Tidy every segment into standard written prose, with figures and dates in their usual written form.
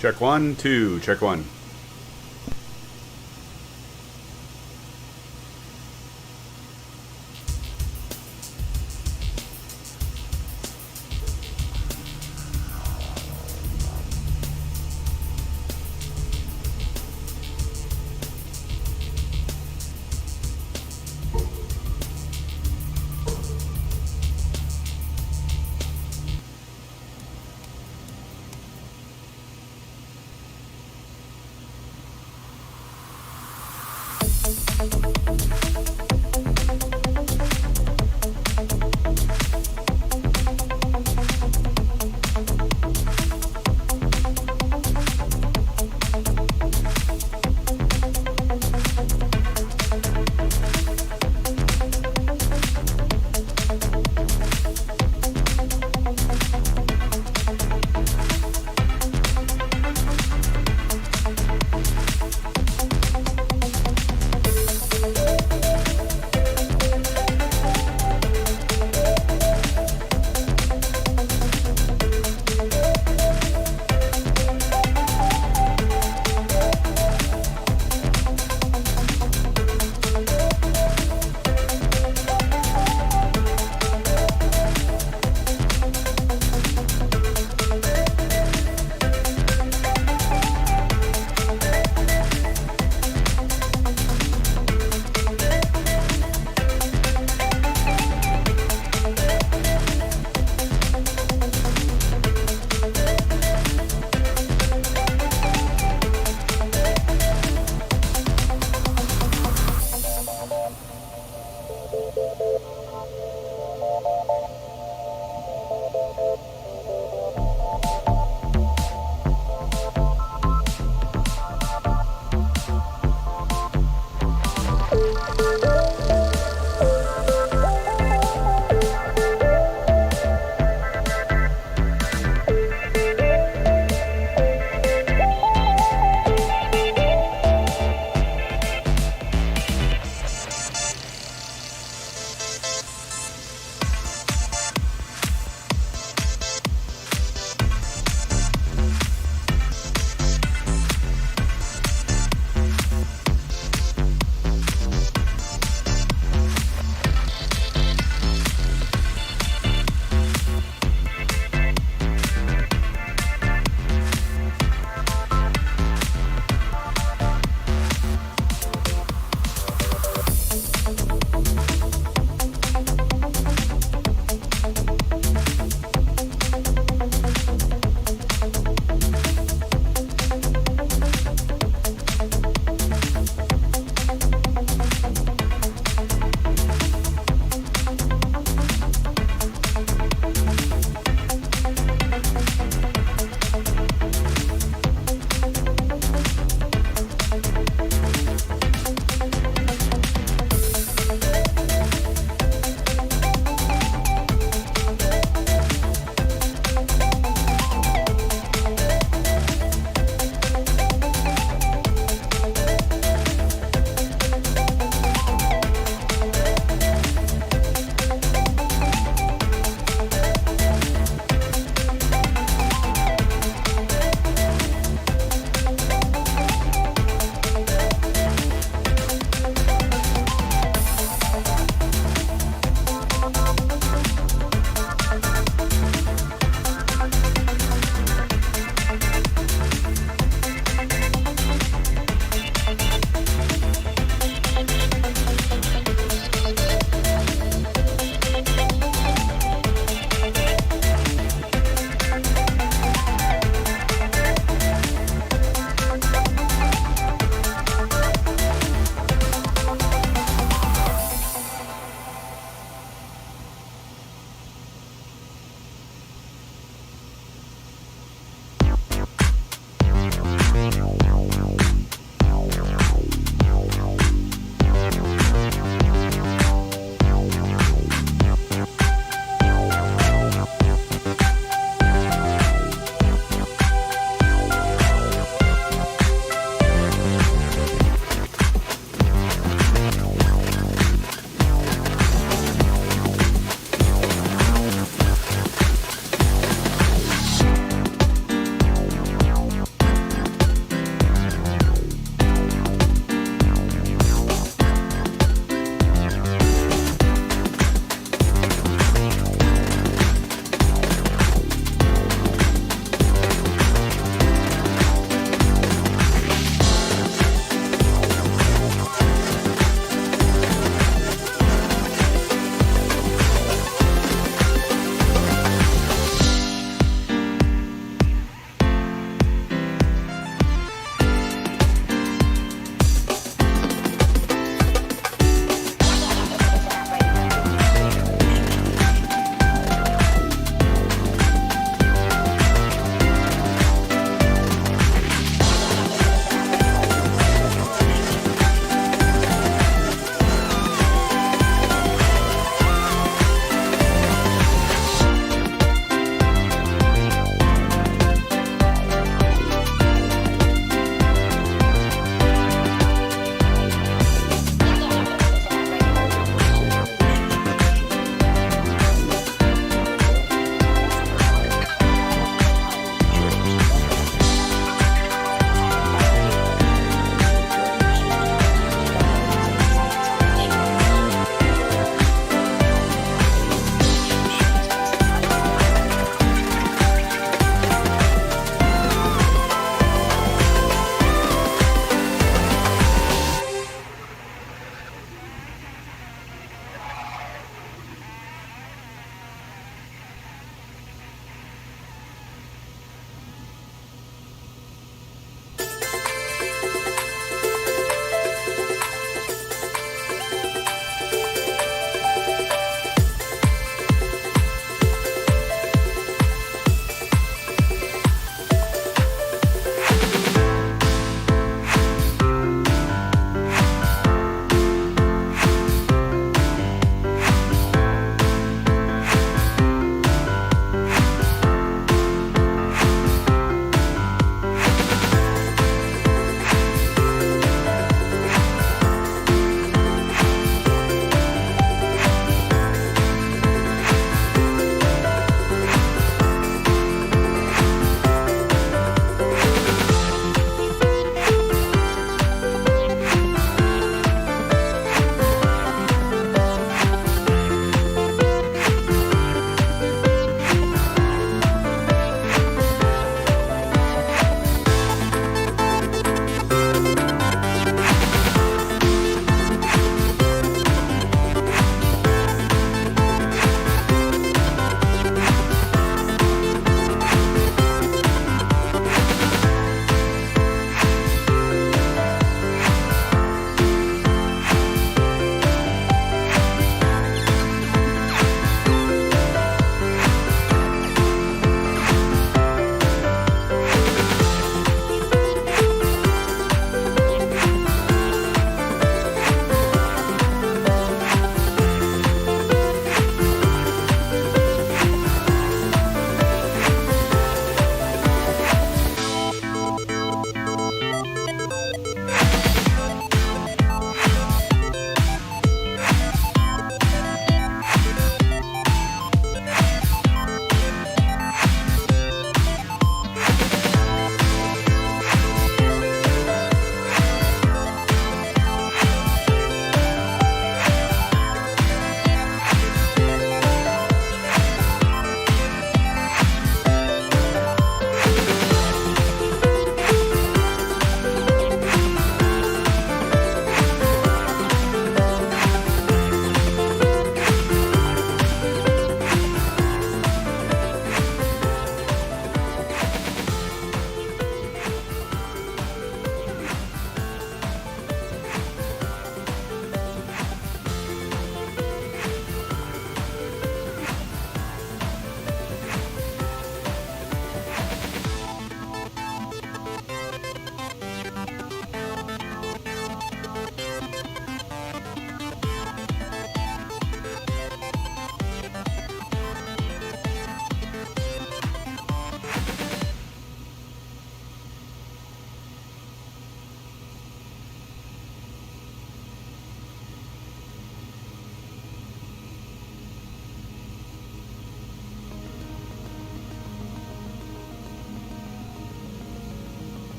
Check 1, 2, check 1.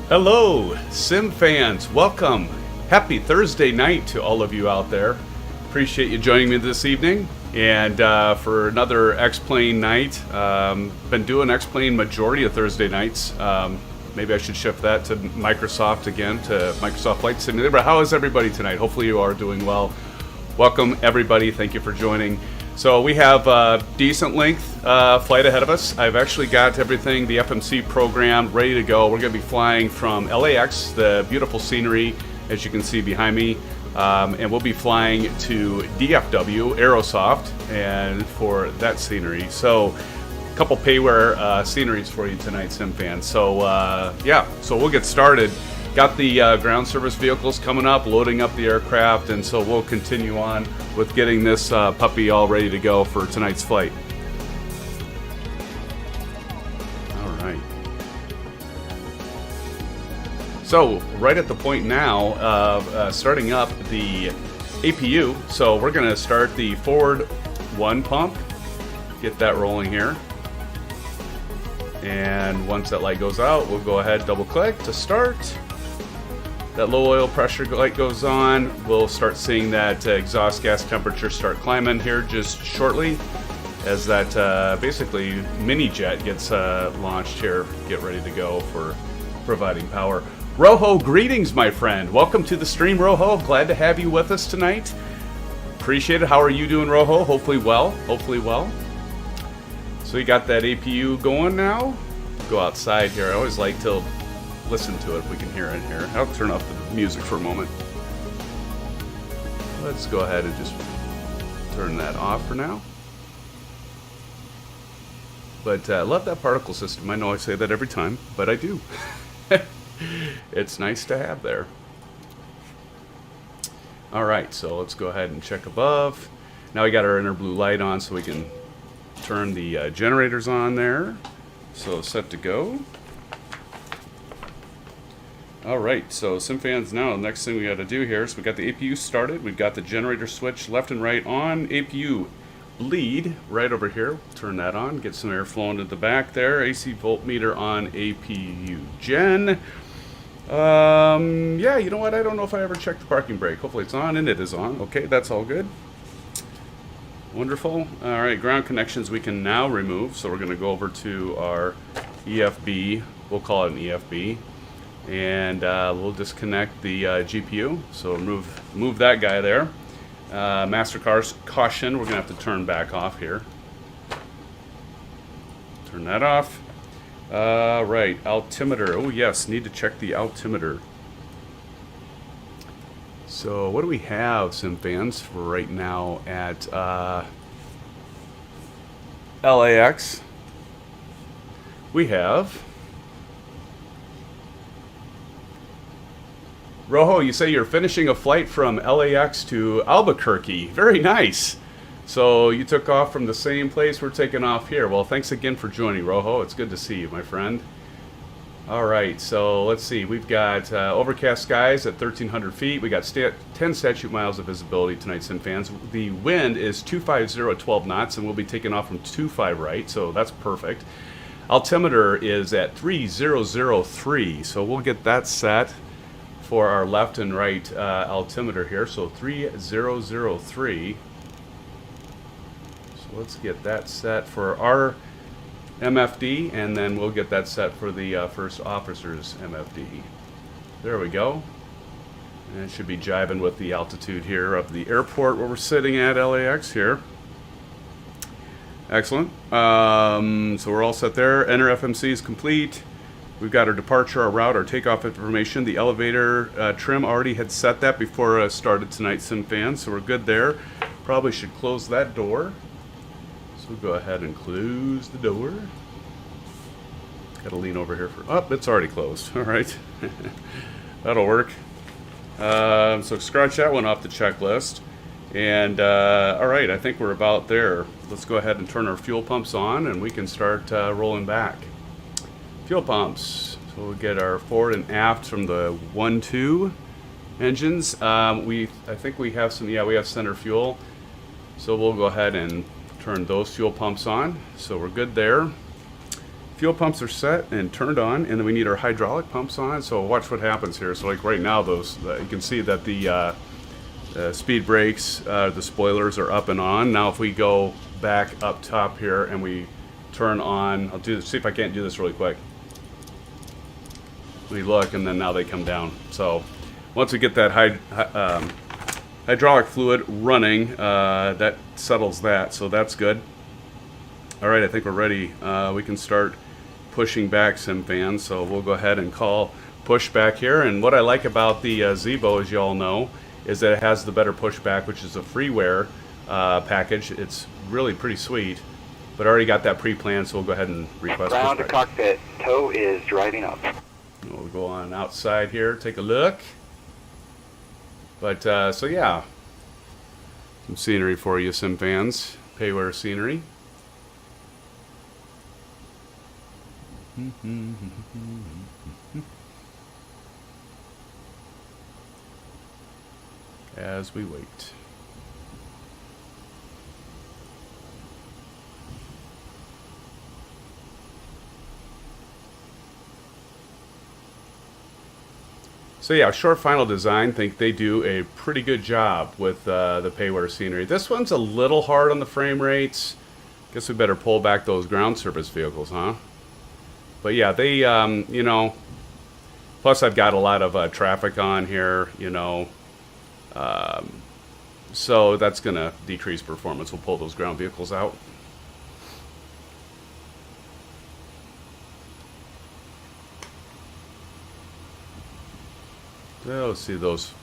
Hello, Sim fans. Welcome. Happy Thursday night to all of you out there. Appreciate you joining me this evening. And for another X-Plane night. Been doing X-Plane majority of Thursday nights. Maybe I should shift that to Microsoft again, to Microsoft Flight Simulator. But how is everybody tonight? Hopefully you are doing well. Welcome, everybody. Thank you for joining. So we have a decent length flight ahead of us. I've actually got everything, the FMC program, ready to go. We're going to be flying from LAX, the beautiful scenery, as you can see behind me. And we'll be flying to DFW, Aerosoft, and for that scenery. So a couple PAYWARE sceneries for you tonight, Sim fans. So yeah, so we'll get started. Got the ground service vehicles coming up, loading up the aircraft, and so we'll continue on with getting this puppy all ready to go for tonight's flight. All right. So right at the point now of starting up the APU, so we're going to start the forward one pump, get that rolling here. And once that light goes out, we'll go ahead, double click to start. That low oil pressure light goes on. We'll start seeing that exhaust gas temperature start climbing here just shortly as that basically mini jet gets launched here. Get ready to go for providing power. Rojo, greetings, my friend. Welcome to the stream, Rojo. Glad to have you with us tonight. Appreciate it. How are you doing, Rojo? Hopefully well. Hopefully well. So you got that APU going now. Go outside here. I always like to listen to it if we can hear it here. I'll turn off the music for a moment. Let's go ahead and just turn that off for now. But I love that particle system. I know I say that every time, but I do. It's nice to have there. Alright, so let's go ahead and check above. Now we got our inner blue light on so we can turn the generators on there. So set to go. Alright, so SimFans now, the next thing we got to do here is we got the APU started, we've got the generator switch left and right on, APU bleed right over here, turn that on, get some air flowing to the back there, AC voltmeter on APU gen. Yeah, you know what, I don't know if I ever checked the parking brake, hopefully it's on, and it is on, okay, that's all good. Wonderful. Alright, ground connections we can now remove, so we're going to go over to our EFB, we'll call it an EFB. And we'll disconnect the GPU, so move that guy there. Master caution, we're going to have to turn back off here. Turn that off. Right, altimeter. Oh yes, need to check the altimeter. So what do we have, SimFans, for right now at LAX? We have... Rojo, you say you're finishing a flight from LAX to Albuquerque. Very nice. So you took off from the same place we're taking off here. Well, thanks again for joining, Rojo. It's good to see you, my friend. All right, so let's see. We've got overcast skies at 1,300 feet. We got 10 statute miles of visibility tonight, SimFans. The wind is 250 at 12 knots, and we'll be taking off from 25 right, so that's perfect. Altimeter is at 3003, so we'll get that set for our left and right altimeter here, so 3003. So let's get that set for our MFD, and then we'll get that set for the first officer's MFD. There we go. And it should be jiving with the altitude here of the airport where we're sitting at LAX here. Excellent. So we're all set there. Enter FMC is complete. We've got our departure, our route, our takeoff information. The elevator trim already had set that before I started tonight, SimFans, so we're good there. Probably should close that door. So we'll go ahead and close the door. Got to lean over here for... Oh, it's already closed. All right. That'll work. So scratch that one off the checklist. And, all right, I think we're about there. Let's go ahead and turn our fuel pumps on, and we can start rolling back. Fuel pumps. So we'll get our forward and aft from the 1-2 engines. I think we have some, yeah, we have center fuel. So we'll go ahead and turn those fuel pumps on. So we're good there. fuel pumps are set and turned on, and then we need our hydraulic pumps on. So watch what happens here. So like right now, those you can see that the speed brakes, the spoilers are up and on. Now if we go back up top here and we turn on, I'll do this, see if I can't do this really quick. We look, and then now they come down. So once we get that hydraulic fluid running, that settles that, so that's good. All right, I think we're ready. We can start pushing back, SimFans. So we'll go ahead and call push back here. And what I like about the Zibo, as you all know, is that it has the better pushback, which is a freeware package. It's really pretty sweet, but I already got that pre-planned, so we'll go ahead and request ground to pushback. cockpit. Tow is driving up. We'll go on outside here, take a look. But so yeah, some scenery for you, SimFans. PAYWARE scenery. As we wait. So yeah, ShortFinal Design, think they do a pretty good job with the PAYWARE scenery. This one's a little hard on the frame rates. Guess we better pull back those ground surface vehicles, huh? But yeah, they, you know, plus I've got a lot of traffic on here, you know, so that's going to decrease performance. We'll pull those ground vehicles out. So let's see those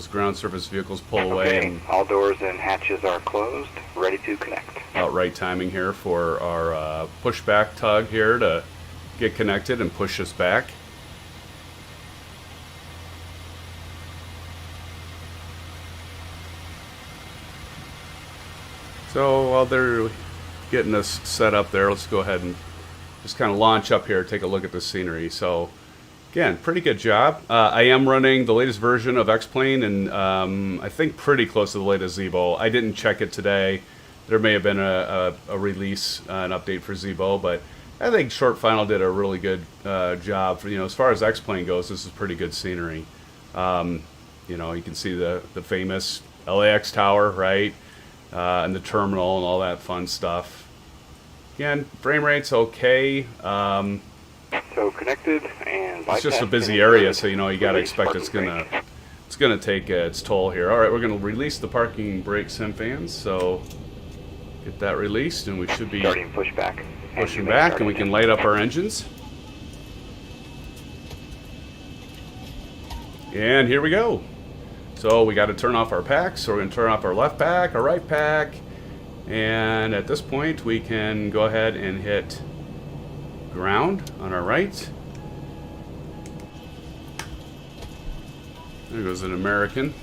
ground surface vehicles pull away. Okay, And all doors and hatches are closed, ready to connect. about right timing here for our pushback tug here to get connected and push us back. So while they're getting us set up there, let's go ahead and just kind of launch up here, take a look at the scenery. So again, pretty good job. I am running the latest version of X-Plane, and I think pretty close to the latest Zibo. I didn't check it today. There may have been a release, an update for Zibo, but I think ShortFinal did a really good job. For, you know, as far as X-Plane goes, this is pretty good scenery. You know, you can see the famous LAX tower, right? And the terminal and all that fun stuff. Again, frame rate's okay. So connected and It's just a busy area, so you know you gotta expect it's gonna take its toll here. All right, we're gonna release the parking brake, SimFans. So get that released, and we should be starting pushback. pushing back, and we can light up our engines. And here we go. So we got to turn off our packs. So we're going to turn off our left pack, our right pack, and at this point we can go ahead and hit ground on our right. There goes an American.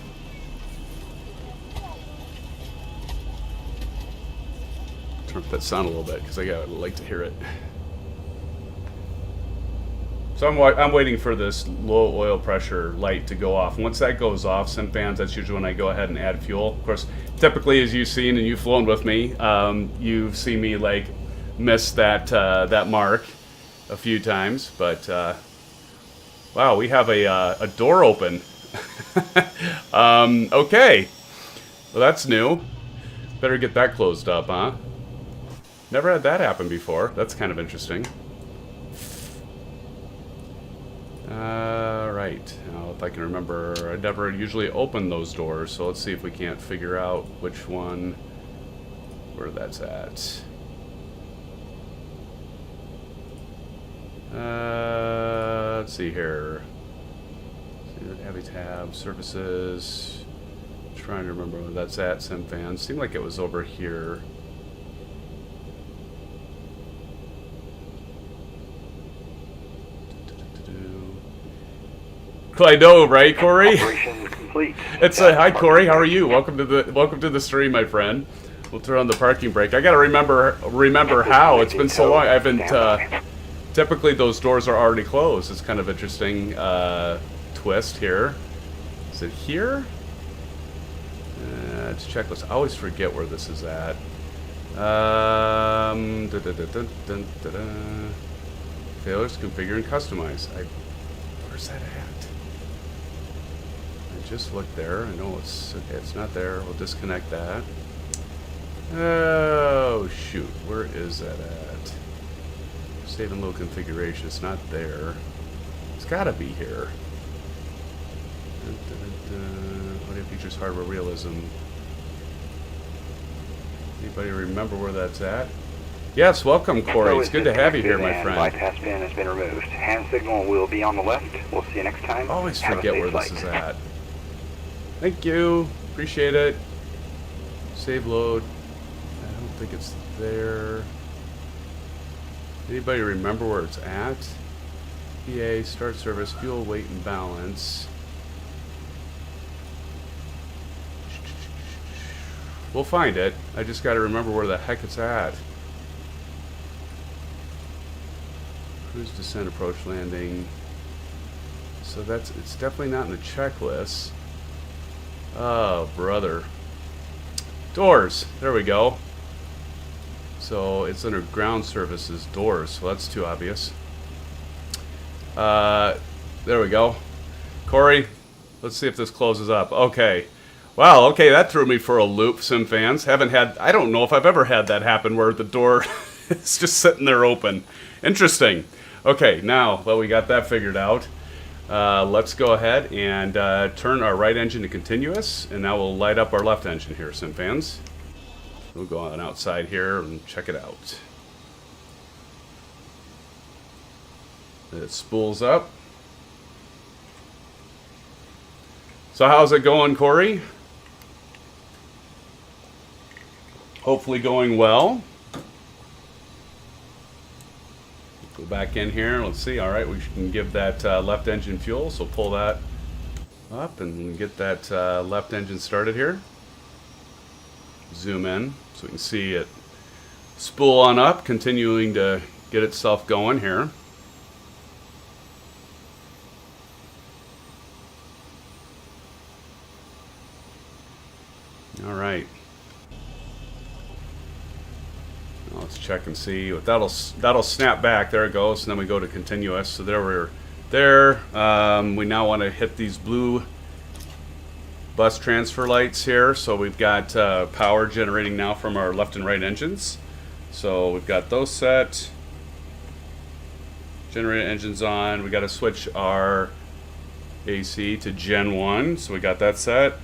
Turn up that sound a little bit because I like to hear it. So I'm waiting for this low oil pressure light to go off. And once that goes off, SimFans, that's usually when I go ahead and add fuel. Of course, typically, as you've seen and you've flown with me, you've seen me like miss that that mark a few times. But wow, we have a door open. Okay, well that's new. Better get that closed up, huh? Never had that happen before. That's kind of interesting. Right. Now, if I can remember, I never usually open those doors, so let's see if we can't figure out which one, where that's at. Let's see here. Heavy tab, services. Trying to remember where that's at, SimFans. Seemed like it was over here. I know, right, Corey? Operation complete. It's hi, Corey. How are you? Welcome to the stream, my friend. We'll turn on the parking brake. I gotta remember how. It's been so long. I haven't. Typically, those doors are already closed. It's kind of interesting twist here. Is it here? Let's check this. I always forget where this is at. failures, configure and customize. Where's that at? I just looked there. I know it's okay. It's not there. We'll disconnect that. Oh shoot! Where is that at? Save and load configuration. It's not there. It's got to be here. Audio features, hardware realism. Anybody remember where that's at? Yes, welcome, Corey. It's good to have you here, my friend. Bypass pin has been removed. Hand signal will be on the left. We'll see you next time. Always forget where this is at. Thank you. Appreciate it. Save load. I don't think it's there. Anybody remember where it's at? PA, start service, fuel, weight, and balance. We'll find it. I just got to remember where the heck it's at. Cruise, descent, approach, landing. So it's definitely not in the checklist. Oh, brother. Doors. There we go. So it's under ground services, doors. So that's too obvious. There we go. Corey, let's see if this closes up. Okay. Wow, okay, that threw me for a loop, Sim fans. I don't know if I've ever had that happen where the door is just sitting there open. Interesting. Okay, now that we got that figured out, let's go ahead and turn our right engine to continuous, and now we'll light up our left engine here, Sim fans. We'll go on outside here and check it out. It spools up. So how's it going, Corey? Hopefully going well. Go back in here. Let's see. All right, we can give that left engine fuel. So pull that up and get that left engine started here. Zoom in so we can see it spool on up, continuing to get itself going here. All right. Now let's check and see. That'll snap back. There it goes. And then we go to continuous. So there we're there. We now want to hit these blue bus transfer lights here. So we've got power generating now from our left and right engines. So we've got those set. Generator engines on. We got to switch our AC to Gen 1. So we got that set.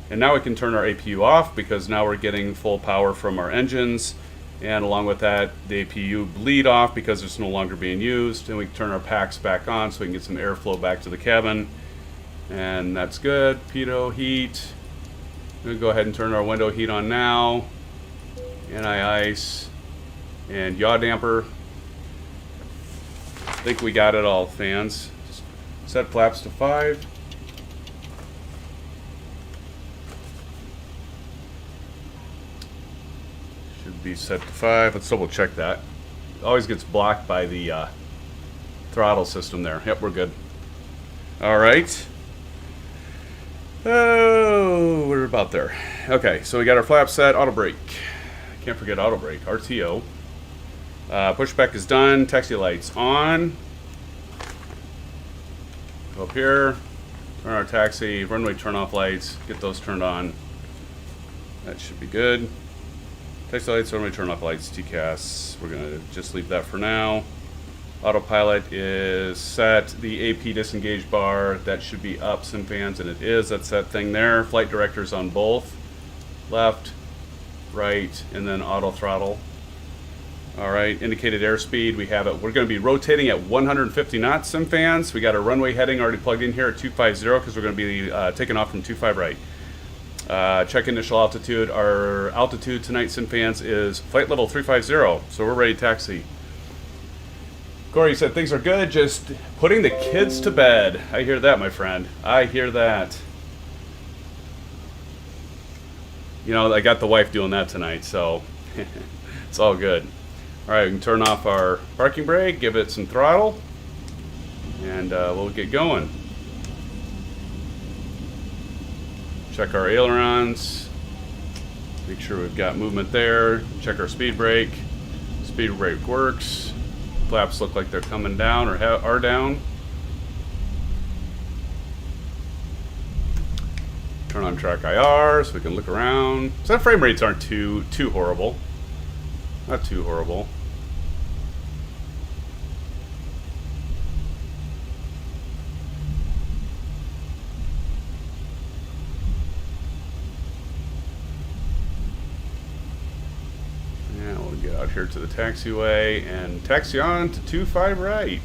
And now we can turn our APU off because now we're getting full power from our engines. And along with that, the APU bleed off because it's no longer being used. And we can turn our packs back on so we can get some airflow back to the cabin. And that's good. Pitot heat. We'll go ahead and turn our window heat on now. Anti-ice. And yaw damper. I think we got it all, fans. Set flaps to 5. Should be set to 5. Let's double check that. It always gets blocked by the throttle system there. Yep, we're good. All right. Oh, we're about there. Okay, so we got our flap set, auto brake. Can't forget auto brake, RTO. Pushback is done, taxi lights on. Go up here, turn our taxi, runway turn off lights, get those turned on. That should be good. Taxi lights, runway turn off lights, TCAS. We're gonna just leave that for now. Autopilot is set. The AP disengage bar, that should be up, SimFans, and it is. That's that thing there. Flight directors on both. Left, right, and then auto throttle. Alright, indicated airspeed, we have it. We're going to be rotating at 150 knots, SimFans. We got our runway heading already plugged in here at 250 because we're going to be taking off from 25 right. Check initial altitude. Our altitude tonight, SimFans, is flight level 350, so we're ready to taxi. Corey said things are good, just putting the kids to bed. I hear that, my friend. I hear that. You know, I got the wife doing that tonight, so it's all good. All right, we can turn off our parking brake, give it some throttle, and we'll get going. Check our ailerons. Make sure we've got movement there. Check our speed brake. Speed brake works. Flaps look like they're coming down or are down. Turn on track IR so we can look around. So frame rates aren't too horrible. Not too horrible. Yeah, we'll get out here to the taxiway and taxi on to 25 right.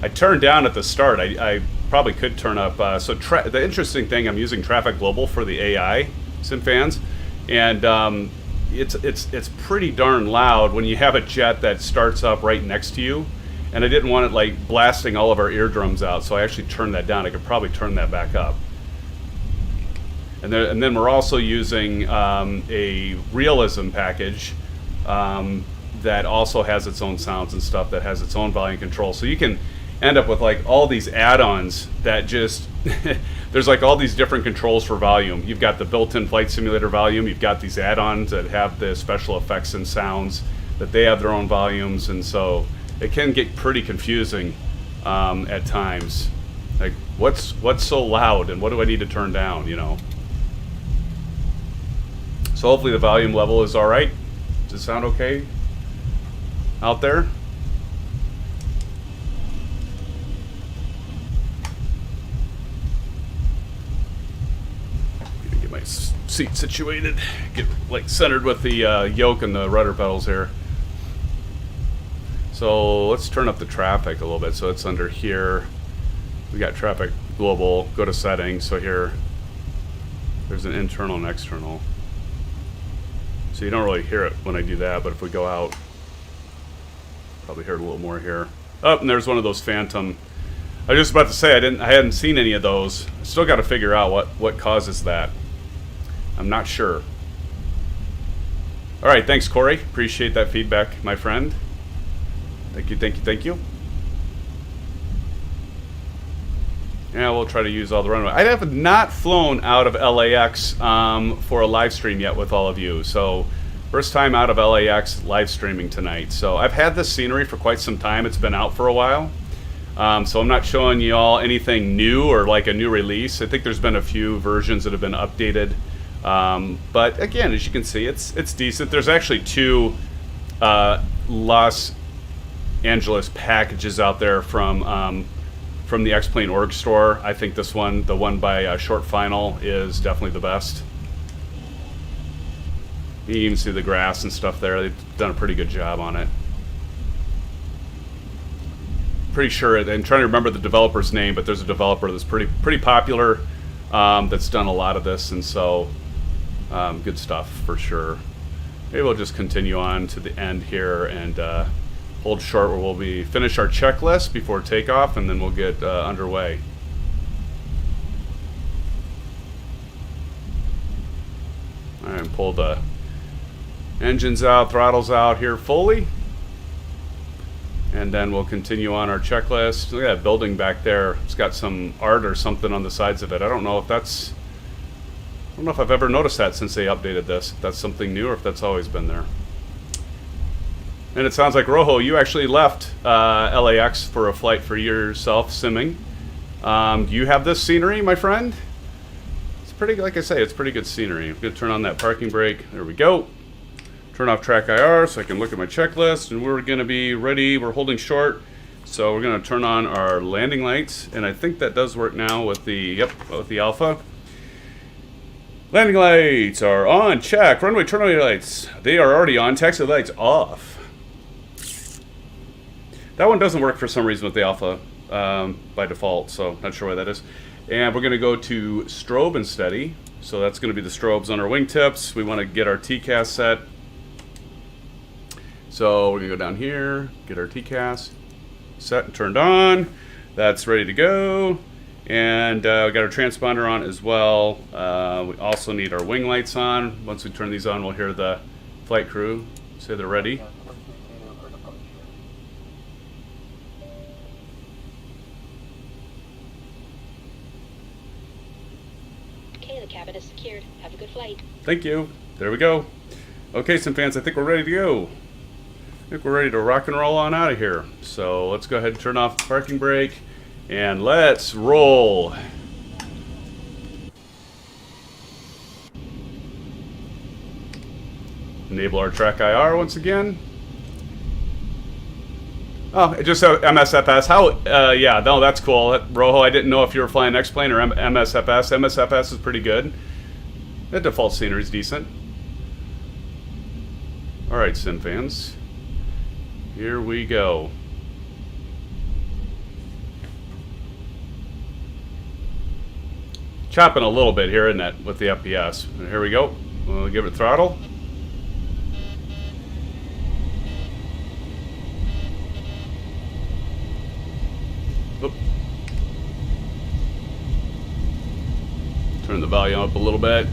I turned down at the start. I probably could turn up. So the interesting thing, I'm using Traffic Global for the AI SimFans, and it's pretty darn loud when you have a jet that starts up right next to you. And I didn't want it like blasting all of our eardrums out, so I actually turned that down. I could probably turn that back up. And then we're also using a realism package that also has its own sounds and stuff, that has its own volume control. So you can end up with like all these add-ons that just there's like all these different controls for volume. You've got the built-in flight simulator volume, you've got these add-ons that have the special effects and sounds that they have their own volumes, and so it can get pretty confusing at times. Like what's so loud and what do I need to turn down, you know? So hopefully the volume level is all right. Does it sound okay out there? Get my seat situated, get like centered with the yoke and the rudder pedals here. So let's turn up the traffic a little bit. So it's under here. We got Traffic Global. Go to settings. So here, there's an internal and external. So you don't really hear it when I do that, but if we go out, probably hear it a little more here. Oh, and there's one of those phantom. I was just about to say I hadn't seen any of those. I still got to figure out what causes that. I'm not sure. All right, thanks, Corey. Appreciate that feedback, my friend. Thank you, thank you, thank you. Yeah, we'll try to use all the runway. I have not flown out of LAX for a live stream yet with all of you. So first time out of LAX live streaming tonight. So I've had this scenery for quite some time. It's been out for a while. So I'm not showing you all anything new or like a new release. I think there's been a few versions that have been updated. But again, as you can see, it's decent. There's actually two Los Angeles packages out there from the X-Plane org store. I think this one, the one by ShortFinal, is definitely the best. You can even see the grass and stuff there. They've done a pretty good job on it. Pretty sure, I'm trying to remember the developer's name, but there's a developer that's pretty popular that's done a lot of this, and so good stuff for sure. Maybe we'll just continue on to the end here and hold short where we'll finish our checklist before takeoff, and then we'll get underway. All right, pull the engines out, throttles out here fully, and then we'll continue on our checklist. Look at that building back there. It's got some art or something on the sides of it. I don't know if I've ever noticed that since they updated this. If that's something new or if that's always been there. And it sounds like, Rojo, you actually left LAX for a flight for yourself, simming. Do you have this scenery, my friend? It's pretty, like I say, it's pretty good scenery. I'm going to turn on that parking brake. There we go. Turn off track IR so I can look at my checklist. And we're going to be ready. We're holding short. So we're going to turn on our landing lights. And I think that does work now with the, with the Alpha. Landing lights are on. Check. Runway turn lights. They are already on. Taxi lights off. That one doesn't work for some reason with the Alpha by default, so not sure why that is. And we're going to go to strobe and steady. So that's going to be the strobes on our wingtips. We want to get our TCAS set. So we're going to go down here, get our TCAS set and turned on. That's ready to go. And we got our transponder on as well. We also need our wing lights on. Once we turn these on, we'll hear the flight crew say they're ready. Okay, the cabin is secured. Have a good flight. Thank you. There we go. Okay, SimFans, I think we're ready to go. I think we're ready to rock and roll on out of here. So let's go ahead and turn off the parking brake and let's roll. Enable our track IR once again. Oh, it just said MSFS. How? Yeah, no, that's cool. Rojo, I didn't know if you were flying X-Plane or MSFS. MSFS is pretty good. The default scenery is decent. All right, SimFans. Here we go. Chopping a little bit here, isn't it, with the FPS? Here we go. We'll give it throttle. Oop. Turn the volume up a little bit.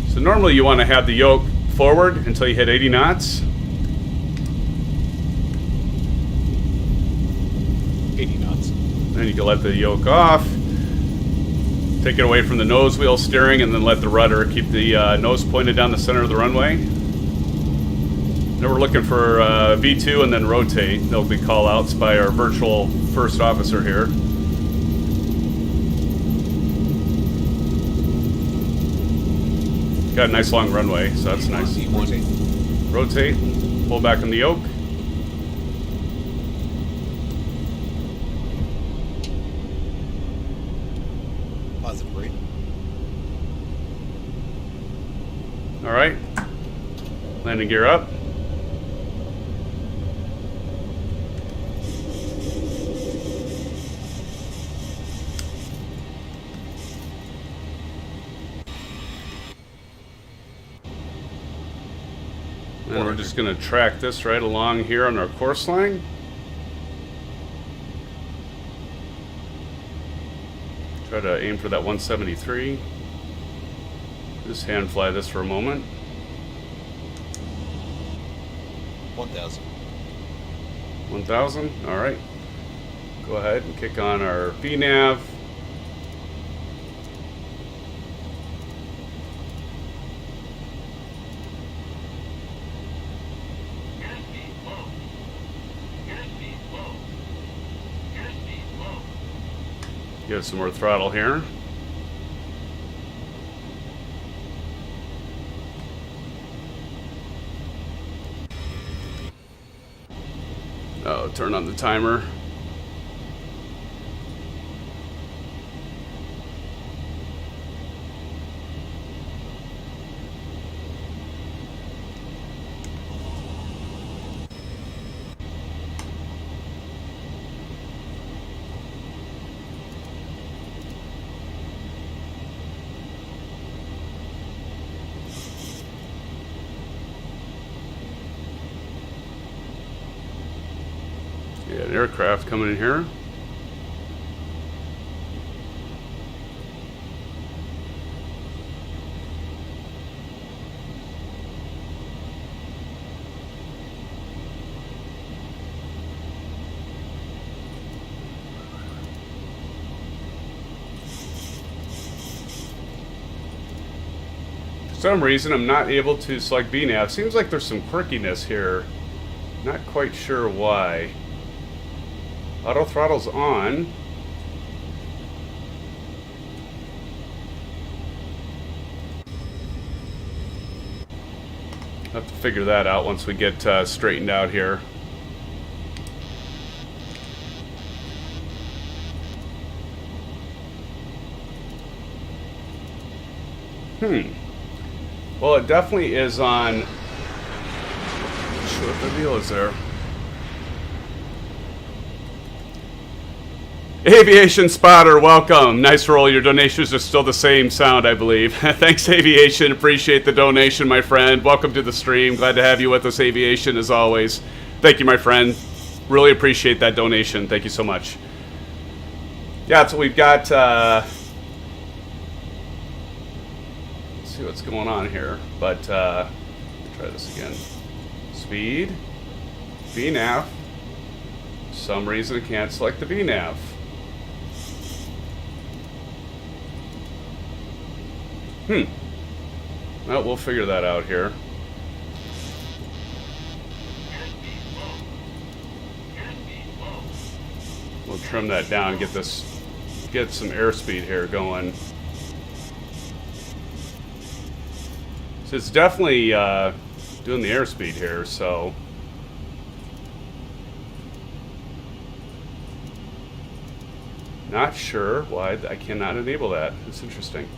So normally you want to have the yoke forward until you hit 80 knots. 80 knots. Then you can let the yoke off. Take it away from the nose wheel steering and then let the rudder keep the nose pointed down the center of the runway. Then we're looking for V2 and then rotate. There'll be call outs by our virtual first officer here. Got a nice long runway, so that's nice. Rotate, pull back on the yoke. Positive rate. All right. Landing gear up. And we're just going to track this right along here on our course line. Try to aim for that 173. Just hand fly this for a moment. 1,000. 1,000? Alright. Go ahead and kick on our VNav. Give some more throttle here. Oh, turn on the timer. Yeah, an aircraft coming in here. For some reason, I'm not able to select VNav. Seems like there's some quirkiness here. Not quite sure why. Auto throttle's on. Have to figure that out once we get straightened out here. Well, it definitely is on. Not sure what the deal is there. Aviation Spotter, welcome. Nice roll. Your donations are still the same sound, I believe. Thanks, Aviation. Appreciate the donation, my friend. Welcome to the stream. Glad to have you with us, Aviation, as always. Thank you, my friend. Really appreciate that donation. Thank you so much. Yeah, so we've got, let's see what's going on here, but, try this again. Speed, VNAV. For some reason I can't select the VNAV. Well, we'll figure that out here. We'll trim that down, get some airspeed here going. So it's definitely doing the airspeed here, so. Not sure why I cannot enable that. It's interesting.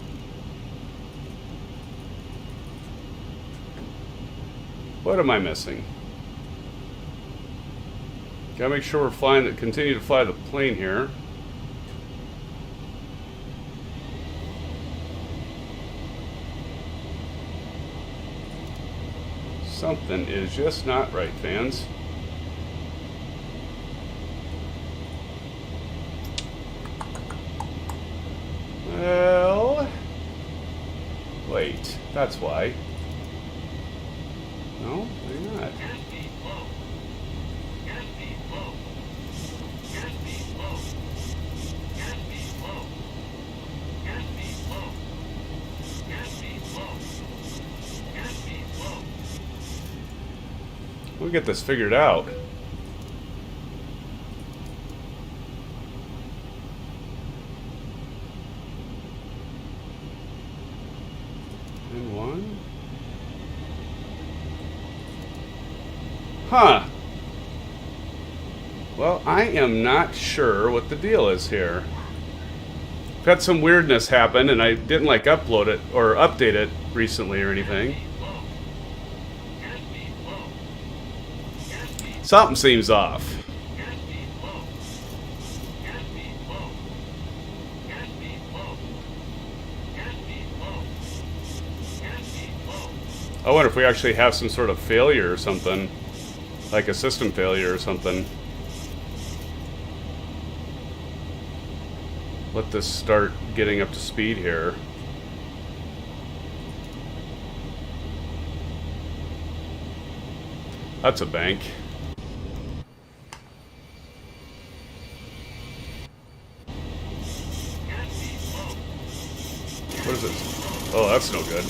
What am I missing? Gotta make sure we're continue to fly the plane here. Something is just not right, fans. Well, wait, that's why. No, maybe not. We'll get this figured out. And one. Huh. Well, I am not sure what the deal is here. I've had some weirdness happen, and I didn't like upload it or update it recently or anything. Something seems off. I wonder if we actually have some sort of failure or something. Like a system failure or something. Let this start getting up to speed here. That's a bank. What is this? Oh, that's no good.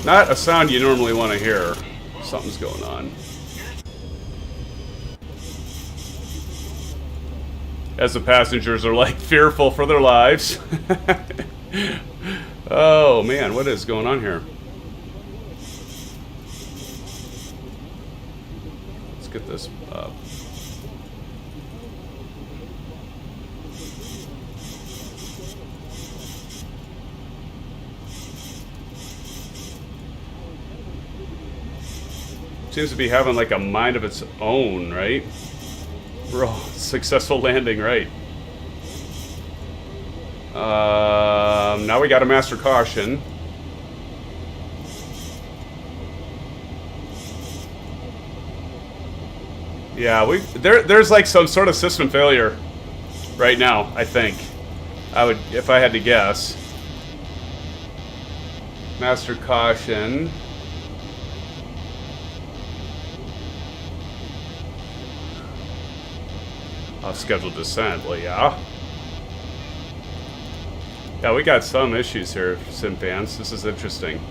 Not a sound you normally want to hear. Something's going on. As the passengers are like fearful for their lives. Oh man, what is going on here? Let's get this up. Seems to be having like a mind of its own, right? We're all successful landing, right? Now we got a master caution. Yeah, there's like some sort of system failure right now, I think. I would, if I had to guess. Master caution. Scheduled descent. Well, yeah. Yeah, we got some issues here, SimFans. This is interesting.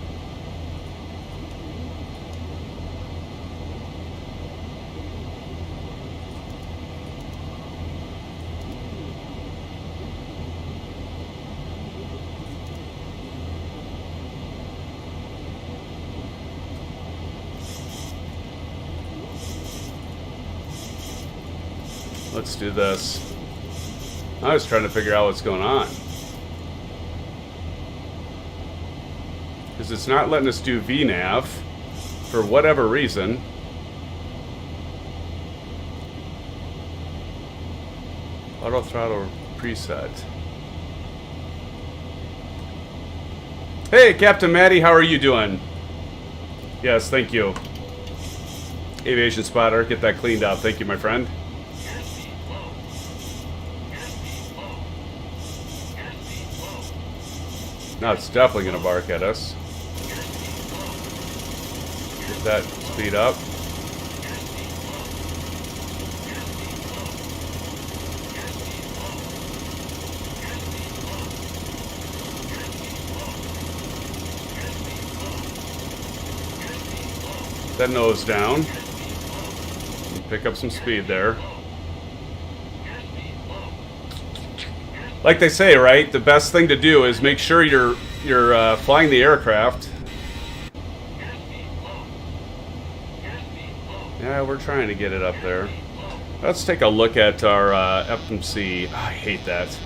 Let's do this. I was trying to figure out what's going on. Because it's not letting us do VNAV for whatever reason. Auto throttle preset. Hey, Captain Maddie, how are you doing? Yes, thank you. Aviation Spotter, get that cleaned up. Thank you, my friend. Now it's definitely going to bark at us. Get that speed up. That nose down. Pick up some speed there. Like they say, right? The best thing to do is make sure you're flying the aircraft. Yeah, we're trying to get it up there. Let's take a look at our FMC. I hate that.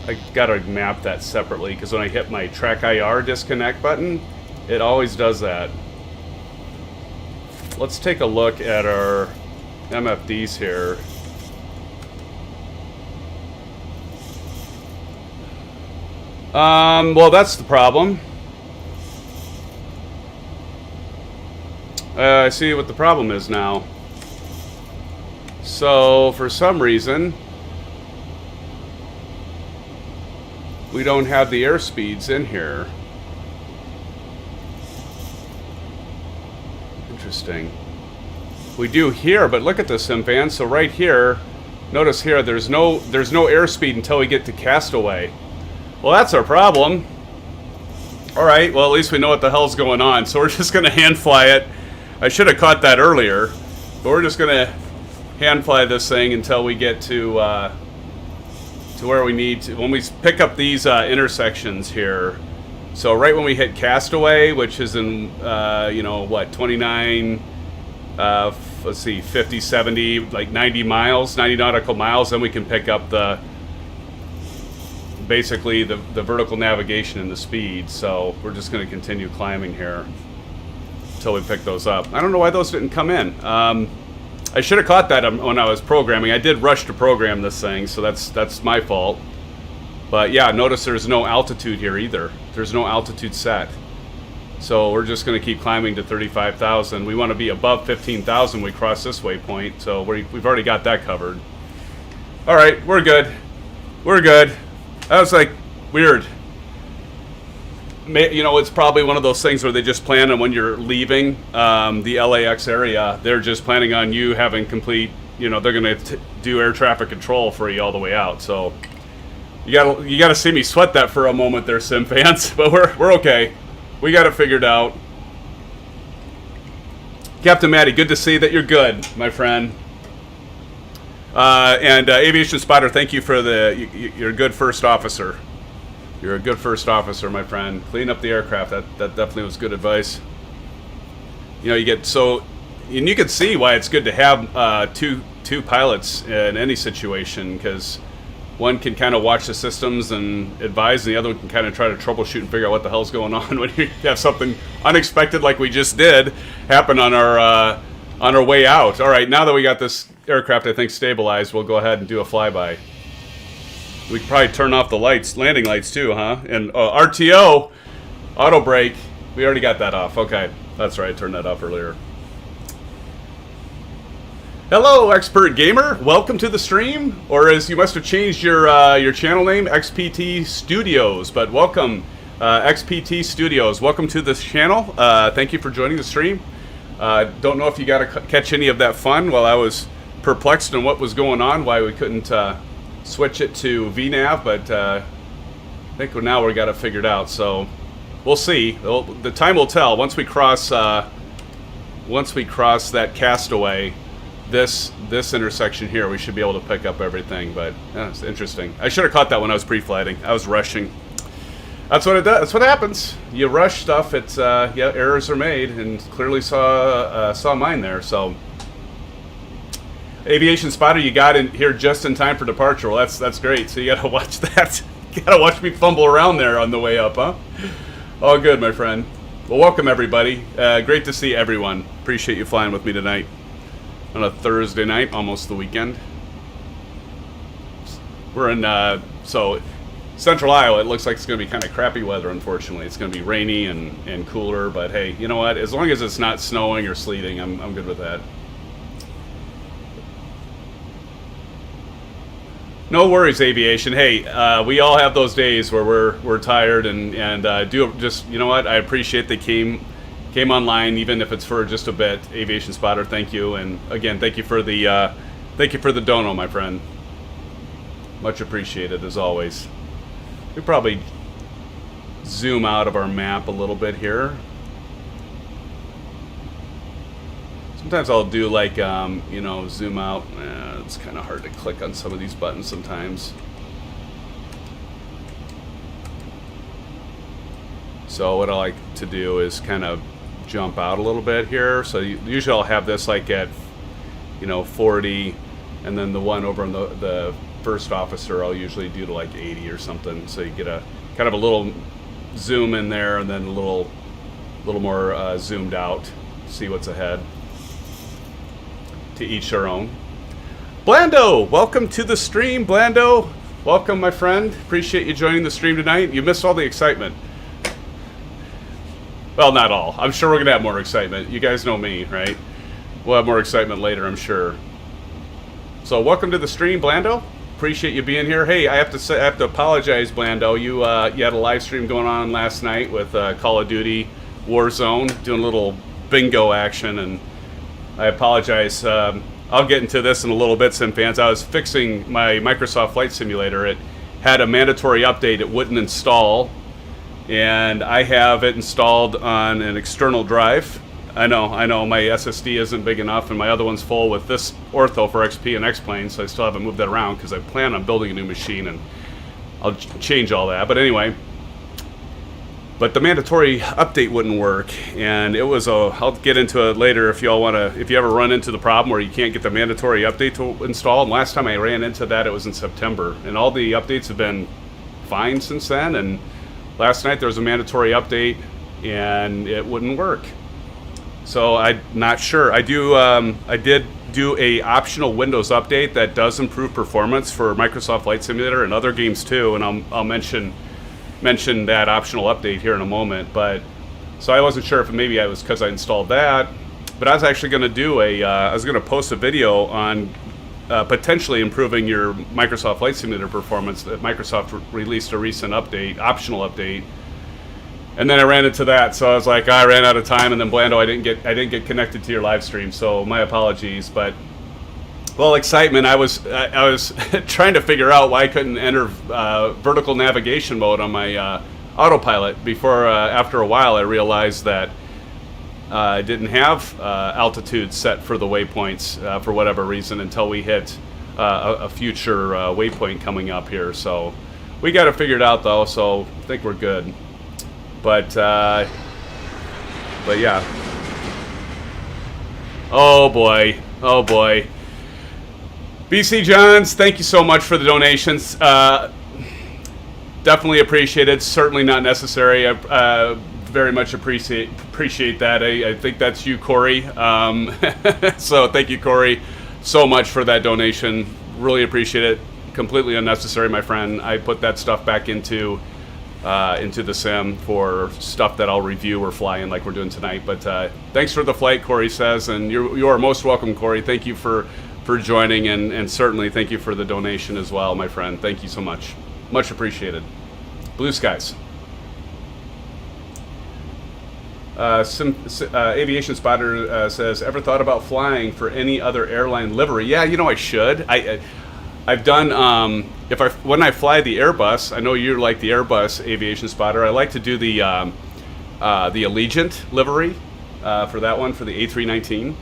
I gotta map that separately because when I hit my Track IR disconnect button, it always does that. Let's take a look at our MFDs here. Well, that's the problem. I see what the problem is now. So, for some reason, we don't have the airspeeds in here. Interesting. We do here, but look at this, SimFans. So right here, notice here, there's no airspeed until we get to castaway. Well, that's our problem. All right, well, at least we know what the hell's going on. So we're just gonna hand fly it. I should have caught that earlier, but we're just gonna hand fly this thing until we get to where we need to. When we pick up these intersections here. So right when we hit castaway, which is in, you know, what, 29, let's see, 50, 70, like 90 miles, 90 nautical miles, then we can pick up the, basically the vertical navigation and the speed. So we're just going to continue climbing here until we pick those up. I don't know why those didn't come in. I should have caught that when I was programming. I did rush to program this thing, so that's my fault. But yeah, notice there's no altitude here either. There's no altitude set. So we're just going to keep climbing to 35,000. We want to be above 15,000 when we cross this waypoint. So we've already got that covered. All right, we're good. We're good. That was like weird. You know, it's probably one of those things where they just plan on when you're leaving the LAX area, they're just planning on you having complete, you know, they're going to do air traffic control for you all the way out. So you gotta see me sweat that for a moment there, SimFans, but we're okay. We got it figured out. Captain Matty, good to see that you're good, my friend. And Aviation Spotter, thank you for you're a good first officer. You're a good first officer, my friend. Clean up the aircraft. That definitely was good advice. You know, you get so, and you can see why it's good to have two pilots in any situation, because one can kind of watch the systems and advise, and the other one can kind of try to troubleshoot and figure out what the hell's going on when you have something unexpected like we just did happen on our way out. All right, now that we got this aircraft, I think, stabilized, we'll go ahead and do a flyby. We could probably turn off the lights, landing lights too, huh? And RTO, auto brake, we already got that off. Okay, that's right, I turned that off earlier. Hello, Expert Gamer. Welcome to the stream, or as you must have changed your channel name, XPT Studios. But welcome, XPT Studios. Welcome to this channel. Thank you for joining the stream. Don't know if you got to catch any of that fun while I was perplexed on what was going on, why we couldn't switch it to VNAV, but I think now we got it figured out. So we'll see. The time will tell. Once we cross that castaway. This intersection here, we should be able to pick up everything, but yeah, it's interesting. I should have caught that when I was pre-flighting. I was rushing. That's what it does. That's what happens. You rush stuff. It's yeah, errors are made, and clearly saw mine there. So, Aviation Spotter, you got in here just in time for departure. Well, that's great. So you got to watch that. You got to watch me fumble around there on the way up, huh? All good, my friend. Well, welcome everybody. Great to see everyone. Appreciate you flying with me tonight. On a Thursday night, almost the weekend. We're in, so Central Iowa, it looks like it's going to be kind of crappy weather, unfortunately. It's going to be rainy and cooler, but hey, you know what? As long as it's not snowing or sleeting, I'm good with that. No worries, aviation. Hey, we all have those days where we're tired and do just, you know what? I appreciate they came online, even if it's for just a bit. Aviation Spotter, thank you, and again, thank you for the dono, my friend. Much appreciated as always. We probably zoom out of our map a little bit here. Sometimes I'll do like, you know, zoom out. It's kind of hard to click on some of these buttons sometimes. So what I like to do is kind of jump out a little bit here. So usually I'll have this like at, you know, 40, and then the one over on the first officer I'll usually do to like 80 or something. So you get a kind of a little zoom in there, and then a little more zoomed out. See what's ahead. To each their own. Blando, welcome to the stream. Blando, welcome, my friend. Appreciate you joining the stream tonight. You missed all the excitement. Well, not all. I'm sure we're gonna have more excitement. You guys know me, right? We'll have more excitement later, I'm sure. So welcome to the stream, Blando. Appreciate you being here. Hey, I have to apologize, Blando. You had a live stream going on last night with Call of Duty Warzone, doing a little bingo action, and I apologize. I'll get into this in a little bit, SimFans. I was fixing my Microsoft Flight Simulator. It had a mandatory update it wouldn't install, and I have it installed on an external drive. I know, my SSD isn't big enough, and my other one's full with this ortho for XP and X-Plane, so I still haven't moved that around because I plan on building a new machine, and I'll change all that. But anyway, but the mandatory update wouldn't work, and it was I'll get into it later if y'all want to, if you ever run into the problem where you can't get the mandatory update to install. And last time I ran into that, it was in September, and all the updates have been fine since then. And last night there was a mandatory update, and it wouldn't work. So I'm not sure. I did do a optional Windows update that does improve performance for Microsoft Flight Simulator and other games too, and I'll mention that optional update here in a moment. But so I wasn't sure if maybe I was because I installed that, but I was actually going to do I was going to post a video on potentially improving your Microsoft Flight Simulator performance. That Microsoft released a recent update, optional update, and then I ran into that. So I was like, I ran out of time, and then Blando, I didn't get connected to your live stream, so my apologies. But well, excitement. I was trying to figure out why I couldn't enter vertical navigation mode on my autopilot before. After a while, I realized that I didn't have altitude set for the waypoints for whatever reason until we hit a future waypoint coming up here. So we got it figured out though. So I think we're good. But yeah. Oh boy. Oh boy. BC Johns, thank you so much for the donations. Definitely appreciated. Certainly not necessary. I very much appreciate that. I think that's you, Corey. So thank you, Corey, so much for that donation. Really appreciate it. Completely unnecessary, my friend. I put that stuff back into the sim for stuff that I'll review or fly in like we're doing tonight. But thanks for the flight, Corey says, and you are most welcome, Corey. Thank you for joining, and certainly thank you for the donation as well, my friend. Thank you so much. Much appreciated. Blue skies. Aviation Spotter says, ever thought about flying for any other airline livery? Yeah, you know, I should. I've done, when I fly the Airbus, I know you like the Airbus, Aviation Spotter, I like to do the Allegiant livery for that one, for the A319.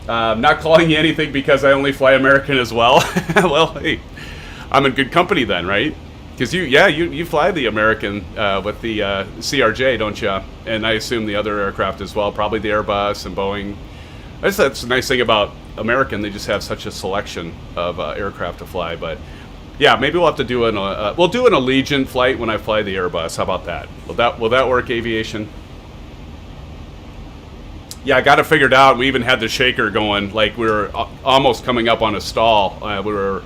Not calling you anything because I only fly American as well. Well, hey, I'm in good company then, right? Because you fly the American with the CRJ, don't you? And I assume the other aircraft as well, probably the Airbus and Boeing. I guess that's the nice thing about American; they just have such a selection of aircraft to fly. But yeah, maybe we'll have to do we'll do an Allegiant flight when I fly the Airbus. How about that? Will that work, aviation? Yeah, I got it figured out. We even had the shaker going, like we were almost coming up on a stall. We were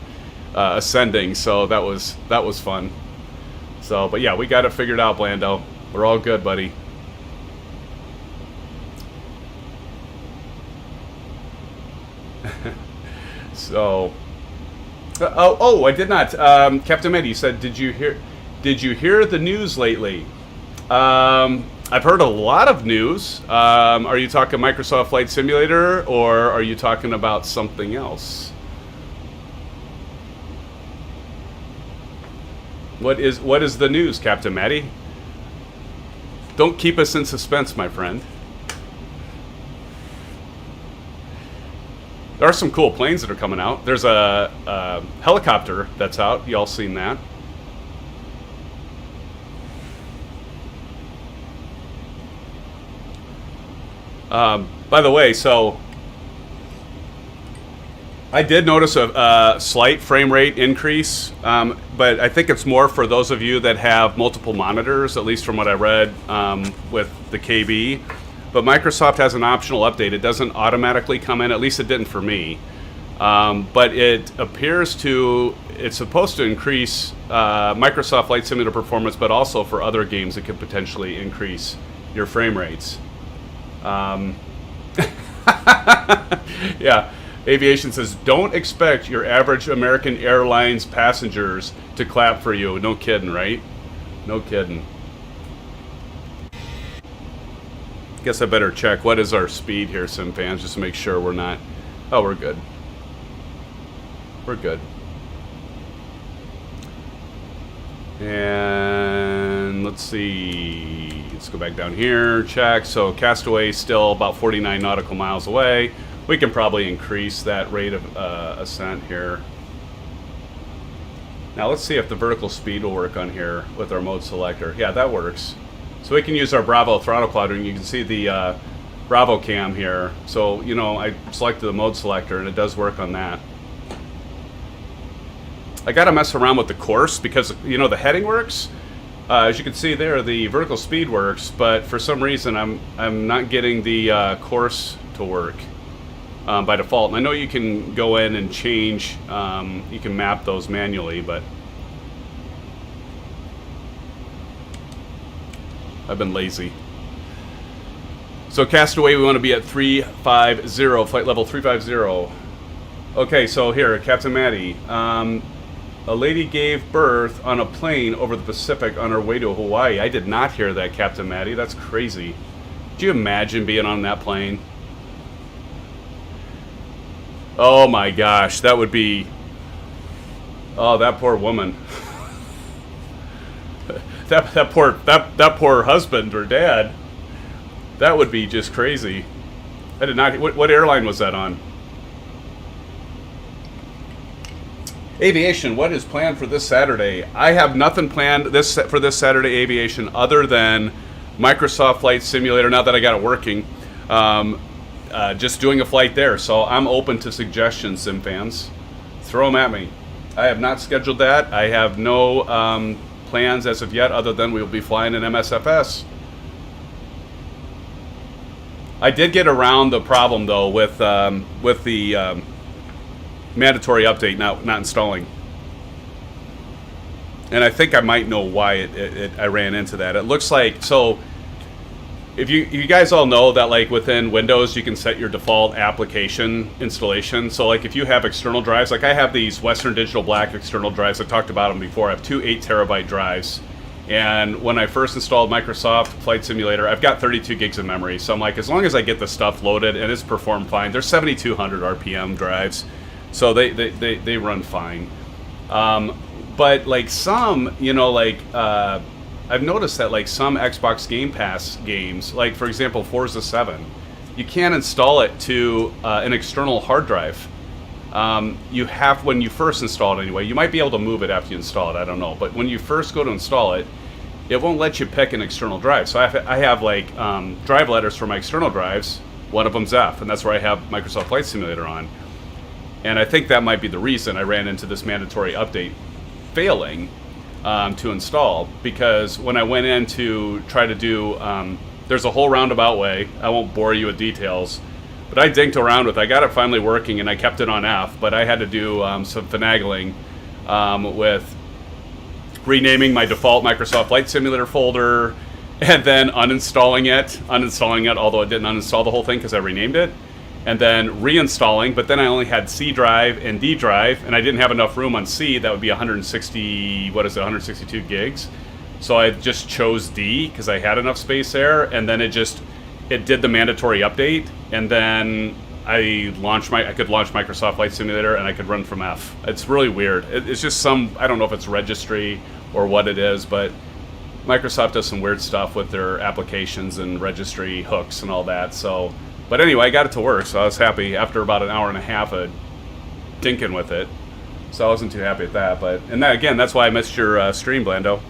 ascending, so that was fun. So, but yeah, we got it figured out, Blando. We're all good, buddy. So, I did not. Captain Med, you said, did you hear the news lately? I've heard a lot of news. Are you talking Microsoft Flight Simulator, or are you talking about something else? What is the news, Captain Matty? Don't keep us in suspense, my friend. There are some cool planes that are coming out. There's a helicopter that's out. Y'all seen that? By the way, so I did notice a slight frame rate increase, but I think it's more for those of you that have multiple monitors, at least from what I read with the KB. But Microsoft has an optional update. It doesn't automatically come in, at least it didn't for me. But it appears it's supposed to increase Microsoft Flight Simulator performance, but also for other games it could potentially increase your frame rates. Yeah, Aviation says, don't expect your average American Airlines passengers to clap for you. No kidding, right? No kidding. Guess I better check what is our speed here, SimFans, just to make sure we're not... Oh, we're good. We're good. And let's see. Let's go back down here, check. So Castaway still about 49 nautical miles away. We can probably increase that rate of ascent here. Now let's see if the vertical speed will work on here with our mode selector. Yeah, that works. So we can use our Bravo throttle quadrant. You can see the Bravo cam here. So, you know, I selected the mode selector and it does work on that. I got to mess around with the course because, you know, the heading works. As you can see there, the vertical speed works, but for some reason I'm not getting the course to work by default. And I know you can go in and change, you can map those manually, but I've been lazy. So Castaway, we want to be at 350, flight level 350. Okay, so here, Captain Matty. A lady gave birth on a plane over the Pacific on her way to Hawaii. I did not hear that, Captain Matty. That's crazy. Could you imagine being on that plane? Oh my gosh, that would be... Oh, that poor woman. that poor husband or dad. That would be just crazy. I did not... What airline was that on? Aviation, what is planned for this Saturday? I have nothing planned for this Saturday, Aviation, other than Microsoft Flight Simulator, now that I got it working. Just doing a flight there, so I'm open to suggestions, SimFans. Throw them at me. I have not scheduled that. I have no plans as of yet, other than we'll be flying in MSFS. I did get around the problem, though, with the... mandatory update not installing, and I think I might know why I ran into that. It looks like, so if you guys all know that, like, within Windows you can set your default application installation. So like if you have external drives, like I have these Western Digital Black external drives, I talked about them before. I have two 8 terabyte drives, and when I first installed Microsoft Flight Simulator, I've got 32 gigs of memory, so I'm like, as long as I get the stuff loaded and it's performed fine. They're 7200 RPM drives, so they run fine. But like some, you know, like I've noticed that like some Xbox Game Pass games, like for example Forza 7, you can't install it to an external hard drive. You have, when you first install it anyway, you might be able to move it after you install it, I don't know. But when you first go to install it, it won't let you pick an external drive. So I have like drive letters for my external drives. One of them's F, and that's where I have Microsoft Flight Simulator on. And I think that might be the reason I ran into this mandatory update failing to install, because when I went in to try to do, there's a whole roundabout way. I won't bore you with details, but I dinked around with it. I got it finally working, and I kept it on F, but I had to do some finagling with renaming my default Microsoft Flight Simulator folder, and then uninstalling it, although it didn't uninstall the whole thing because I renamed it, and then reinstalling, but then I only had C drive and D drive, and I didn't have enough room on C. That would be 162 gigs. So I just chose D because I had enough space there, and then it did the mandatory update, and then I could launch Microsoft Flight Simulator, and I could run from F. It's really weird. It's just I don't know if it's registry or what it is, but Microsoft does some weird stuff with their applications and registry hooks and all that. So, but anyway, I got it to work, so I was happy after about an hour and a half of dinking with it. So I wasn't too happy at that. And that, again, that's why I missed your stream, Blando.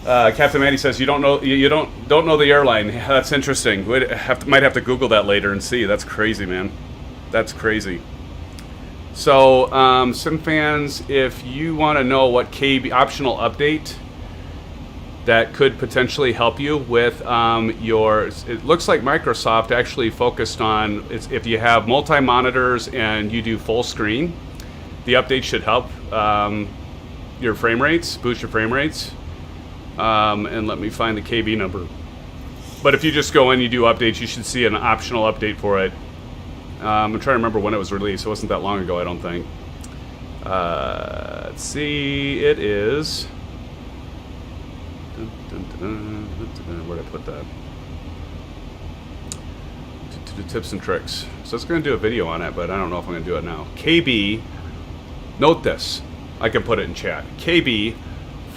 Captain Manny says you don't know the airline. That's interesting. Might have to Google that later and see. That's crazy, man. That's crazy. So, SimFans, if you want to know what KB optional update that could potentially help you with it looks like Microsoft actually focused on if you have multi-monitors and you do full screen, the update should help your frame rates, boost your frame rates. And let me find the KB number. But if you just go in, you do updates, you should see an optional update for it. I'm trying to remember when it was released. It wasn't that long ago, I don't think. Let's see. It is... Where'd I put that? Tips and tricks. So it's going to do a video on it, but I don't know if I'm going to do it now. KB, note this. I can put it in chat. KB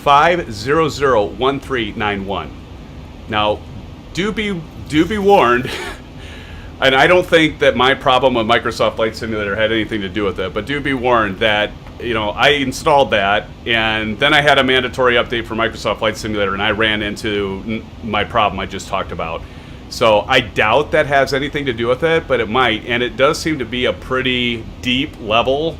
5001391. Now, do be warned, and I don't think that my problem with Microsoft Flight Simulator had anything to do with it, but do be warned that, I installed that, and then I had a mandatory update for Microsoft Flight Simulator, and I ran into my problem I just talked about. So I doubt that has anything to do with it, but it might, and it does seem to be a pretty deep level.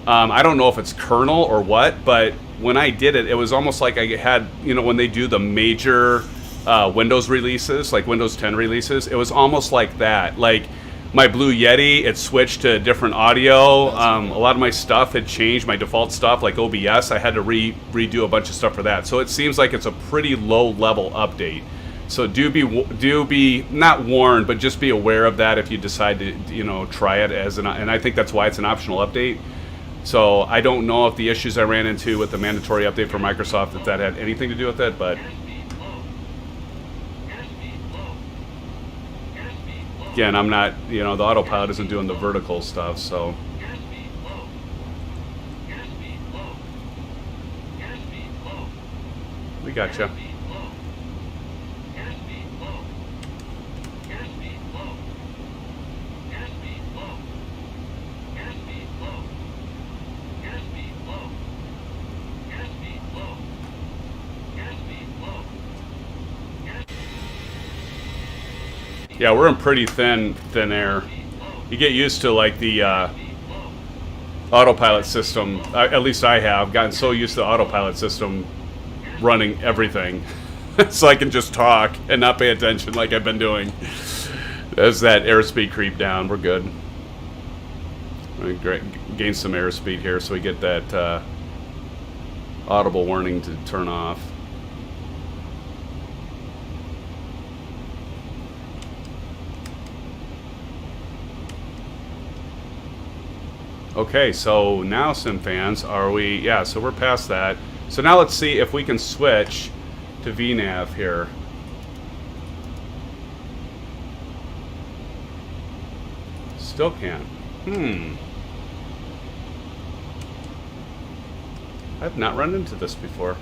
I don't know if it's kernel or what, but when I did it, it was almost like I had, when they do the major Windows releases, like Windows 10 releases, it was almost like that. Like my Blue Yeti, it switched to different audio. A lot of my stuff had changed, my default stuff, like OBS. I had to redo a bunch of stuff for that. So it seems like it's a pretty low-level update. So do be not warned, but just be aware of that if you decide to, try it as and I think that's why it's an optional update. So I don't know if the issues I ran into with the mandatory update for Microsoft, if that had anything to do with it, but again, I'm not, the autopilot isn't doing the vertical stuff, so. We gotcha. Yeah, we're in pretty thin air. You get used to like the autopilot system. At least I have gotten so used to the autopilot system running everything, so I can just talk and not pay attention like I've been doing. As that airspeed creep down, we're good. Gain some airspeed here, so we get that audible warning to turn off. Okay, so now SimFans, are we? Yeah, so we're past that. So now let's see if we can switch to VNav here. Still can't. I've not run into this before.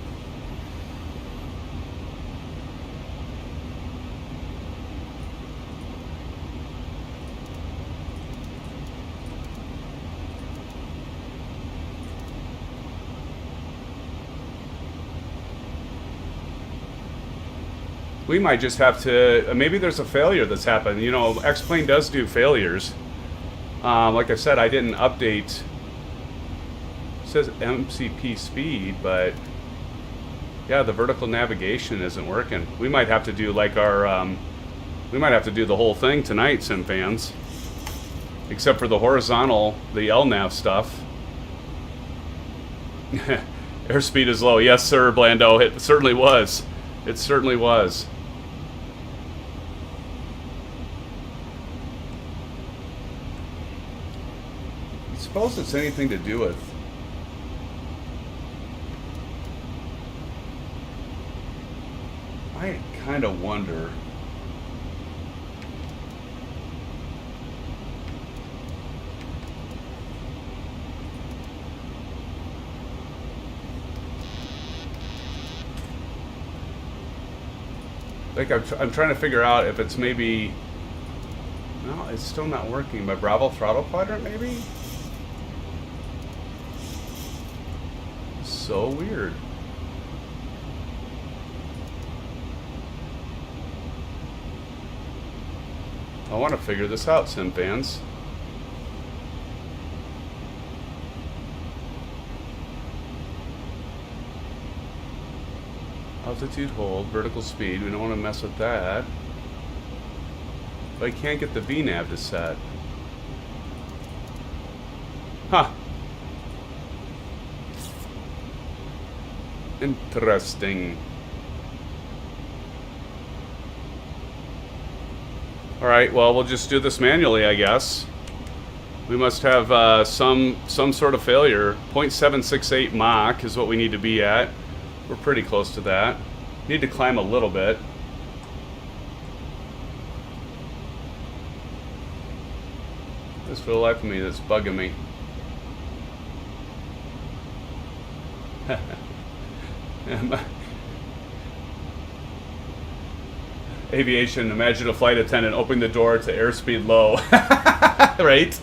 We might just have to, maybe there's a failure that's happened. X-Plane does do failures. Like I said, I didn't update. It says MCP speed, but yeah, the vertical navigation isn't working. We might have to do like our, we might have to do the whole thing tonight, SimFans. Except for the horizontal, the LNAV stuff. Airspeed is low. Yes, sir, Blando. It certainly was. It certainly was. I suppose it's anything to do with... I kind of wonder... Like I'm trying to figure out if it's maybe... No, it's still not working. My Bravo Throttle Quadrant, maybe? So weird. I want to figure this out, SimFans. Altitude hold, vertical speed. We don't want to mess with that. But I can't get the VNAV to set. Huh. Interesting. Alright, well, we'll just do this manually, I guess. We must have some sort of failure. 0.768 Mach is what we need to be at. We're pretty close to that. Need to climb a little bit. This for the life of me that's bugging me. Aviation, imagine a flight attendant opening the door to airspeed low. Right?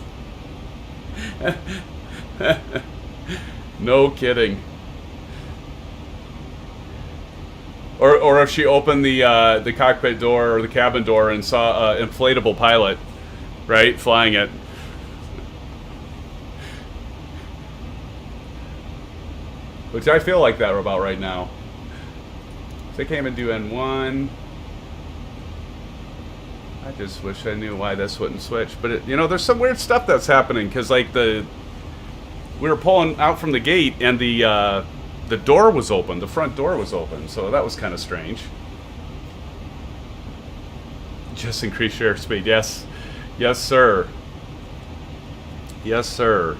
No kidding. Or if she opened the cockpit door or the cabin door and saw an inflatable pilot, right, flying it. Which I feel like that about right now. So I can't even do N1. I just wish I knew why this wouldn't switch. But it, you know, there's some weird stuff that's happening because like we were pulling out from the gate and the door was open. The front door was open, so that was kind of strange. Just increase your airspeed. Yes. Yes, sir. Yes, sir.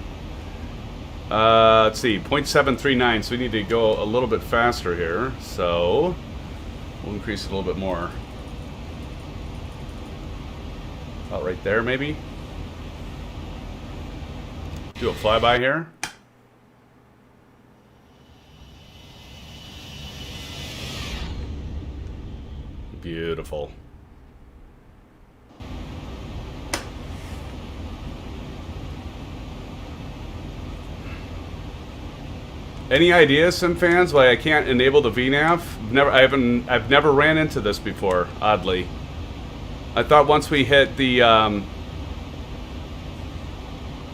Let's see. 0.739, so we need to go a little bit faster here. So we'll increase it a little bit more. About right there, maybe. Do a flyby here. Beautiful. Any ideas, SimFans, why I can't enable the VNAV? I've never ran into this before, oddly. I thought once we hit the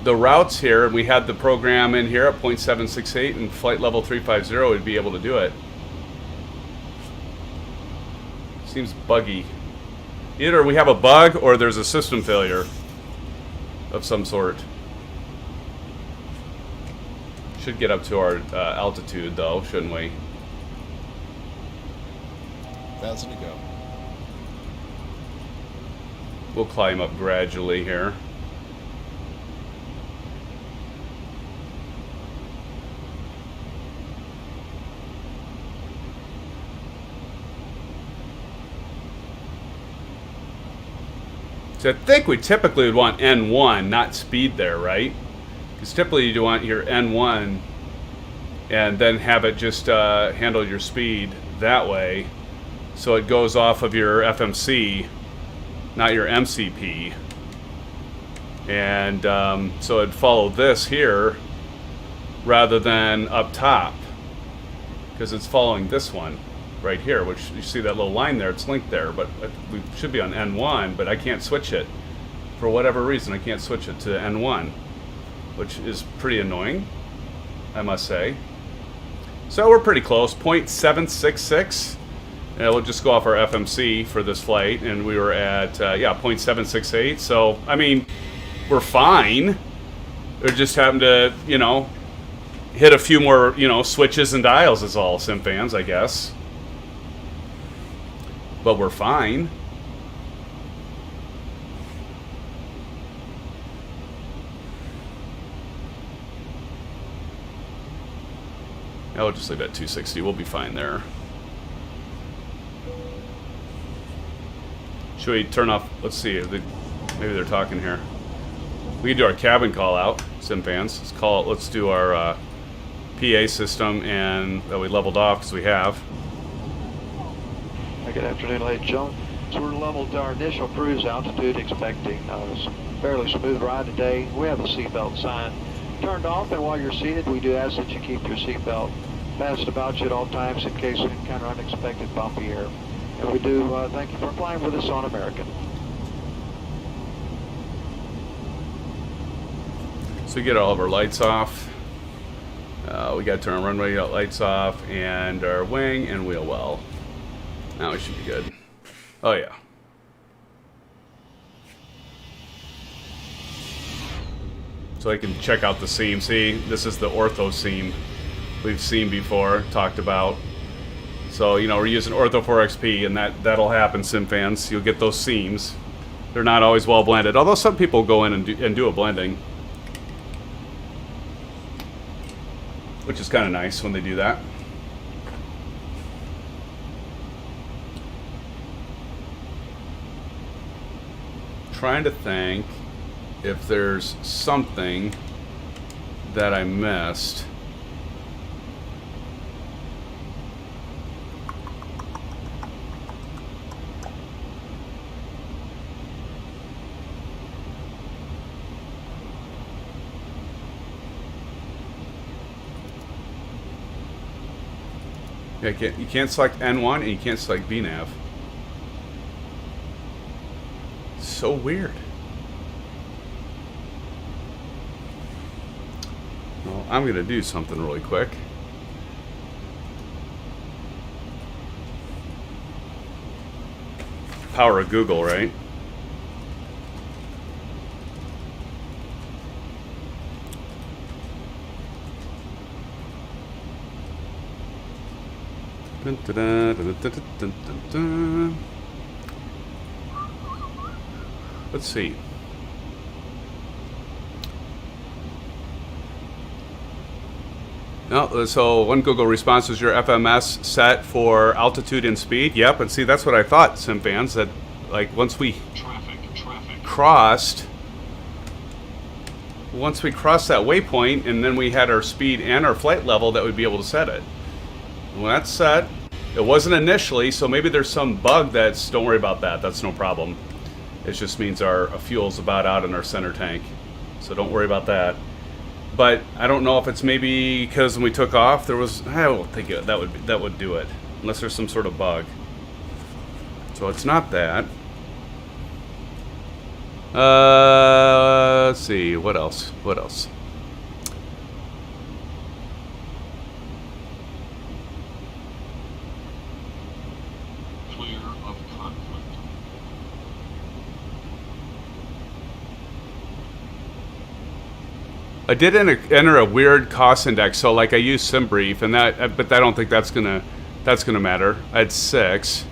routes here and we had the program in here at 0.768 and flight level 350, we'd be able to do it. Seems buggy. Either we have a bug or there's a system failure of some sort. Should get up to our altitude though, shouldn't we? 1,000 to go. We'll climb up gradually here. So I think we typically would want N1, not speed there, right? Because typically you want your N1 and then have it just handle your speed that way. So it goes off of your FMC, not your MCP. And so it'd follow this here rather than up top. Because it's following this one right here, which you see that little line there, it's linked there. But we should be on N1, but I can't switch it. For whatever reason, I can't switch it to N1. Which is pretty annoying, I must say. So we're pretty close, 0.766. And we'll just go off our FMC for this flight, and we were at, yeah, 0.768. So, I mean, we're fine. We just happened to, you know, hit a few more, you know, switches and dials is all, sim fans, I guess. But we're fine. I'll just leave it at 260. We'll be fine there. Should we turn off? Let's see. Maybe they're talking here. We can do our cabin call out, sim fans. Let's do our PA system and that we leveled off because we have. Good afternoon, ladies and gentlemen. So we're leveled to our initial cruise altitude, expecting a fairly smooth ride today. We have the seatbelt sign turned off, and while you're seated, we do ask that you keep your seatbelt fastened about you at all times in case you encounter unexpected bumpy air. And we do thank you for flying with us on American. So we get all of our lights off. We got to turn our runway lights off and our wing and wheel well. Now we should be good. Oh yeah. So I can check out the seam. See, this is the ortho seam we've seen before, talked about. So, you know, we're using Ortho 4XP, and that'll happen, sim fans. You'll get those seams. They're not always well blended, although some people go in and do a blending, which is kind of nice when they do that. Trying to think if there's something that I missed. Yeah, you can't select N1 and you can't select VNAV. So weird. Well, I'm going to do something really quick. Power of Google, right? Dun, dun, dun, dun, dun, dun, dun, dun. Let's see. No, so one Google response was your FMS set for altitude and speed. Yep, and see, that's what I thought, sim fans, that like once we crossed that waypoint and then we had our speed and our flight level, that we'd be able to set it. When that's set, it wasn't initially, so maybe there's some bug that's, don't worry about that, that's no problem. It just means our fuel's about out in our center tank, so don't worry about that. But I don't know if it's maybe because when we took off, there was, I don't think that would do it, unless there's some sort of bug. So it's not that. Let's see, what else? What else? I did enter a weird cost index, so like I used SimBrief, and that, but I don't think that's gonna matter. I had 6.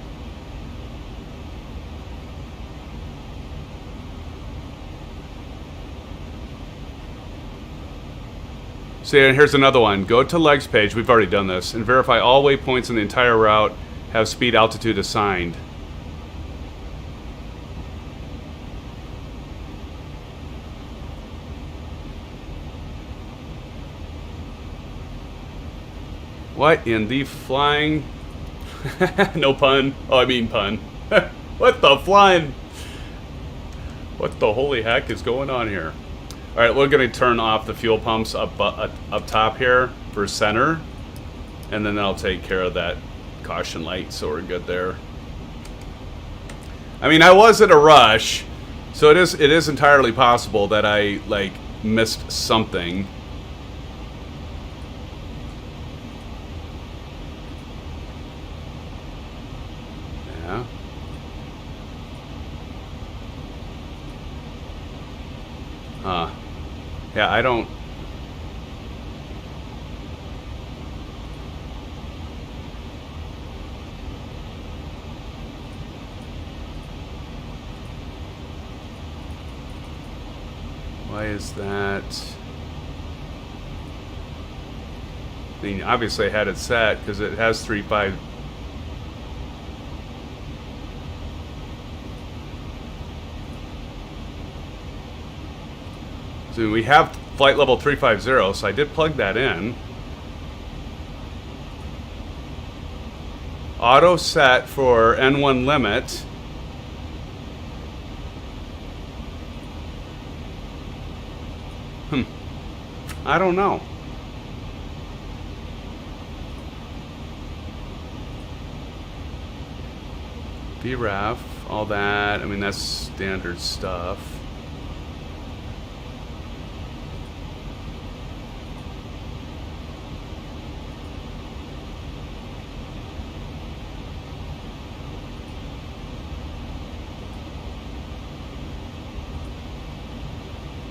See, and here's another one. Go to legs page. We've already done this, and verify all waypoints in the entire route have speed altitude assigned. What in the flying... no pun. Oh, I mean pun. What the flying... What the holy heck is going on here? Alright, we're going to turn off the fuel pumps up top here for center. And then I'll take care of that caution light, so we're good there. I mean, I was in a rush, so it is entirely possible that I, like, missed something. Yeah, I don't... Why is that? I mean, obviously I had it set because it has 3.5. So we have flight level 350, so I did plug that in. Auto set for N1 limit. I don't know. BRAF, all that. I mean, that's standard stuff.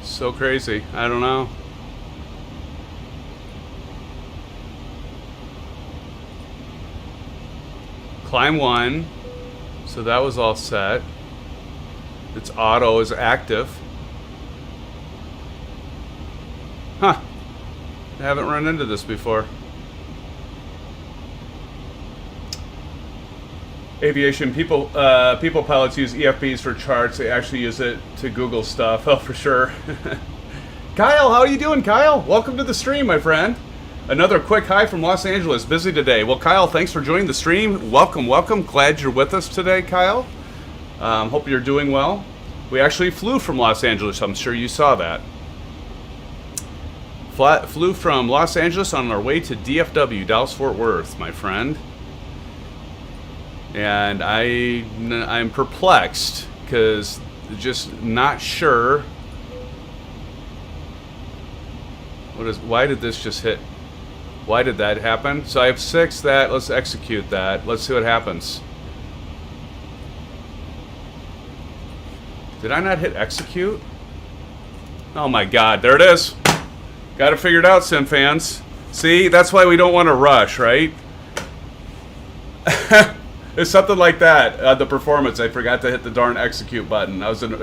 So crazy. I don't know. Climb 1. So that was all set. Its auto is active. Huh. I haven't run into this before. Aviation people pilots use EFBs for charts. They actually use it to Google stuff. Oh, for sure. Kyle, how are you doing, Kyle? Welcome to the stream, my friend. Another quick hi from Los Angeles. Busy today. Well, Kyle, thanks for joining the stream. Welcome, welcome. Glad you're with us today, Kyle. Hope you're doing well. We actually flew from Los Angeles. I'm sure you saw that. Flew from Los Angeles on our way to DFW, Dallas-Fort Worth, my friend. And I'm perplexed because just not sure. Why did this just hit? Why did that happen? So I have 6 that. Let's execute that. Let's see what happens. Did I not hit execute? Oh my God, there it is. Got it figured out, SimFans. See, that's why we don't want to rush, right? It's something like that. The performance, I forgot to hit the darn execute button. I was in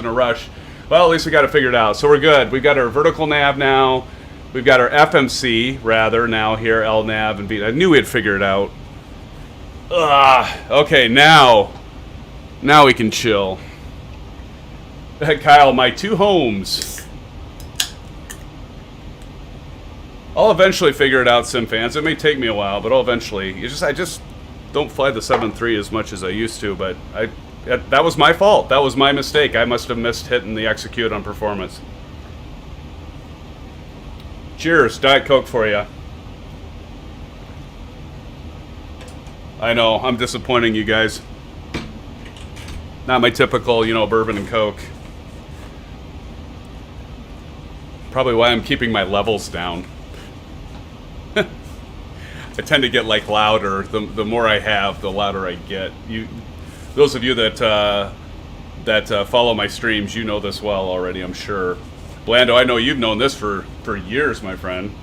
a rush. Well, at least we got it figured out. So we're good. We've got our vertical nav now. We've got our FMC, rather, now here, LNAV and B. I knew we had figured it out. Okay, now we can chill. Kyle, my 2 homes. I'll eventually figure it out, SimFans. It may take me a while, but I'll eventually. I just don't fly the 7.3 as much as I used to, but that was my fault. That was my mistake. I must have missed hitting the execute on performance. Cheers, Diet Coke for you. I know, I'm disappointing you guys. Not my typical, bourbon and Coke. Probably why I'm keeping my levels down. I tend to get louder. The more I have, the louder I get. Those of you that follow my streams, you know this well already, I'm sure. Blando, I know you've known this for years, my friend.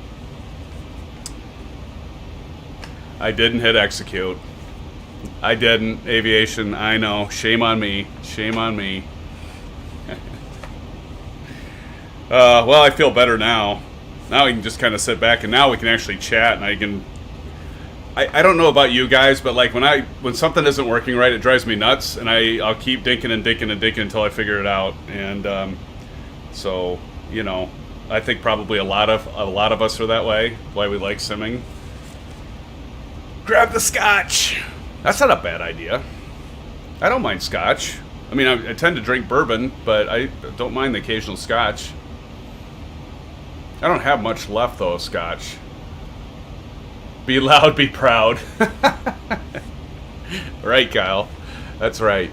I didn't hit execute. I didn't. Aviation, I know. Shame on me. Shame on me. Well, I feel better now. Now we can just kind of sit back, and now we can actually chat, and I can... I don't know about you guys, but when something isn't working right, it drives me nuts, and I'll keep dinking and dinking and dinking until I figure it out. And so, I think probably a lot of us are that way. Why we like simming. Grab the scotch. That's not a bad idea. I don't mind scotch. I mean, I tend to drink bourbon, but I don't mind the occasional scotch. I don't have much left though of scotch. Be loud, be proud. Right, Kyle. That's right.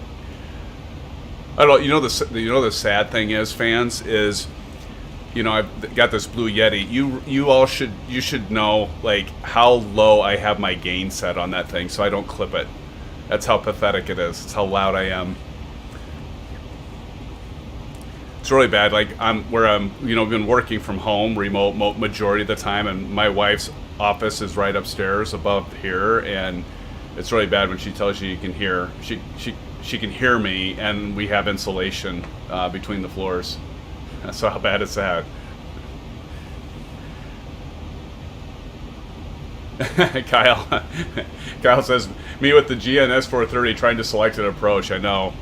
I don't. The sad thing is, fans, is, I've got this Blue Yeti. You should know how low I have my gain set on that thing, so I don't clip it. That's how pathetic it is. It's how loud I am. It's really bad. I'm been working from home, remote majority of the time, and my wife's office is right upstairs above here, and it's really bad when she tells you can hear. She can hear me, and we have insulation between the floors. So how bad is that? Kyle says, me with the GNS 430 trying to select an approach. I know.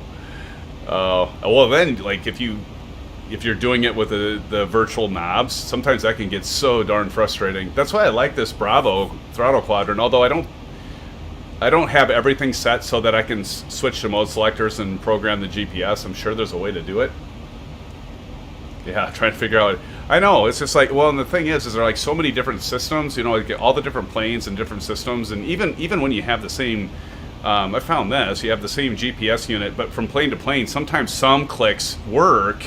Well then, like if you're doing it with the virtual knobs, sometimes that can get so darn frustrating. That's why I like this Bravo throttle quadrant, although I don't have everything set so that I can switch to mode selectors and program the GPS. I'm sure there's a way to do it. Yeah, trying to figure out. I know, it's just like, well, and the thing is there are like so many different systems, you know, like all the different planes and different systems, and even when you have the same, I found this, you have the same GPS unit, but from plane to plane, sometimes some clicks work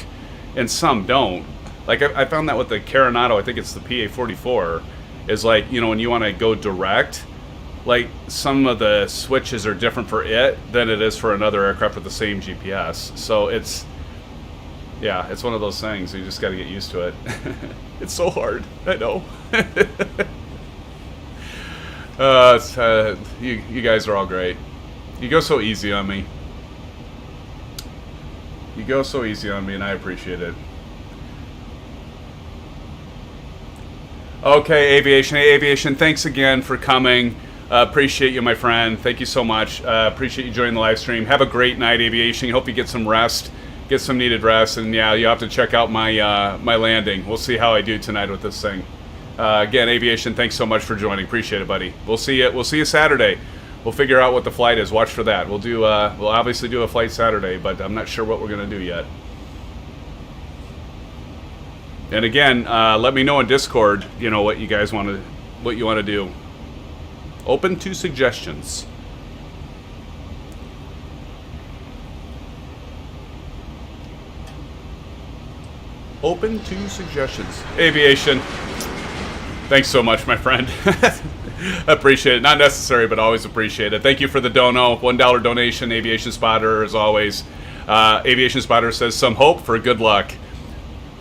and some don't. Like I found that with the Coronado, I think it's the PA-44, is like, you know, when you want to go direct, like some of the switches are different for it than it is for another aircraft with the same GPS. So it's, yeah, it's one of those things. You just got to get used to it. It's so hard. I know. You guys are all great. You go so easy on me. You go so easy on me, and I appreciate it. Okay, Aviation. Hey, Aviation, thanks again for coming. Appreciate you, my friend. Thank you so much. Appreciate you joining the live stream. Have a great night, Aviation. Hope you get some rest. Get some needed rest, and yeah, you have to check out my my landing. We'll see how I do tonight with this thing. Again, Aviation, thanks so much for joining. Appreciate it, buddy. We'll see you. We'll see you Saturday. We'll figure out what the flight is. Watch for that. We'll do. We'll obviously do a flight Saturday, but I'm not sure what we're gonna do yet. And again, let me know in Discord. You know what you guys want to, what you want to do. Open to suggestions. Open to suggestions. Aviation. Thanks so much, my friend. Appreciate it. Not necessary, but always appreciate it. Thank you for the dono. $1 donation. Aviation Spotter, as always. Aviation Spotter says, some hope for good luck.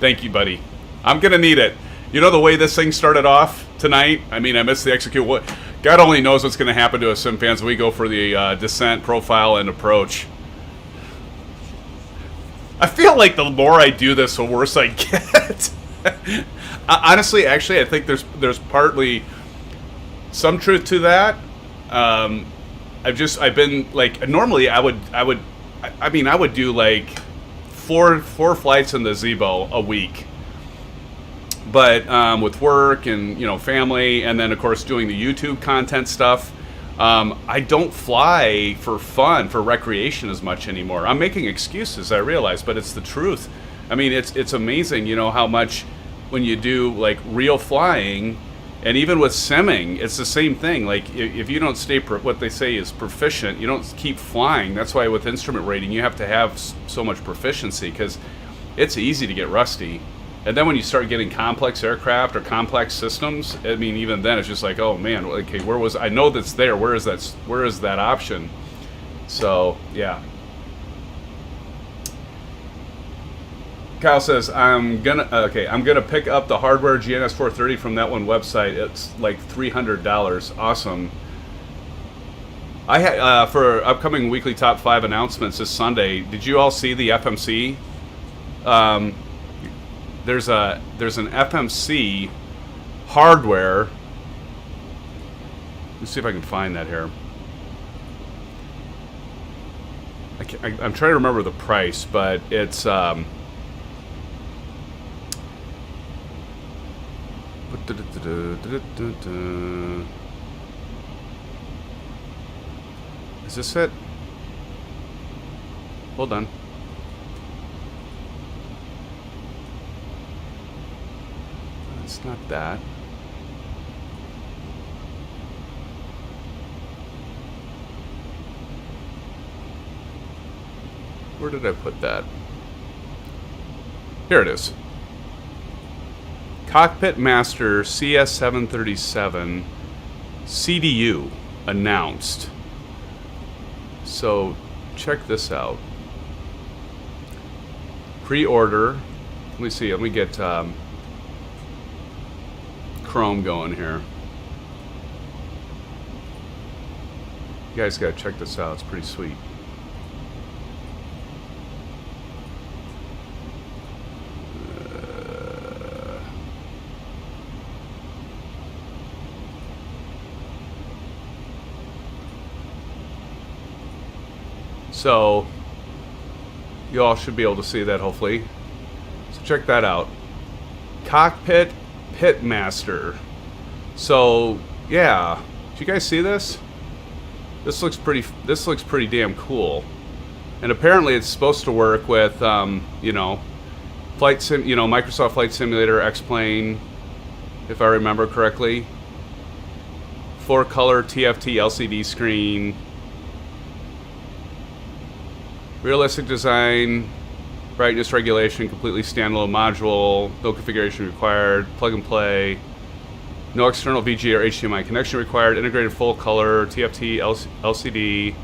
Thank you, buddy. I'm going to need it. You know the way this thing started off tonight? I mean, I missed the execute. God only knows what's going to happen to us SimFans when we go for the descent, profile, and approach. I feel like the more I do this, the worse I get. Honestly, actually, I think there's partly some truth to that. I've been like, normally I would do like four flights in the Zibo a week, but with work and, you know, family, and then of course doing the YouTube content stuff. I don't fly for fun, for recreation as much anymore. I'm making excuses, I realize, but it's the truth. I mean, it's amazing, you know, how much when you do like real flying, and even with simming, it's the same thing. Like if you don't stay, what they say is proficient, you don't keep flying. That's why with instrument rating, you have to have so much proficiency, because it's easy to get rusty. And then when you start getting complex aircraft or complex systems, I mean, even then it's just like, oh man, okay, where was, I know that's there. Where is that option? So yeah. Kyle says, I'm gonna pick up the hardware GNS 430 from that one website. It's like $300. Awesome. I had for upcoming weekly top 5 announcements this Sunday. Did you all see the FMC? There's an FMC hardware. Let's see if I can find that here. I'm trying to remember the price, but it's is this it? Hold on. It's not that. Where did I put that? Here it is. Cockpit Master CS737 CDU announced. So check this out. Pre-order. Let me see. Let me get Chrome going here. You guys gotta check this out. It's pretty sweet. So you all should be able to see that, hopefully. So check that out. Cockpit Pitmaster. So yeah, did you guys see this? This looks pretty damn cool. And apparently it's supposed to work with you know, Microsoft Flight Simulator, X-Plane, if I remember correctly. 4-color TFT LCD screen. Realistic design, brightness regulation, completely standalone module, no configuration required, plug and play, no external VGA or HDMI connection required, integrated full color, TFT LCD.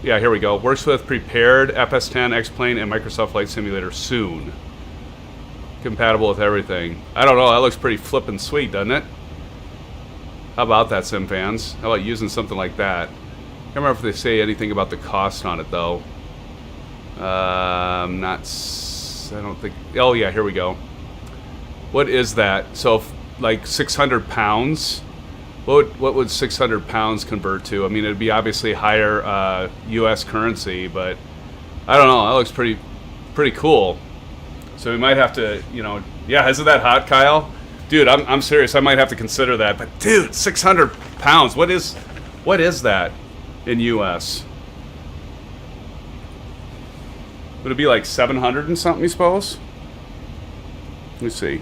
Yeah, here we go. Works with prepared FS10, X-Plane, and Microsoft Flight Simulator soon. Compatible with everything. I don't know, that looks pretty flippin' sweet, doesn't it? How about that, SimFans? How about using something like that? I can't remember if they say anything about the cost on it, though. I don't think... Oh, yeah, here we go. What is that? So, like, 600 pounds? What would 600 pounds convert to? I mean, it'd be obviously higher U.S. currency, but I don't know. That looks pretty cool. So we might have to, you know... Yeah, isn't that hot, Kyle? Dude, I'm serious. I might have to consider that. But, dude, 600 pounds. What is that in U.S.? Would it be like 700 and something, you suppose? Let me see.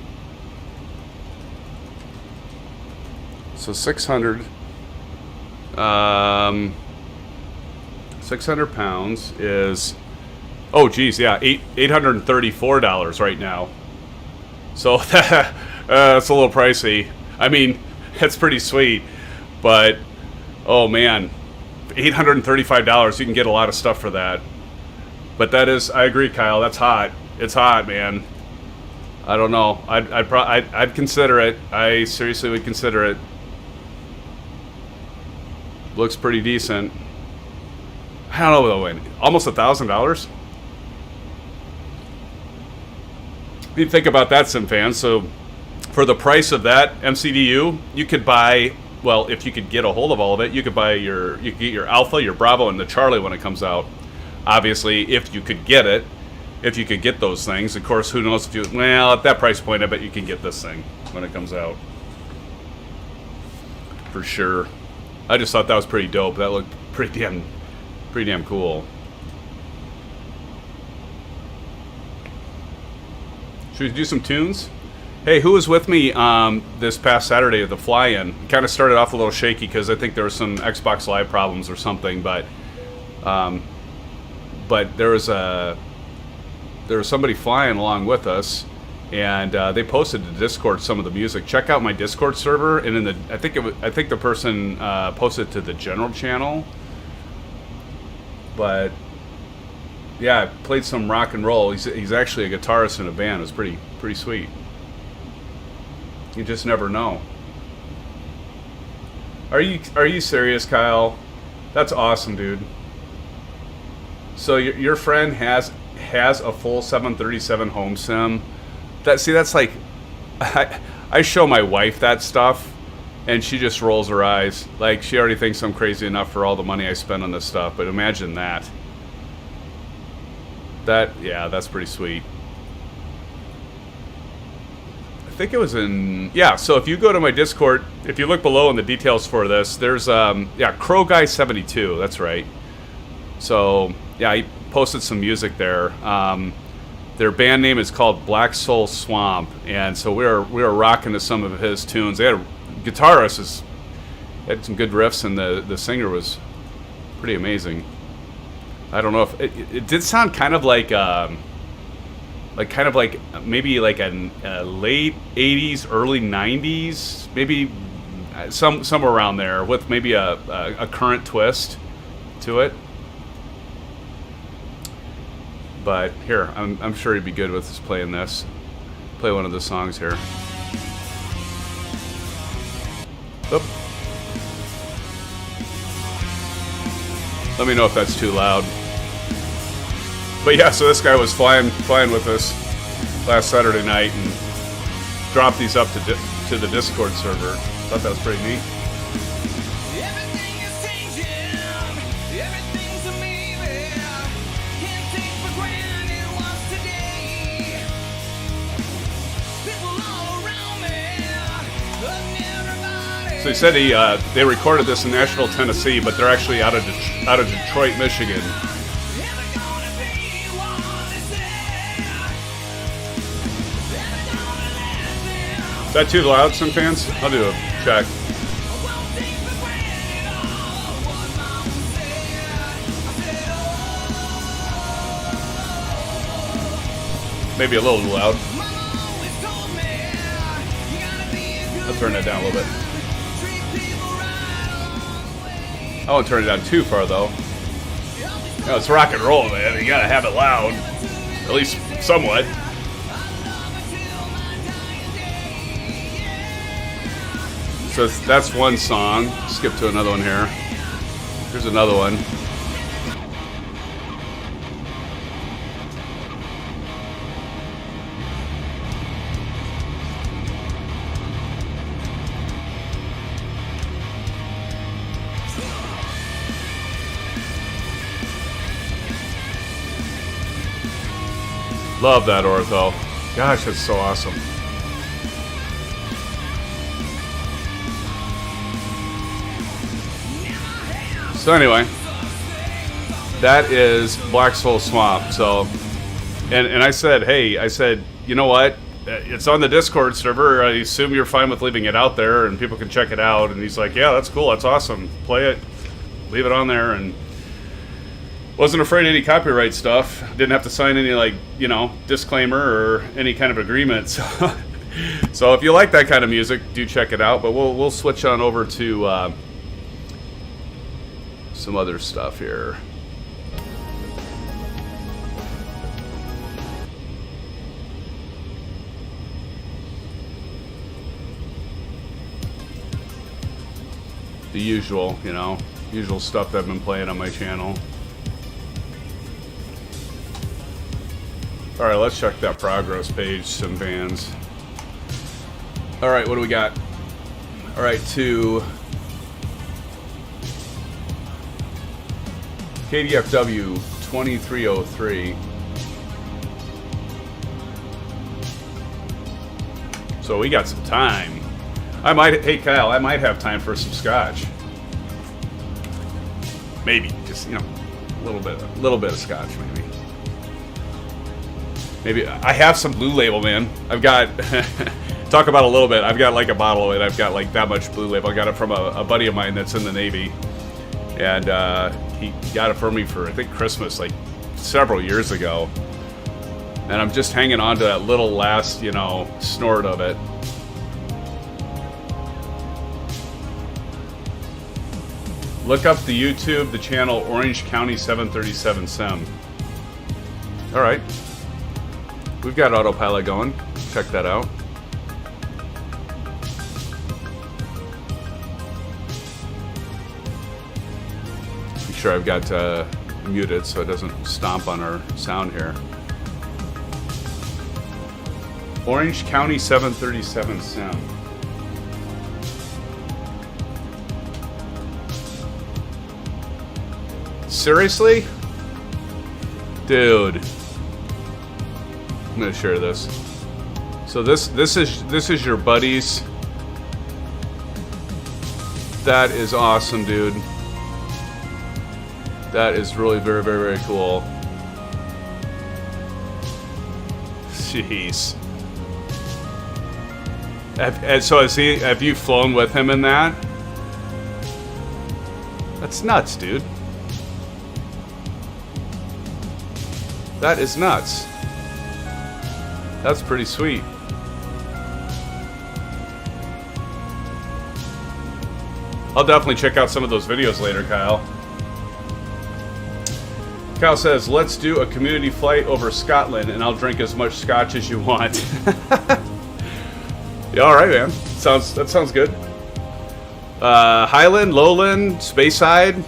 So 600. 600 pounds is... Oh, geez, yeah, $834 right now. So that's a little pricey. I mean, that's pretty sweet, but oh man, $835. You can get a lot of stuff for that. But that is, I agree, Kyle. That's hot. It's hot, man. I don't know. I'd consider it. I seriously would consider it. Looks pretty decent. I don't know though. Almost $1,000. You think about that, SimFans. So, for the price of that MCDU, you could buy. Well, if you could get a hold of all of it, you could buy you could get your Alpha, your Bravo, and the Charlie when it comes out. Obviously, if you could get it, if you could get those things. Of course, who knows if you... Well, at that price point, I bet you can get this thing when it comes out. For sure. I just thought that was pretty dope. That looked pretty damn cool. Should we do some tunes? Hey, who was with me this past Saturday at the fly-in? Kind of started off a little shaky because I think there were some Xbox Live problems or something, but there was somebody flying along with us, and they posted to Discord some of the music. Check out my Discord server, and in the I think the person posted to the general channel, but yeah, I played some rock and roll. He's actually a guitarist in a band. It was pretty sweet. You just never know. Are you serious, Kyle? That's awesome, dude. So your friend has a full 737 home sim. That's like, I show my wife that stuff, and she just rolls her eyes. Like, she already thinks I'm crazy enough for all the money I spend on this stuff. But imagine that. Yeah, that's pretty sweet. I think it was in... Yeah, so if you go to my Discord, if you look below in the details for this, there's, yeah, Crow Guy 72, that's right. So, yeah, he posted some music there. Their band name is called Black Soul Swamp, and so we were rocking to some of his tunes. They had a guitarist had some good riffs, and the singer was pretty amazing. I don't know if... It did sound kind of like maybe like a late 80s, early 90s, maybe somewhere around there, with maybe a current twist to it. But here, I'm sure he'd be good with us playing this. Play one of the songs here. Oop. Let me know if that's too loud. But yeah, so this guy was flying with us last Saturday night and dropped these up to the Discord server. Thought that was pretty neat. Everything is changing. Everything to me So he said they recorded this in Nashville, Tennessee, but they're actually out of Detroit, Michigan. Is that too loud, some fans? I'll do a check. Maybe a little loud. I'll turn that down a little bit. I won't turn it down too far though. You know, it's rock and roll, man. You gotta have it loud. At least somewhat. So that's one song. Skip to another one here. Here's another one. Love that ortho. Gosh, that's so awesome. So anyway, that is Black Soul Swamp. So, and I said, hey, you know what? It's on the Discord server. I assume you're fine with leaving it out there and people can check it out. And he's like, yeah, that's cool. That's awesome. Play it. Leave it on there. And wasn't afraid of any copyright stuff. Didn't have to sign any, like, you know, disclaimer or any kind of agreement. So if you like that kind of music, do check it out. But we'll switch on over to some other stuff here. The usual, you know, usual stuff that I've been playing on my channel. All right, let's check that progress page, some fans. All right, what do we got? All right, to KDFW 2303. So we got some time. Hey Kyle, I might have time for some scotch. Maybe, just, you know, a little bit of scotch, maybe. Maybe I have some Blue Label, man. I've got talk about a little bit. I've got like a bottle of it. I've got like that much Blue Label. I got it from a buddy of mine that's in the Navy, and he got it for me for, I think, Christmas, like several years ago. And I'm just hanging on to that little last, you know, snort of it. Look up the YouTube, the channel Orange County 737 Sim. All right. We've got autopilot going. Check that out. Make sure I've got muted so it doesn't stomp on our sound here. Orange County 737 Sim. Seriously? Dude. I'm gonna share this. So this is your buddies. That is awesome, dude. That is really very, very, very cool. Jeez. And so have you flown with him in that? That's nuts, dude. That is nuts. That's pretty sweet. I'll definitely check out some of those videos later, Kyle. Kyle says, let's do a community flight over Scotland and I'll drink as much scotch as you want. Yeah, alright, man. That sounds good. Highland, Lowland, Speyside.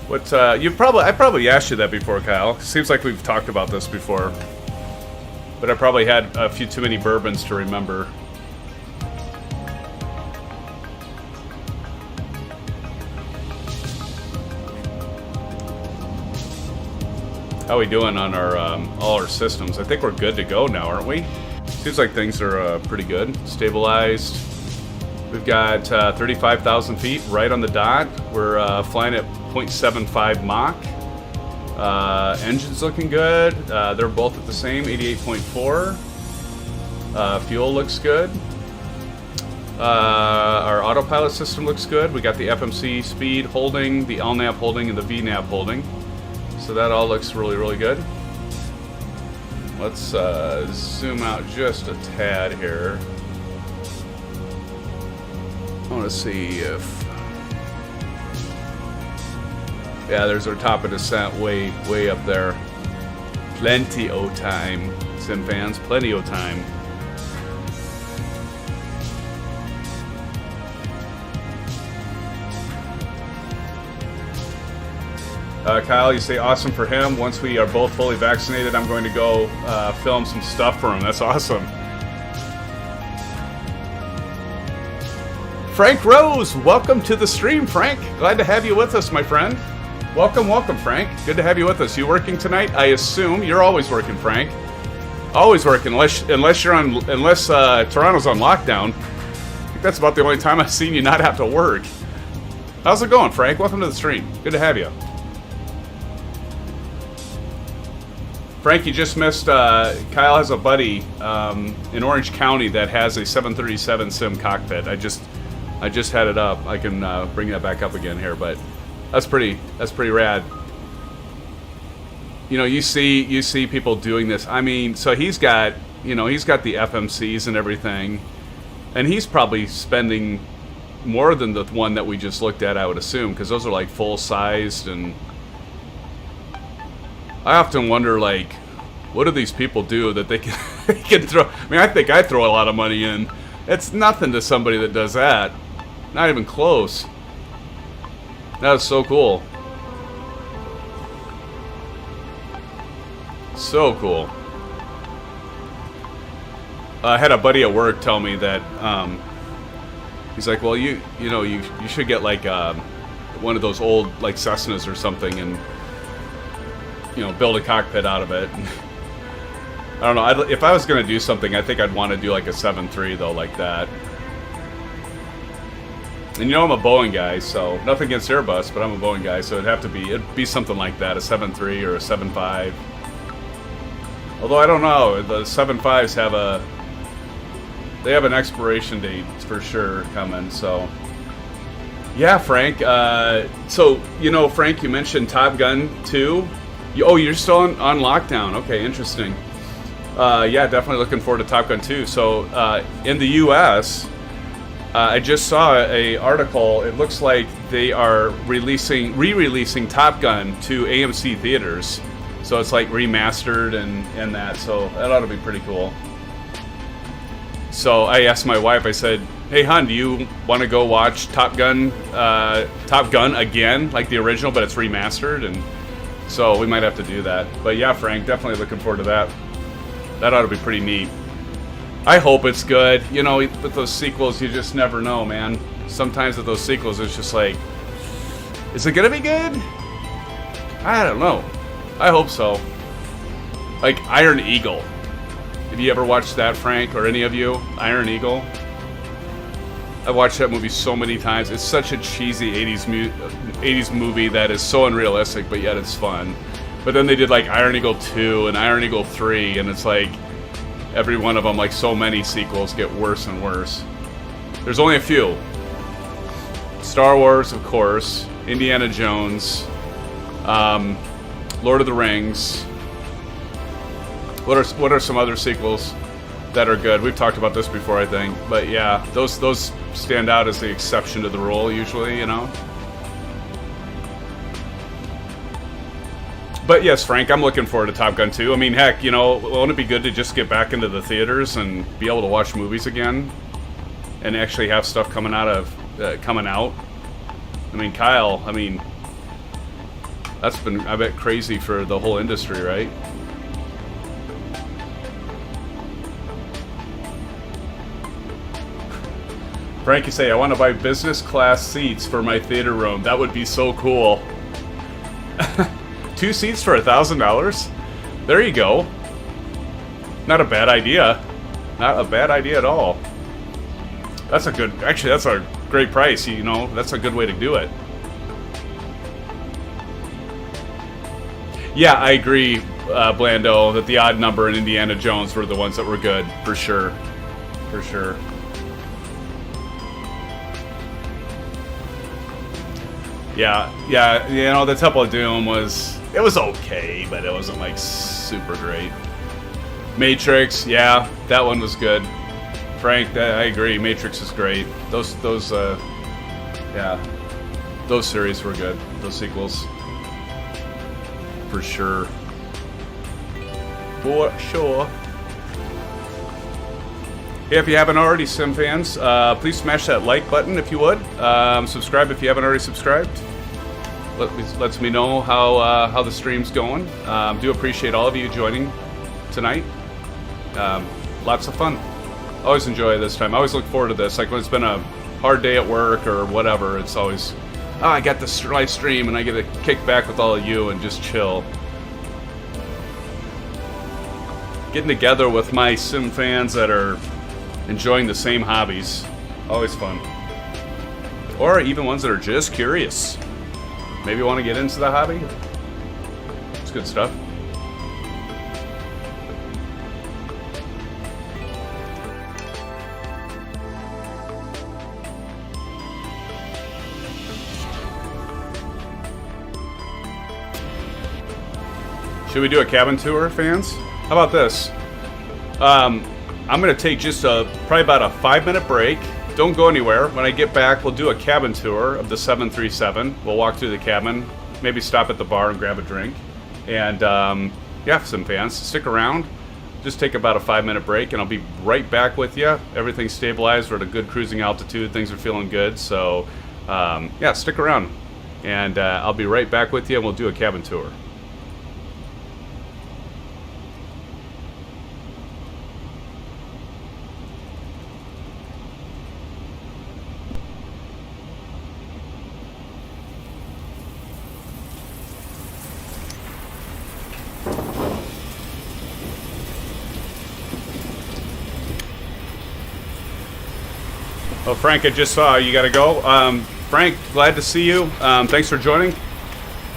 What, I probably asked you that before, Kyle. Seems like we've talked about this before. But I probably had a few too many bourbons to remember. How we doing on our all our systems? I think we're good to go now, aren't we? Seems like things are pretty good. Stabilized. We've got 35,000 feet right on the dot. We're flying at 0.75 Mach. Engine's looking good. They're both at the same, 88.4. Fuel looks good. Our autopilot system looks good. We got the FMC speed holding, the LNAV holding, and the VNAV holding. So that all looks really, really good. Let's zoom out just a tad here. I want to see if... Yeah, there's our top of descent way up there. Plenty of time, Sim fans, plenty of time. Kyle, you say awesome for him. Once we are both fully vaccinated, I'm going to go film some stuff for him. That's awesome. Frank Rose, welcome to the stream, Frank. Glad to have you with us, my friend. Welcome, welcome, Frank. Good to have you with us. You working tonight? I assume you're always working, Frank. Always working, unless Toronto's on lockdown. I think that's about the only time I've seen you not have to work. How's it going, Frank? Welcome to the stream. Good to have you. Frank, you just missed, Kyle has a buddy in Orange County that has a 737 sim cockpit. I just had it up. I can bring that back up again here, but that's pretty rad. You know, you see people doing this. I mean, so he's got the FMCs and everything, and he's probably spending more than the one that we just looked at, I would assume, because those are like full-sized, and I often wonder, like, what do these people do that they can throw? I mean, I think I throw a lot of money in. It's nothing to somebody that does that. Not even close. That is so cool. So cool. I had a buddy at work tell me that he's like, well, you should get like one of those old like Cessnas or something, and build a cockpit out of it. I don't know. If I was gonna do something, I think I'd want to do like a 7.3 though, like that. And I'm a Boeing guy, so nothing against Airbus, but I'm a Boeing guy, so it'd be something like that, a 7.3 or a 7.5. Although I don't know, the 7.5s have an expiration date for sure coming. So yeah, Frank. Frank, you mentioned Top Gun 2. You're still on lockdown. Okay, interesting. Yeah, definitely looking forward to Top Gun 2. So in the U.S., I just saw an article. It looks like they are re-releasing Top Gun to AMC theaters. So it's like remastered and that. So that ought to be pretty cool. So I asked my wife, I said, hey, hon, do you want to go watch Top Gun again, like the original, but it's remastered? And so we might have to do that. But yeah, Frank, definitely looking forward to that. That ought to be pretty neat. I hope it's good. With those sequels, you just never know, man. Sometimes with those sequels, it's just like, is it going to be good? I don't know. I hope so. Like Iron Eagle. Have you ever watched that, Frank, or any of you? Iron Eagle? I've watched that movie so many times. It's such a cheesy 80s movie that is so unrealistic, but yet it's fun. But then they did like Iron Eagle 2 and Iron Eagle 3, and it's like every one of them, like so many sequels, get worse and worse. There's only a few. Star Wars, of course. Indiana Jones. Lord of the Rings. What are some other sequels that are good? We've talked about this before, I think. But yeah, those stand out as the exception to the rule usually, But yes, Frank, I'm looking forward to Top Gun 2. I mean, heck, won't it be good to just get back into the theaters and be able to watch movies again, and actually have stuff coming out? I mean, Kyle, that's been, I bet, crazy for the whole industry, right? Frank, you say, I want to buy business class seats for my theater room. That would be so cool. 2 seats for $1,000? There you go. Not a bad idea. Not a bad idea at all. That's a good, actually that's a great price, you know, that's a good way to do it. Yeah, I agree, Blando, that the odd number and Indiana Jones were the ones that were good, for sure. For sure. Yeah, you know, the Temple of Doom was, it was okay, but it wasn't like super great. Matrix, yeah, that one was good. Frank, I agree, Matrix is great. Those yeah, those series were good, those sequels. For sure. For sure. Hey, if you haven't already, Sim fans, please smash that like button if you would. Subscribe if you haven't already subscribed. Lets me know how the stream's going. Do appreciate all of you joining tonight. Lots of fun. Always enjoy this time. I always look forward to this. Like when it's been a hard day at work or whatever, it's always, oh, I got this live stream and I get to kick back with all of you and just chill. Getting together with my sim fans that are enjoying the same hobbies. Always fun. Or even ones that are just curious. Maybe want to get into the hobby. It's good stuff. Should we do a cabin tour, fans? How about this? I'm going to take just probably about a 5-minute break. Don't go anywhere. When I get back, we'll do a cabin tour of the 737. We'll walk through the cabin, maybe stop at the bar and grab a drink. And yeah, some fans, stick around. Just take about a 5-minute break, and I'll be right back with you. Everything's stabilized. We're at a good cruising altitude. Things are feeling good. So yeah, stick around. And I'll be right back with you, and we'll do a cabin tour. Oh, Frank, I just saw you got to go. Frank, glad to see you. Thanks for joining.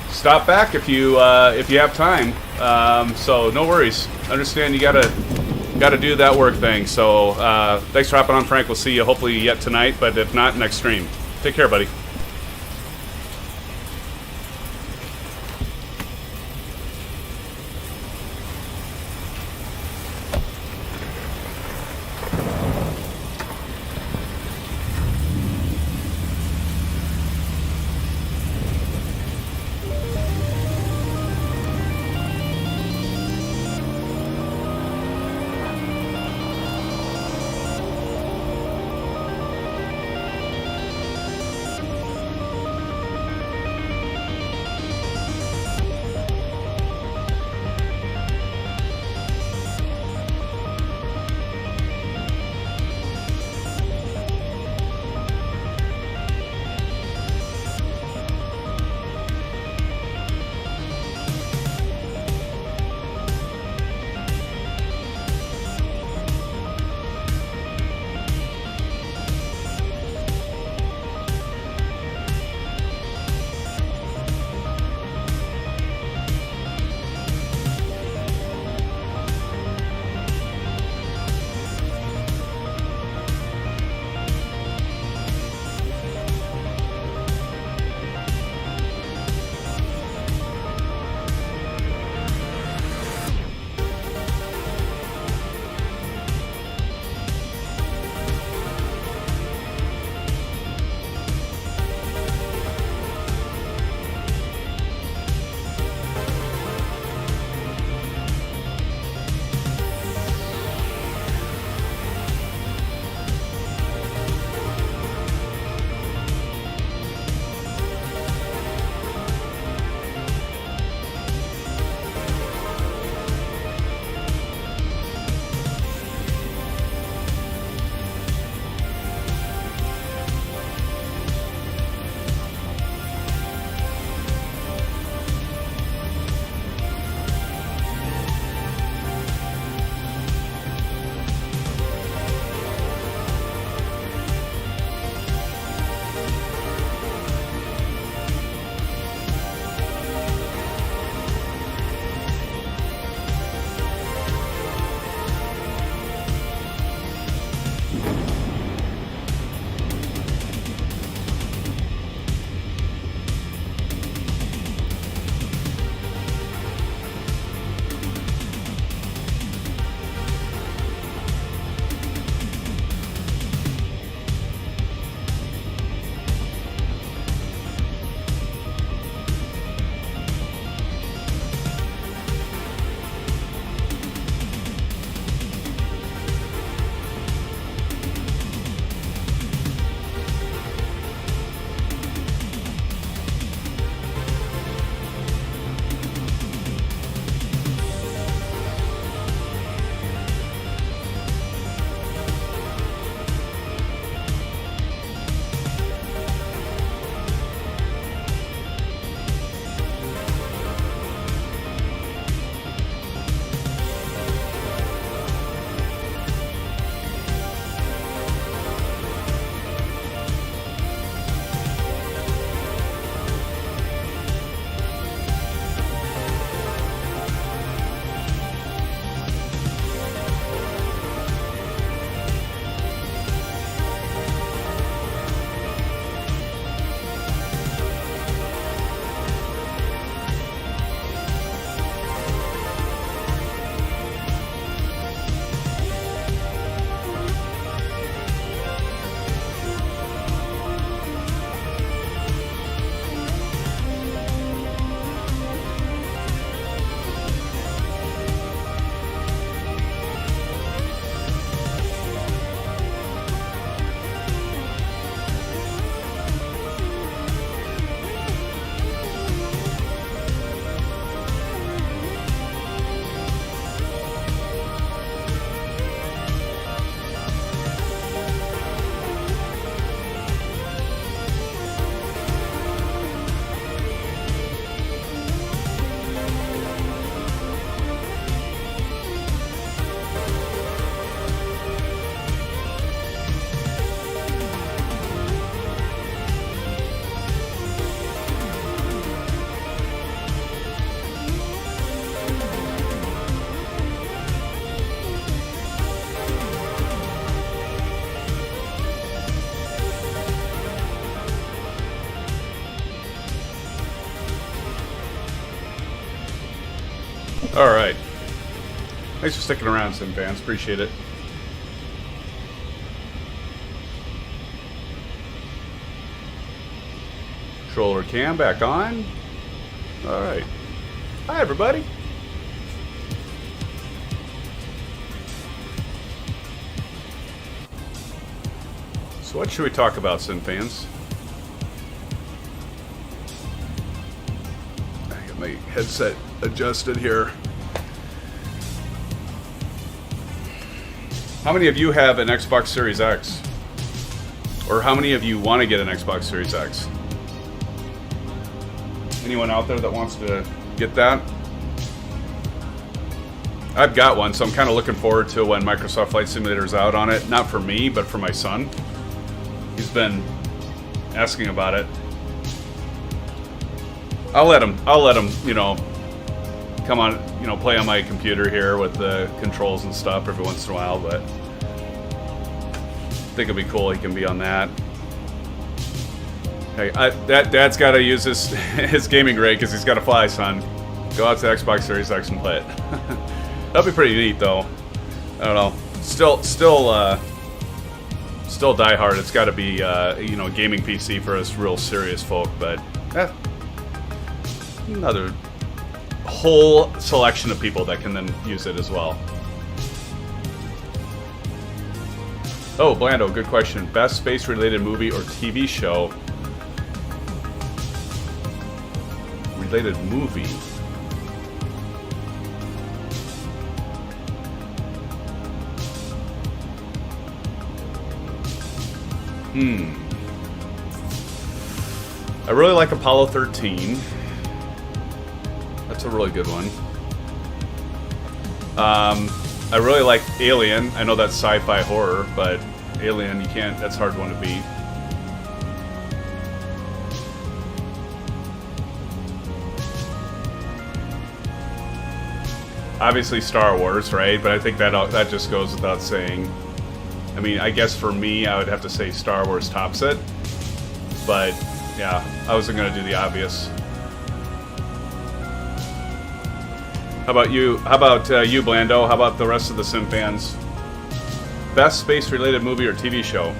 Stop back if you have time. So no worries. Understand you gotta do that work thing. So thanks for hopping on, Frank. We'll see you hopefully yet tonight, but if not, next stream. Take care, buddy. All right. Thanks for sticking around, Sim fans. Appreciate it. Controller cam back on. All right. Hi, everybody. So what should we talk about, Sim fans? I got my headset adjusted here. How many of you have an Xbox Series X? Or how many of you want to get an Xbox Series X? Anyone out there that wants to get that? I've got one, so I'm kind of looking forward to when Microsoft Flight Simulator is out on it. Not for me, but for my son. He's been asking about it. I'll let him, you know, come on, you know, play on my computer here with the controls and stuff every once in a while, but I think it'd be cool he can be on that. Hey, Dad's got to use his gaming rig because he's got to fly, son. Go out to Xbox Series X and play it. That'd be pretty neat, though. I don't know. Still die hard. It's got to be, you know, a gaming PC for us real serious folk, but another whole selection of people that can then use it as well. Oh, Blando, good question. Best space-related movie or TV show? Related movie? I really like Apollo 13. That's a really good one. I really like Alien. I know that's sci-fi horror, but Alien, you can't, that's a hard one to beat. Obviously Star Wars, right? But I think that just goes without saying. I mean, I guess for me, I would have to say Star Wars tops it. But, yeah, I wasn't going to do the obvious. How about you? How about you, Blando? How about the rest of the Sim fans? Best space-related movie or TV show?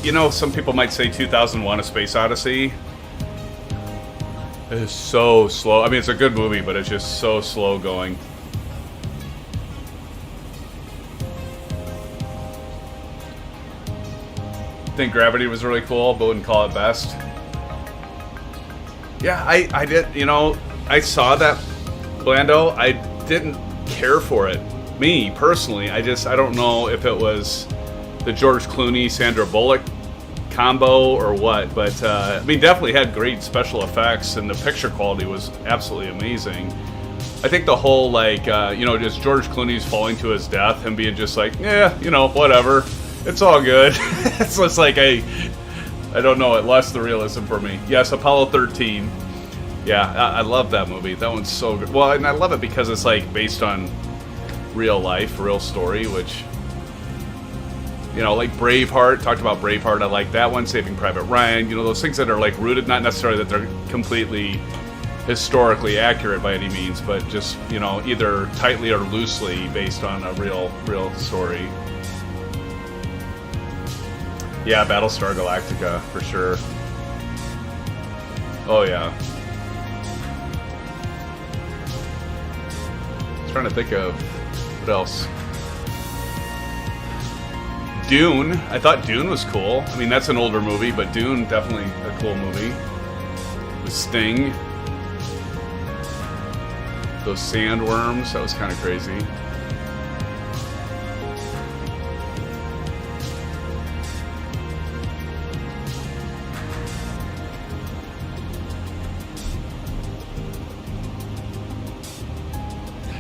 You know, some people might say 2001: A Space Odyssey. It is so slow. I mean, it's a good movie, but it's just so slow going. I think Gravity was really cool, but wouldn't call it best. Yeah, I did. You know, I saw that, Blando. I didn't care for it. Me personally, I don't know if it was the George Clooney, Sandra Bullock combo or what, but I mean, definitely had great special effects, and the picture quality was absolutely amazing. I think the whole, like, you know, just George Clooney's falling to his death and being just like, yeah, you know, whatever, it's all good. It's just like, I don't know, it lost the realism for me. Yes, Apollo 13. Yeah, I love that movie. That one's so good. Well, and I love it because it's like based on real life, real story, which, you know, like Braveheart, talked about Braveheart, I like that one, Saving Private Ryan, you know, those things that are like rooted, not necessarily that they're completely historically accurate by any means, but just, you know, either tightly or loosely based on a real story. Yeah, Battlestar Galactica, for sure. Oh, yeah. I was trying to think of what else. Dune. I thought Dune was cool. I mean, that's an older movie, but Dune, definitely a cool movie. The Sting. Those sandworms, that was kind of crazy.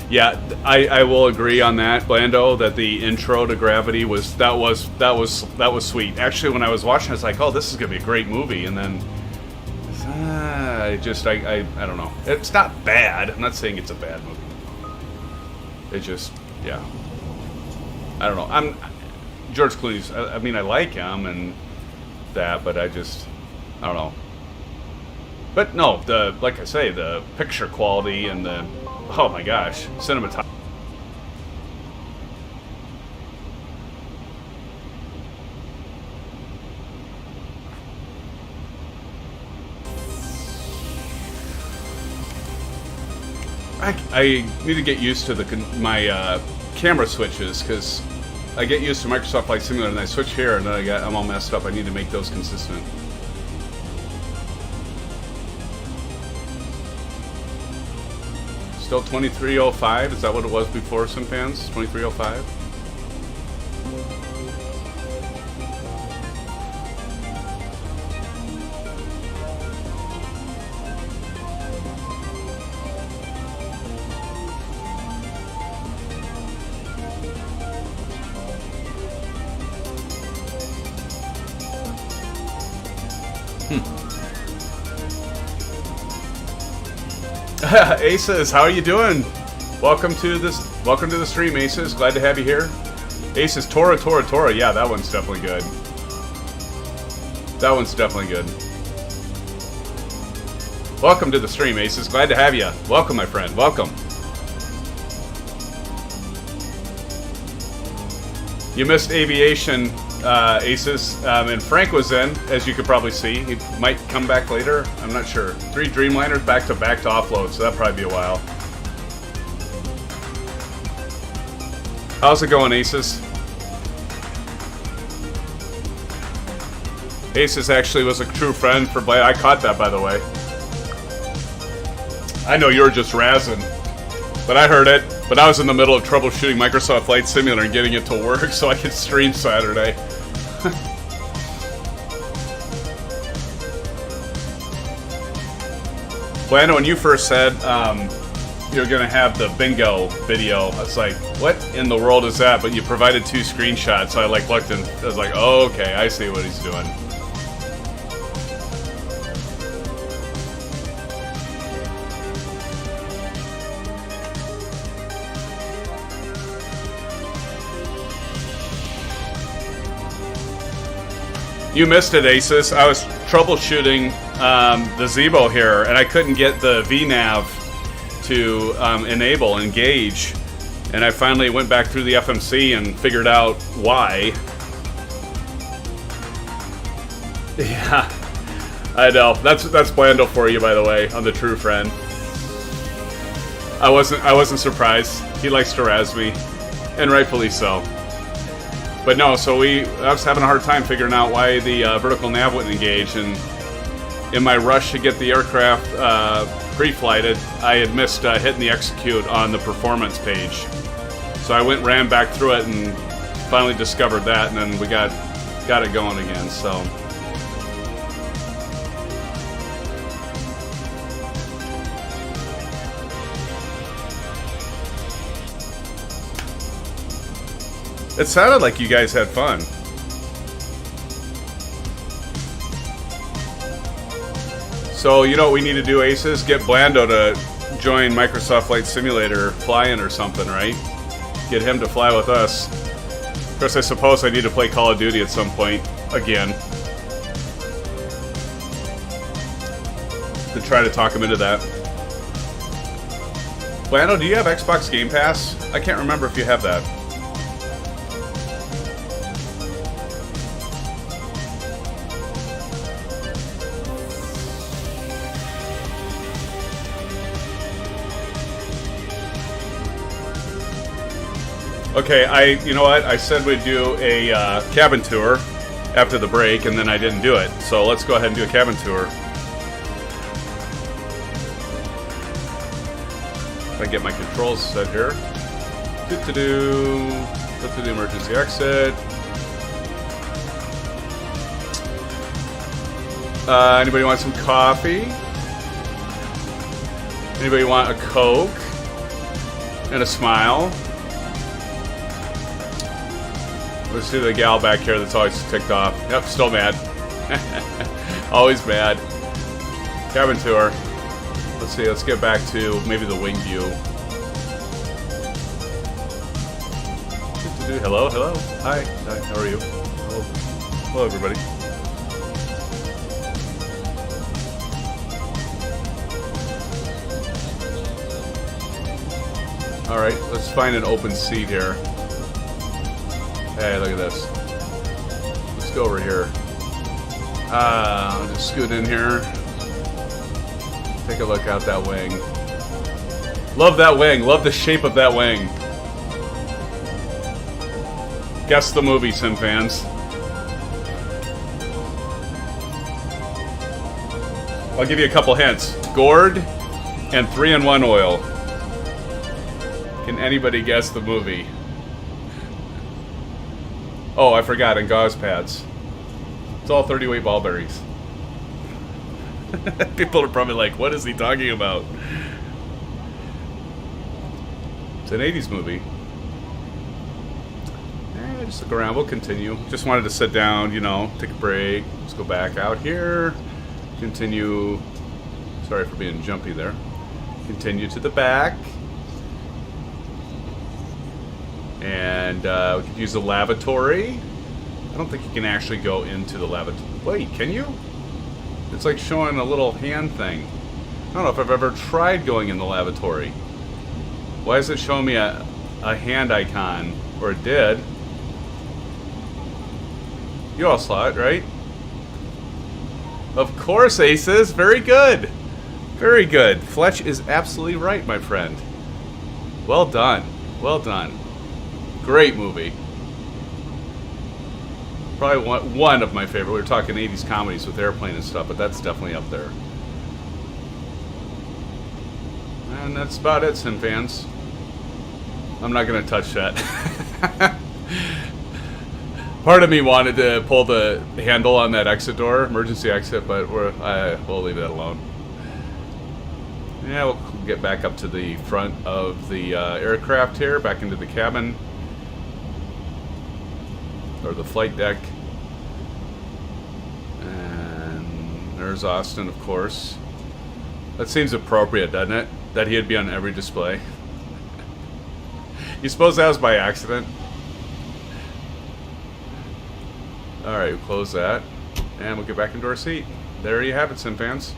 Yeah, I will agree on that, Blando, that the intro to Gravity was sweet. Actually, when I was watching, I was like, oh, this is gonna be a great movie, and then I don't know. It's not bad. I'm not saying it's a bad movie. It just, yeah. I don't know. George Clooney's. I mean, I like him, and that, but I don't know. But no, like I say, the picture quality and the, oh my gosh, cinematography. I need to get used to my camera switches, because I get used to Microsoft Flight Simulator and I switch here and then I'm all messed up. I need to make those consistent. Still 2305? Is that what it was before, SimFans? 2305? Aces, how are you doing? Welcome to the stream, Aces. Glad to have you here. Aces, Tora. Yeah, that one's definitely good. That one's definitely good. Welcome to the stream, Aces. Glad to have you. Welcome, my friend. Welcome. You missed aviation, Aces, and Frank was in, as you could probably see. He might come back later. I'm not sure. 3 Dreamliners back to offload, so that'll probably be a while. How's it going, Aces? Aces actually was a true friend for Blade. I caught that, by the way. I know you were just razzing, but I heard it. But I was in the middle of troubleshooting Microsoft Flight Simulator and getting it to work so I could stream Saturday. Blando, when you first said you're going to have the bingo video, I was like, what in the world is that? But you provided 2 screenshots, so I looked and I was like, oh, okay, I see what he's doing. You missed it, Aces. I was troubleshooting the Zibo here, and I couldn't get the VNav to enable, engage. And I finally went back through the FMC and figured out why. Yeah, I know. That's Blando for you, by the way, on the True Friend. I wasn't surprised. He likes to razz me, and rightfully so. But no, so I was having a hard time figuring out why the vertical nav wouldn't engage, and in my rush to get the aircraft pre-flighted, I had missed hitting the execute on the performance page. So I ran back through it and finally discovered that, and then we got it going again. So. It sounded like you guys had fun. So, you know what we need to do, Aces? Get Blando to join Microsoft Flight Simulator flying or something, right? Get him to fly with us. Of course, I suppose I need to play Call of Duty at some point, again. To try to talk him into that. Blando, do you have Xbox Game Pass? I can't remember if you have that. Okay, you know what? I said we'd do a cabin tour after the break, and then I didn't do it. So let's go ahead and do a cabin tour. If I get my controls set here. Let's do the emergency exit. Anybody want some coffee? Anybody want a Coke? And a smile? Let's see the gal back here that's always ticked off. Yep, still mad. Always mad. Cabin tour. Let's see, let's get back to maybe the wing view. Hello, hello. Hi, how are you? Hello, everybody. Alright, let's find an open seat here. Hey, look at this. Let's go over here. I'll just scoot in here. Take a look out that wing. Love that wing. Love the shape of that wing. Guess the movie, Sim fans. I'll give you a couple hints. Gourd and 3-in-1 oil. Can anybody guess the movie? Oh, I forgot, and gauze pads. It's all 30-weight ball bearings. People are probably like, what is he talking about? It's an 80s movie. Just look around, we'll continue. Just wanted to sit down, you know, take a break. Let's go back out here. Continue. Sorry for being jumpy there. Continue to the back. And we could use the lavatory. I don't think you can actually go into the lavatory. Wait, can you? It's like showing a little hand thing. I don't know if I've ever tried going in the lavatory. Why is it showing me a hand icon? Or it did. You all saw it, right? Of course, Aces. Very good. Very good. Fletch is absolutely right, my friend. Well done. Well done. Great movie. Probably one of my favorite. We were talking 80s comedies with airplane and stuff, but that's definitely up there. And that's about it, Sim fans. I'm not going to touch that. Part of me wanted to pull the handle on that exit door, emergency exit, but we'll leave that alone. Yeah, we'll get back up to the front of the aircraft here, back into the cabin. Or the flight deck. And there's Austin, of course. That seems appropriate, doesn't it? That he'd be on every display. You suppose that was by accident? Alright, we'll close that. And we'll get back into our seat. There you have it, Sim fans.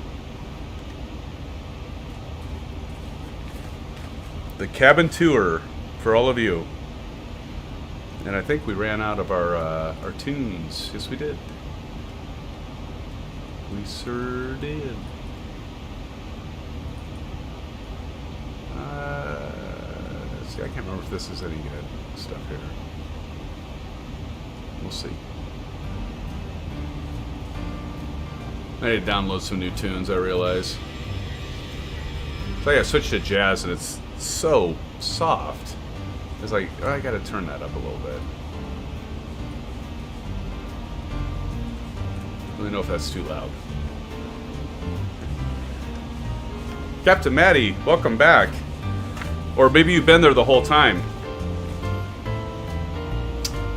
The cabin tour for all of you. And I think we ran out of our tunes. Yes, we did. We sure did. See, I can't remember if this is any good stuff here. We'll see. I need to download some new tunes, I realize. So I switched to jazz and it's so soft. It's like, oh, I gotta turn that up a little bit. I don't know if that's too loud. Captain Maddie, welcome back. Or maybe you've been there the whole time.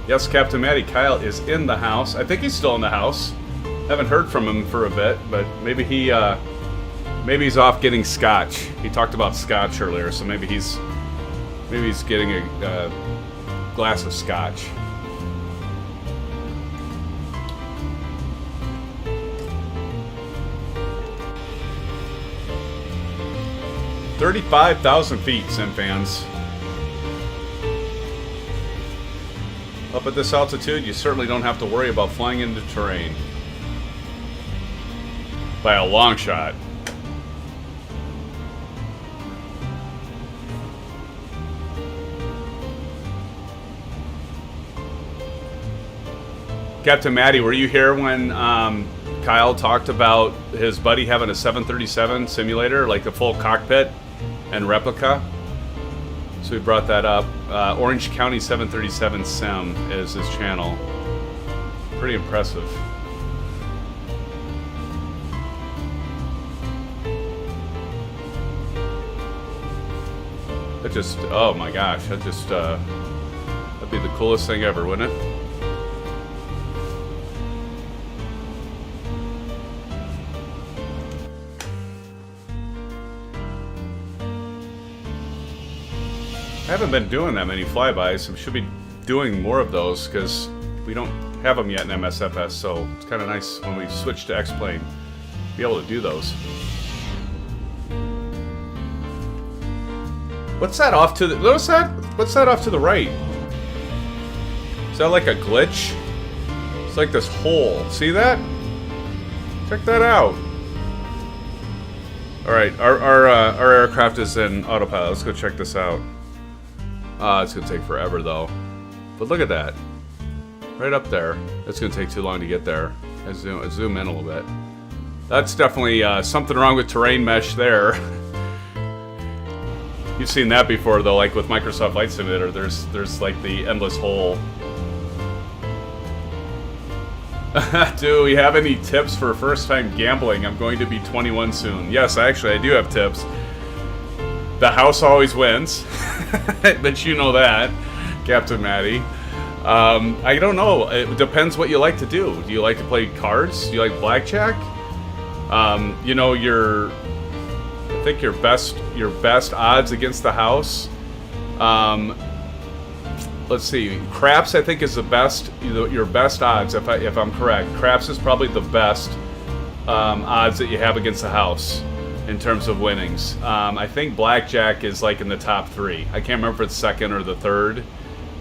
Yes, Captain Maddie, Kyle is in the house. I think he's still in the house. Haven't heard from him for a bit, but maybe he's off getting scotch. He talked about scotch earlier, so maybe he's getting a glass of scotch. $35,000 feet, Sim fans. Up at this altitude, you certainly don't have to worry about flying into terrain. By a long shot. Captain Maddie, were you here when Kyle talked about his buddy having a 737 simulator, like a full cockpit and replica? So we brought that up. Orange County 737 Sim is his channel. Pretty impressive. That just, oh my gosh, that just, that'd be the coolest thing ever, wouldn't it? I haven't been doing that many flybys. We should be doing more of those because we don't have them yet in MSFS, so it's kind of nice when we switch to X-Plane, be able to do those. What's that off to the... What's that? What's that off to the right? Is that like a glitch? It's like this hole. See that? Check that out. Alright, our aircraft is in autopilot. Let's go check this out. It's gonna take forever though. But look at that. Right up there. It's gonna take too long to get there. I zoom in a little bit. That's definitely something wrong with terrain mesh there. You've seen that before though, like with Microsoft Flight Simulator, there's like the endless hole. Do we have any tips for first time gambling? I'm going to be 21 soon. Yes, actually I do have tips. The house always wins. But you know that, Captain Matty. I don't know. It depends what you like to do. Do you like to play cards? Do you like blackjack? You know, I think your best odds against the house. Let's see. Craps, I think, is the best. Your best odds, if I'm correct. Craps is probably the best odds that you have against the house in terms of winnings. I think blackjack is like in the top 3. I can't remember if it's second or the third.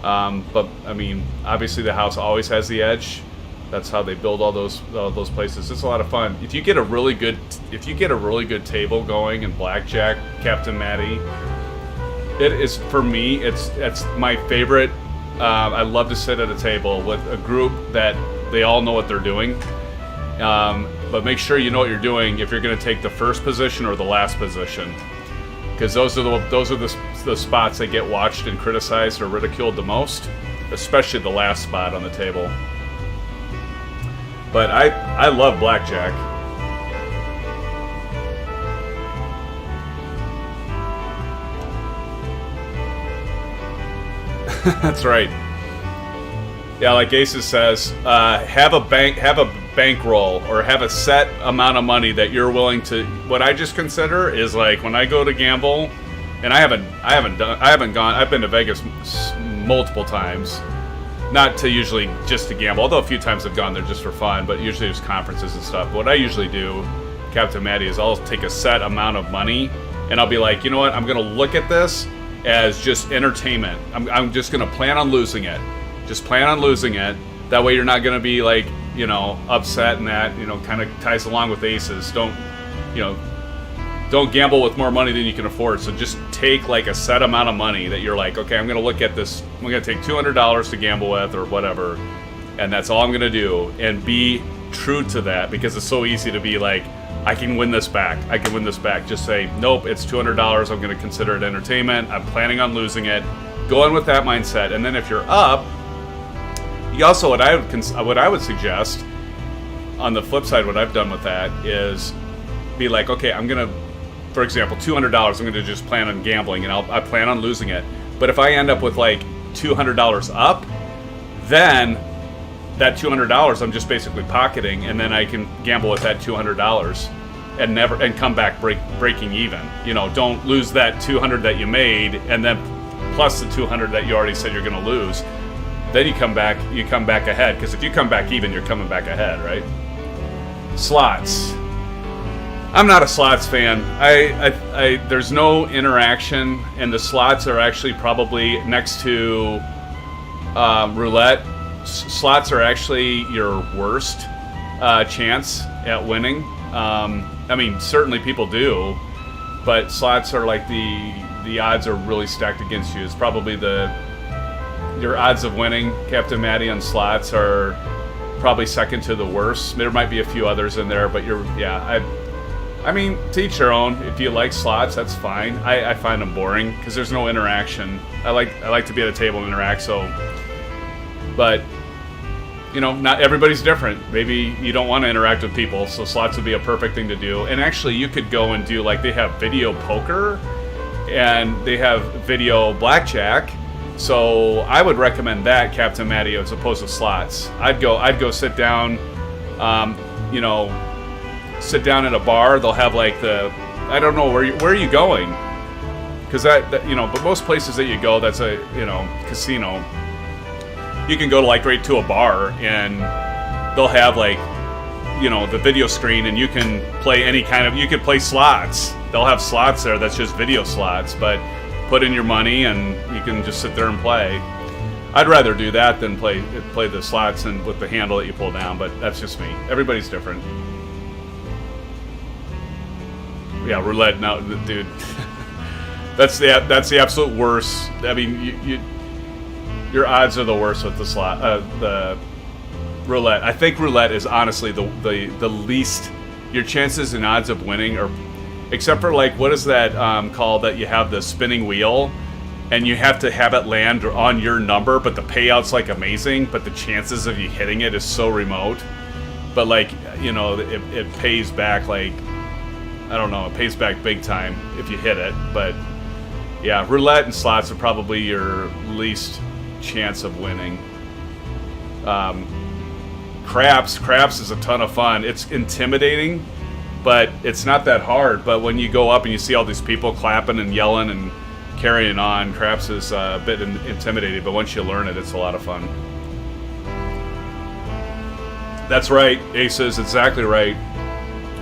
But I mean, obviously the house always has the edge. That's how they build all those places. It's a lot of fun. If you get a really good table going in blackjack, Captain Matty, it is, for me, it's my favorite. I love to sit at a table with a group that they all know what they're doing. But make sure you know what you're doing if you're going to take the first position or the last position, because those are the spots that get watched and criticized or ridiculed the most, especially the last spot on the table. But I love blackjack. That's right. Yeah, like Aces says, have a bankroll or have a set amount of money that you're willing to. What I just consider is like when I go to gamble, and I haven't gone. I've been to Vegas multiple times, not to usually just to gamble. Although a few times I've gone there just for fun, but usually there's conferences and stuff. What I usually do, Captain Matty, is I'll take a set amount of money, and I'll be like, you know what? I'm gonna look at this as just entertainment. I'm just gonna plan on losing it. Just plan on losing it. That way you're not gonna be like, you know, upset, and that, you know, kind of ties along with Aces. Don't gamble with more money than you can afford. So just take like a set amount of money that you're like, okay, I'm gonna look at this. I'm gonna take $200 to gamble with or whatever, and that's all I'm gonna do. And be true to that, because it's so easy to be like, I can win this back. I can win this back. Just say, nope, it's $200. I'm going to consider it entertainment. I'm planning on losing it. Go in with that mindset. And then if you're up, you also, what I would suggest, on the flip side, what I've done with that is be like, okay, I'm going to, for example, $200, I'm going to just plan on gambling, and I plan on losing it. But if I end up with like $200 up, then that $200 I'm just basically pocketing, and then I can gamble with that $200 and come back breaking even. You know, don't lose that $200 that you made, and then plus the $200 that you already said you're going to lose. Then you come back ahead, because if you come back even, you're coming back ahead, right? Slots. I'm not a slots fan. There's no interaction, and the slots are actually probably next to roulette. Slots are actually your worst chance at winning. I mean, certainly people do, but slots are like the odds are really stacked against you. It's probably your odds of winning, Captain Matty, on slots are probably second to the worst. There might be a few others in there, but I mean, to each their own. If you like slots, that's fine. I find them boring because there's no interaction. I like to be at a table and interact. So, but you know, not everybody's different. Maybe you don't want to interact with people, so slots would be a perfect thing to do. And actually, you could go and do, like, they have video poker and they have video blackjack. So I would recommend that, Captain Matty, as opposed to slots. I'd go sit down, sit down at a bar. They'll have like I don't know, where are you going? Because that but most places that you go, that's a casino. You can go to like right to a bar, and they'll have like the video screen, and you can play you can play slots. They'll have slots there that's just video slots, but put in your money and you can just sit there and play. I'd rather do that than play the slots and with the handle that you pull down, but that's just me. Everybody's different. Yeah, roulette. No, dude, that's the absolute worst. I mean, your odds are the worst with the roulette. I think roulette is honestly the least. Your chances and odds of winning are, except for like, what is that called that you have the spinning wheel and you have to have it land on your number, but the payout's like amazing, but the chances of you hitting it is so remote. But like, you know, it pays back, like, I don't know, it pays back big time if you hit it. But yeah, roulette and slots are probably your least chance of winning. Craps is a ton of fun. It's intimidating, but it's not that hard. But when you go up and you see all these people clapping and yelling and carrying on, craps is a bit intimidating, but once you learn it, it's a lot of fun. That's right, Ace is exactly right.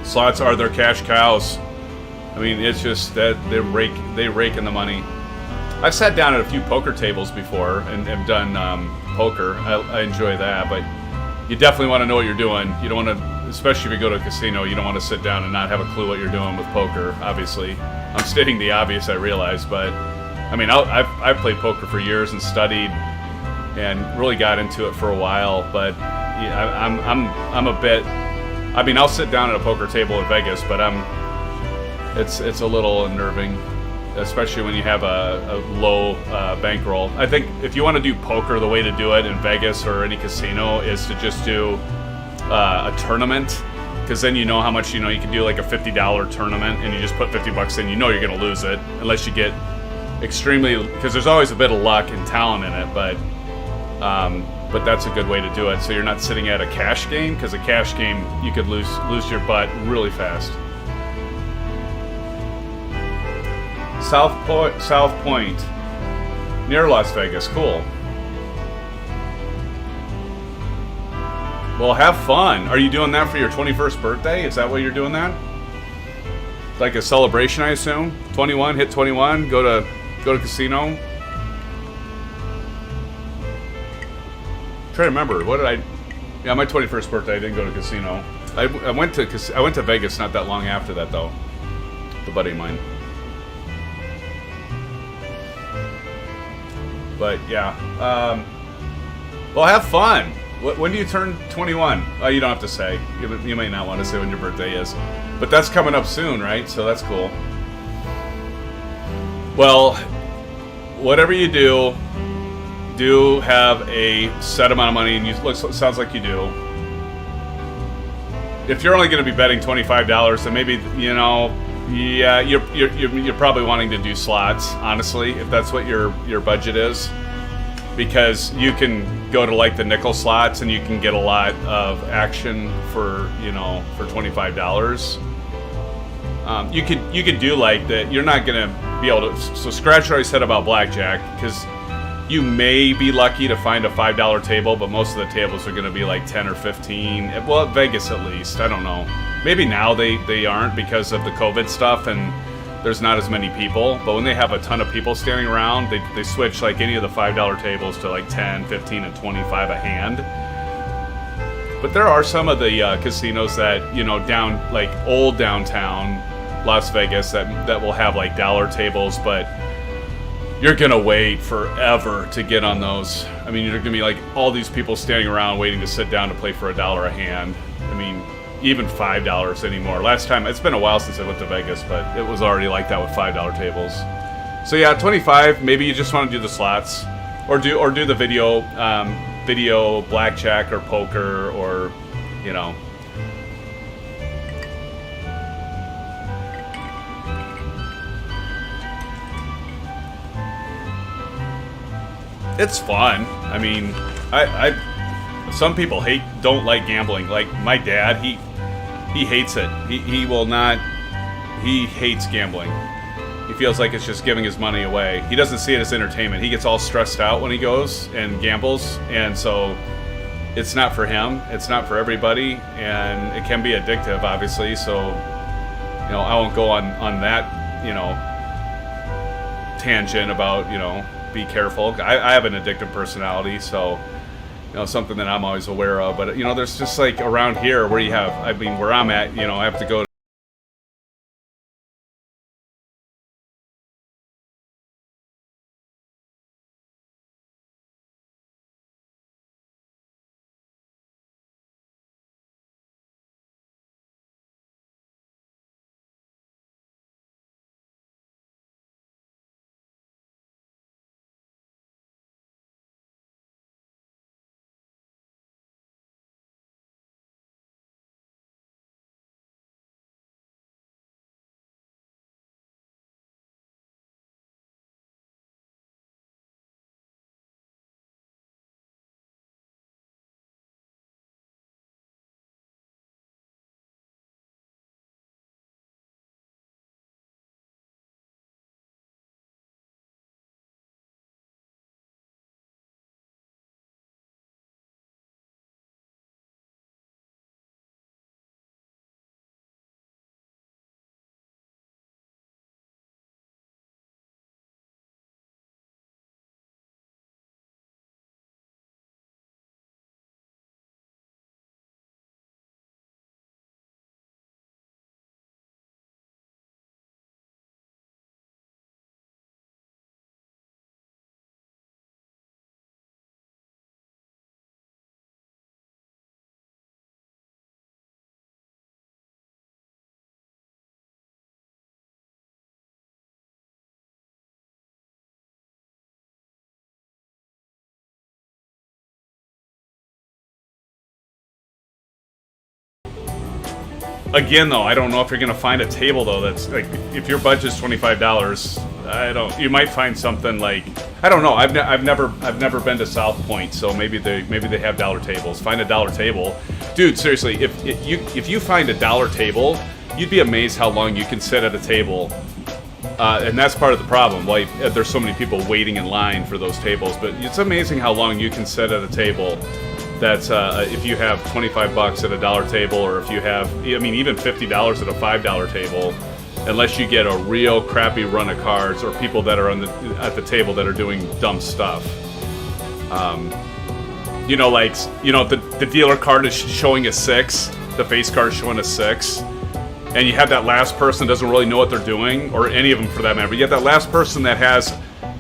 Slots are their cash cows. I mean, it's just that they rake in the money. I've sat down at a few poker tables before and have done poker. I enjoy that, but you definitely want to know what you're doing. You don't want to, especially if you go to a casino, you don't want to sit down and not have a clue what you're doing with poker, obviously. I'm stating the obvious, I realize, but I mean, I've played poker for years and studied and really got into it for a while, but yeah, I'm a bit, I mean, I'll sit down at a poker table in Vegas, but it's a little unnerving, especially when you have a low bankroll. I think if you want to do poker, the way to do it in Vegas or any casino is to just do a tournament, because then you know how much, you know, you can do like a $50 tournament and you just put 50 bucks in, you know you're going to lose it unless you get extremely, because there's always a bit of luck and talent in it, but that's a good way to do it. So you're not sitting at a cash game, because a cash game you could lose your butt really fast. South Point, near Las Vegas. Cool. Well, have fun. Are you doing that for your 21st birthday? Is that why you're doing that? Like a celebration, I assume. 21, hit 21, go to casino. Try to remember, what did I? Yeah, my 21st birthday, I didn't go to casino. I went to Vegas not that long after that though. With a buddy of mine. But yeah, well, have fun. When do you turn 21? You don't have to say. You may not want to say when your birthday is, but that's coming up soon, right? So that's cool. Well, whatever you do have a set amount of money, and sounds like you do. If you're only going to be betting $25, then maybe, you know, yeah, you're probably wanting to do slots, honestly, if that's what your budget is, because you can go to like the nickel slots and you can get a lot of action for, you know, for $25. You could do like that. You're not gonna be able to. So scratch what I said about blackjack, because you may be lucky to find a $5 table, but most of the tables are gonna be like 10 or 15. Well, at Vegas at least. I don't know. Maybe now they aren't because of the COVID stuff and there's not as many people. But when they have a ton of people standing around, they switch like any of the $5 tables to like 10, 15, and 25 a hand. But there are some of the casinos that, you know, down like old downtown Las Vegas that will have like dollar tables, but you're gonna wait forever to get on those. I mean, you're gonna be like all these people standing around waiting to sit down to play for $1 a hand. I mean, even $5 anymore. Last time, it's been a while since I went to Vegas, but it was already like that with $5 tables. So yeah, 25. Maybe you just want to do the slots, or do the video blackjack or poker, or, you know. It's fun. I mean, some people don't like gambling. Like my dad, he hates it. He will not. He hates gambling. He feels like it's just giving his money away. He doesn't see it as entertainment. He gets all stressed out when he goes and gambles, and so it's not for him. It's not for everybody, and it can be addictive, obviously. So, you know, I won't go on that, you know, tangent about, you know, be careful. I have an addictive personality, so, you know, something that I'm always aware of. But, you know, there's just like around here where you have, I mean, where I'm at, you know, I have to go to again, though, I don't know if you're gonna find a table though that's like, if your budget's $25, I don't. You might find something like, I don't know. I've never been to South Point, so maybe they have dollar tables. Find a dollar table, dude. Seriously, if you find a dollar table, you'd be amazed how long you can sit at a table. And that's part of the problem. Like, there's so many people waiting in line for those tables, but it's amazing how long you can sit at a table. That's if you have $25 at a dollar table, or if you have, I mean, even $50 at a $5 table, unless you get a real crappy run of cards or people that are at the table that are doing dumb stuff. You know, like, you know, the dealer card is showing a 6, the face card is showing a 6, and you have that last person doesn't really know what they're doing, or any of them for that matter. But you have that last person that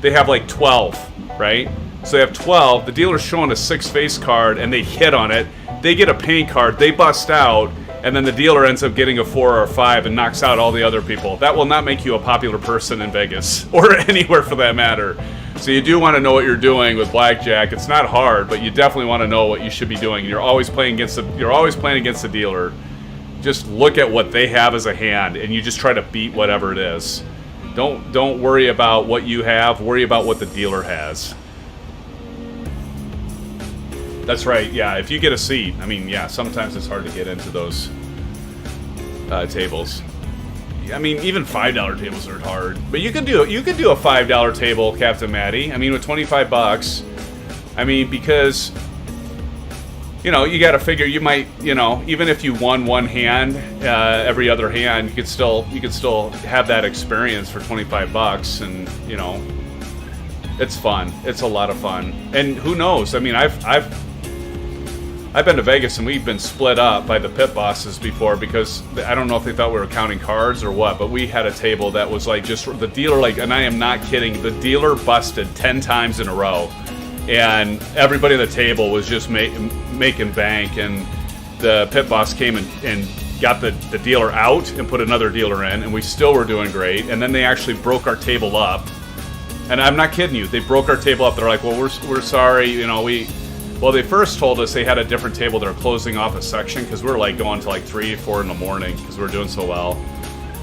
they have like 12, right? So they have 12, the dealer's showing a 6 face card, and they hit on it, they get a paint card, they bust out, and then the dealer ends up getting a 4 or a 5 and knocks out all the other people. That will not make you a popular person in Vegas, or anywhere for that matter. So you do want to know what you're doing with blackjack. It's not hard, but you definitely want to know what you should be doing. You're always playing against the dealer. Just look at what they have as a hand, and you just try to beat whatever it is. Don't worry about what you have, worry about what the dealer has. That's right, yeah, if you get a seat, I mean, yeah, sometimes it's hard to get into those tables. I mean, even $5 tables are hard. But you can do a $5 table, Captain Matty. I mean, with $25, I mean, because, you know, you gotta figure you might, you know, even if you won one hand, every other hand, you could still have that experience for $25, and, you know, it's fun. It's a lot of fun. And who knows? I mean, I've been to Vegas and we've been split up by the pit bosses before, because I don't know if they thought we were counting cards or what, but we had a table that was like just the dealer, like, and I am not kidding, the dealer busted 10 times in a row, and everybody at the table was just making bank, and the pit boss came and got the dealer out and put another dealer in, and we still were doing great. And then they actually broke our table up, and I'm not kidding you, they broke our table up. They're like, well, we're sorry, you know, well, they first told us they had a different table. They're closing off a section because we're like going to like 3 or 4 in the morning because we're doing so well.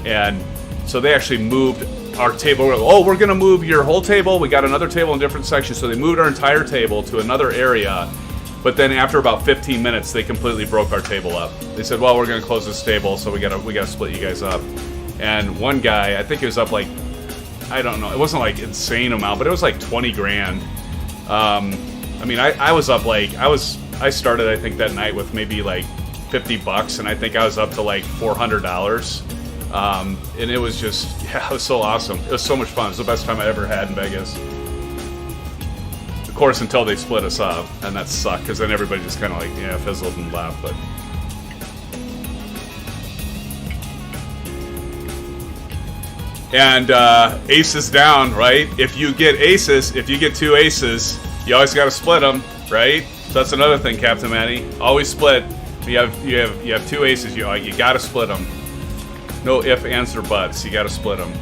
And so they actually moved our table. Oh, we're going to move your whole table. We got another table in a different section. So they moved our entire table to another area. But then after about 15 minutes, they completely broke our table up. They said, well, we're going to close this table, so we got to split you guys up. And one guy, I think it was up like, I don't know, it wasn't like insane amount, but it was like 20 grand. I mean, I was up like, I started, I think, that night with maybe like $50, and I think I was up to like $400 And it was just, yeah, it was so awesome. It was so much fun. It was the best time I ever had in Vegas. Of course, until they split us up, and that sucked, because then everybody just kind of like, yeah, fizzled and left, but... And aces down, right? If you get aces, if you get 2 aces, you always got to split them, right? So that's another thing, Captain Manny. Always split. You have 2 aces. You got to split them. No if, ands, or buts. You got to split them.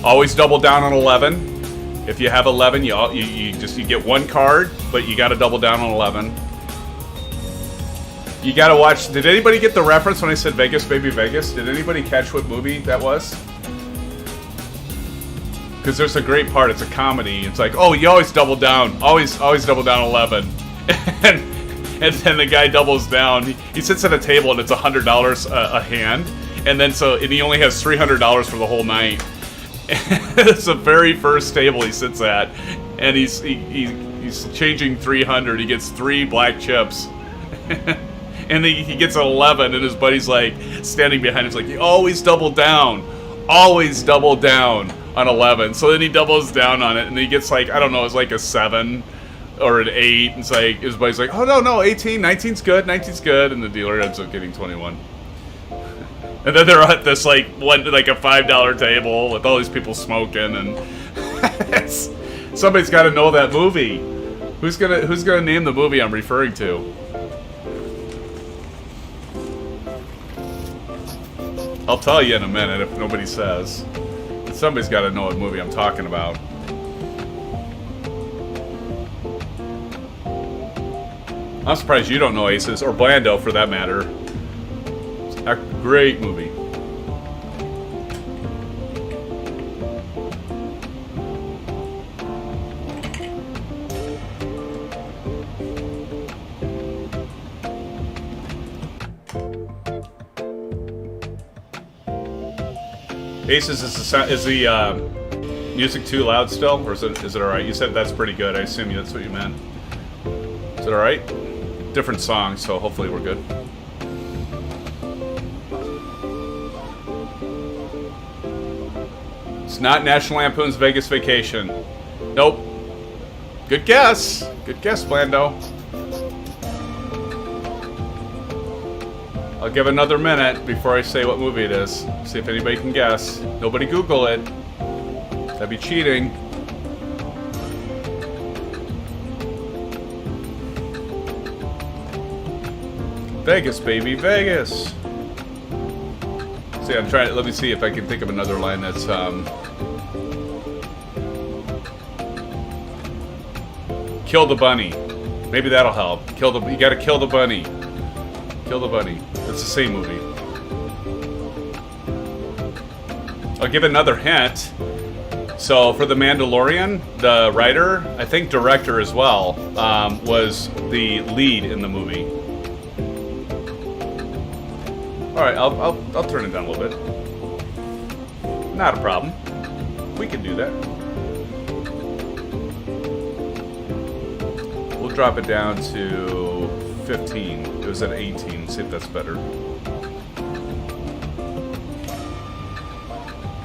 Always double down on 11. If you have 11, you get 1 card, but you got to double down on 11. You gotta watch. Did anybody get the reference when I said Vegas, baby, Vegas? Did anybody catch what movie that was? Because there's a great part. It's a comedy. It's like, oh, you always double down. Always double down 11. And then the guy doubles down. He sits at a table and it's $100 a hand. And then and he only has $300 for the whole night. It's the very first table he sits at, and he's changing 300. He gets 3 black chips. And he gets an 11, and his buddy's like standing behind him. He's like, you always double down on 11. So then he doubles down on it, and he gets like, I don't know, it's like a 7 or an 8. And it's like, his buddy's like, oh no, 18, 19's good, and the dealer ends up getting 21. And then they're at this like a $5 table with all these people smoking, and somebody's got to know that movie. Who's gonna name the movie I'm referring to? I'll tell you in a minute if nobody says. Somebody's got to know what movie I'm talking about. I'm surprised you don't know Aces, or Blando for that matter. It's a great movie. Aces, is the music too loud still, or is it alright? You said that's pretty good. I assume that's what you meant. Is it alright? Different song, so hopefully we're good. It's not National Lampoon's Vegas Vacation. Nope. Good guess. Good guess, Blando. I'll give another minute before I say what movie it is. See if anybody can guess. Nobody Google it. That'd be cheating. Vegas, baby, Vegas. See, I'm trying. Let me see if I can think of another line that's kill the bunny. Maybe that'll help. You gotta kill the bunny. Kill the bunny. It's the same movie. I'll give another hint. So for The Mandalorian, the writer, I think director as well, was the lead in the movie. All right, I'll turn it down a little bit. Not a problem. We can do that. We'll drop it down to 15. It was at 18. See if that's better.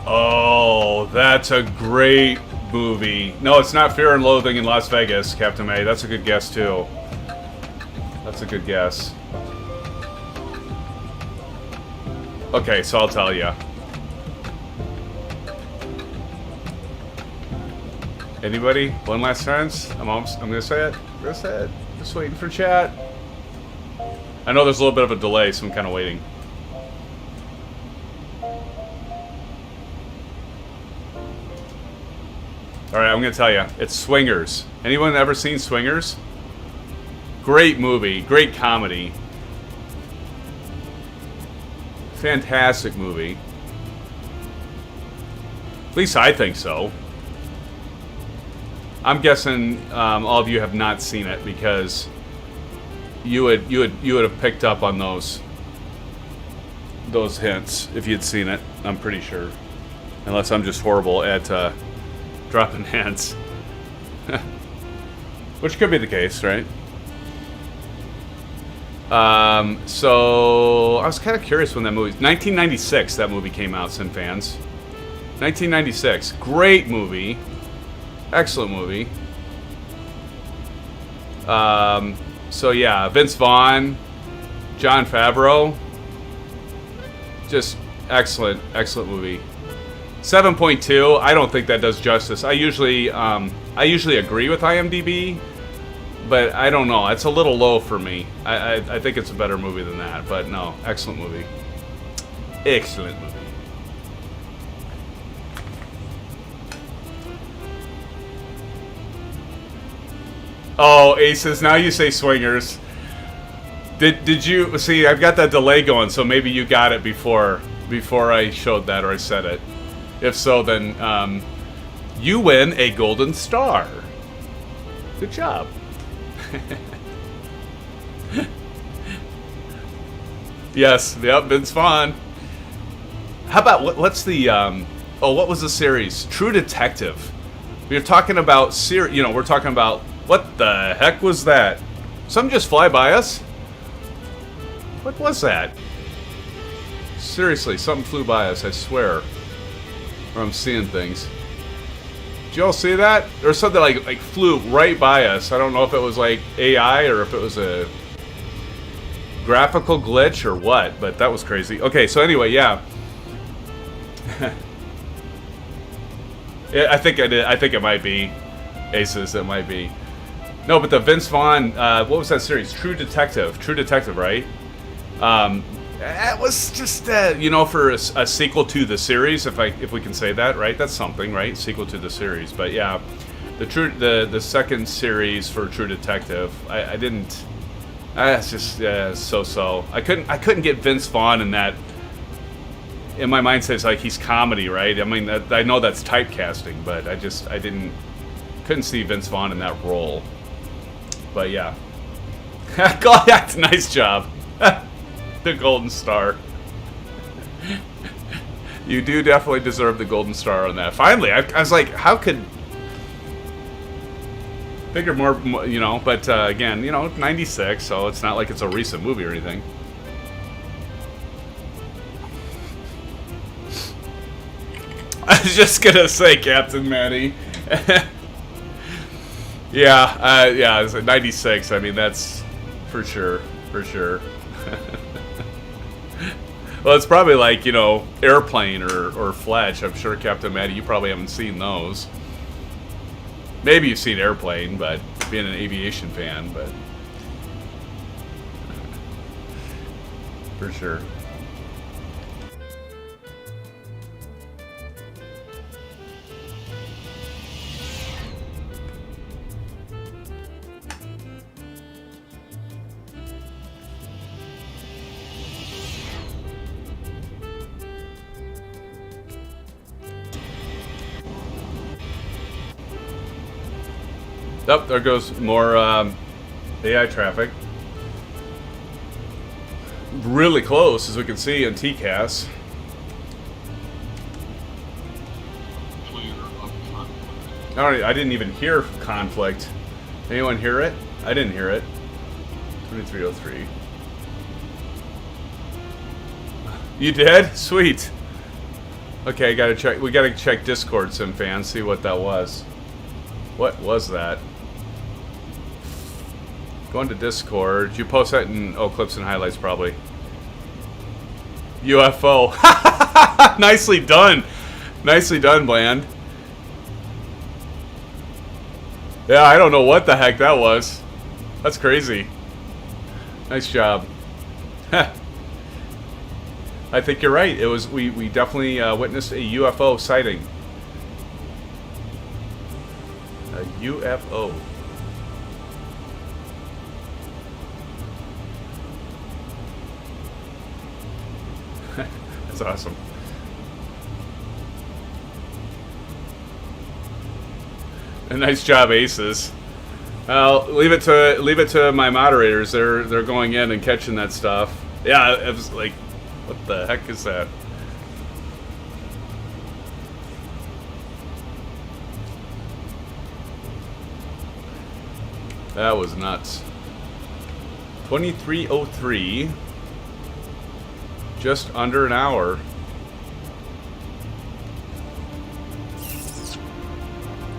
Oh, that's a great movie. No, it's not Fear and Loathing in Las Vegas, Captain May. That's a good guess, too. That's a good guess. Okay, so I'll tell you. Anybody? One last chance? I'm gonna say it. I'm gonna say it. Just waiting for chat. I know there's a little bit of a delay, so I'm kind of waiting. Alright, I'm going to tell you. It's Swingers. Anyone ever seen Swingers? Great movie. Great comedy. Fantastic movie. At least I think so. I'm guessing all of you have not seen it because you would have picked up on those hints if you'd seen it. I'm pretty sure, unless I'm just horrible at dropping hints, which could be the case, right? So I was kind of curious when that movie. 1996. That movie came out. SimFans. 1996. Great movie. Excellent movie. So yeah, Vince Vaughn, Jon Favreau. Just excellent, excellent movie. 7.2. I don't think that does justice. I usually agree with IMDb, but I don't know. It's a little low for me. I think it's a better movie than that. But no, excellent movie. Excellent movie. Oh, Aces. Now you say swingers. Did you see? I've got that delay going, so maybe you got it before I showed that or I said it. If so, then you win a golden star. Good job. Yes. Yep. Vince Vaughn. How about what's the? What was the series? True Detective. We were talking about we're talking about. What the heck was that? Something just fly by us? What was that? Seriously, something flew by us, I swear. Or I'm seeing things. Did you all see that? There was something like flew right by us. I don't know if it was like AI or if it was a graphical glitch or what, but that was crazy. Okay, so anyway, yeah. I think I did. I think it might be. Aces, it might be. No, but the Vince Vaughn, what was that series? True Detective. True Detective, right? It was just, for a sequel to the series, if we can say that, right? That's something, right? Sequel to the series. But yeah, the second series for True Detective, I didn't. It's just so. I couldn't get Vince Vaughn in that. In my mindset, it's like he's comedy, right? I mean, I know that's typecasting, but I couldn't see Vince Vaughn in that role. But yeah. That's nice job. The golden star. You do definitely deserve the golden star on that. Finally, I was like, how could... Figure more, but again, 96, so it's not like it's a recent movie or anything. I was just gonna say, Captain Matty. Yeah, it's 96. I mean, that's for sure. Well, it's probably like, Airplane or Fletch. I'm sure, Captain Matty, you probably haven't seen those. Maybe you've seen Airplane, but being an aviation fan, but for sure. Oh, there goes more AI traffic. Really close, as we can see in TCAS. I didn't even hear conflict. Anyone hear it? I didn't hear it. 2303. You did? Sweet. Okay, gotta check. We gotta check Discord, SimFans, see what that was. What was that? Going to Discord. Did you post that in clips and highlights probably? UFO. Nicely done. Nicely done, Bland. Yeah, I don't know what the heck that was. That's crazy. Nice job. I think you're right. It was we definitely witnessed a UFO sighting. A UFO. That's awesome. A nice job, Aces. Leave it to my moderators. They're going in and catching that stuff. Yeah, it was like, what the heck is that? That was nuts. 23:03. Just under an hour.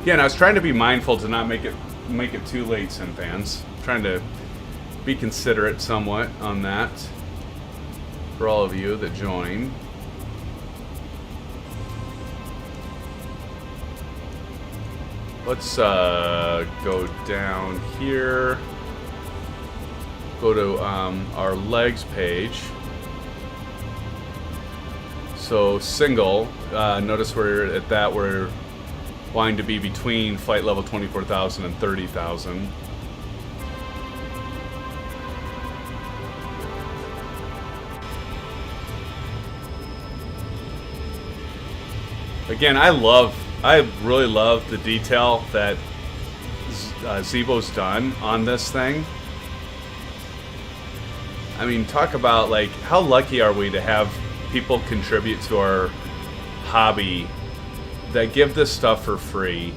Yeah, and I was trying to be mindful to not make it too late, SimFans. Trying to be considerate somewhat on that for all of you that join. Let's go down here. Go to our legs page. So single, notice we're at that, we're wanting to be between flight level 24,000 and 30,000. Again, I really love the detail that Zibo's done on this thing. I mean, talk about, like, how lucky are we to have people contribute to our hobby that give this stuff for free,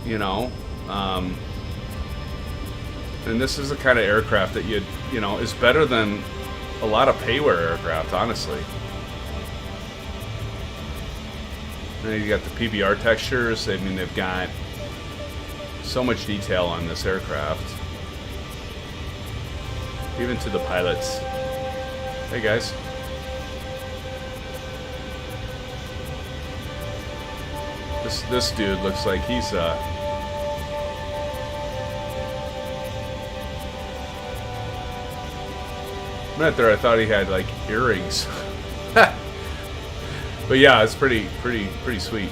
you know. And this is the kind of aircraft that you know, is better than a lot of PAYWARE aircraft, honestly. And then you got the PBR textures. I mean, they've got so much detail on this aircraft, even to the pilots. Hey guys. This dude looks like he's a minute there I thought he had like earrings. But yeah, it's pretty sweet.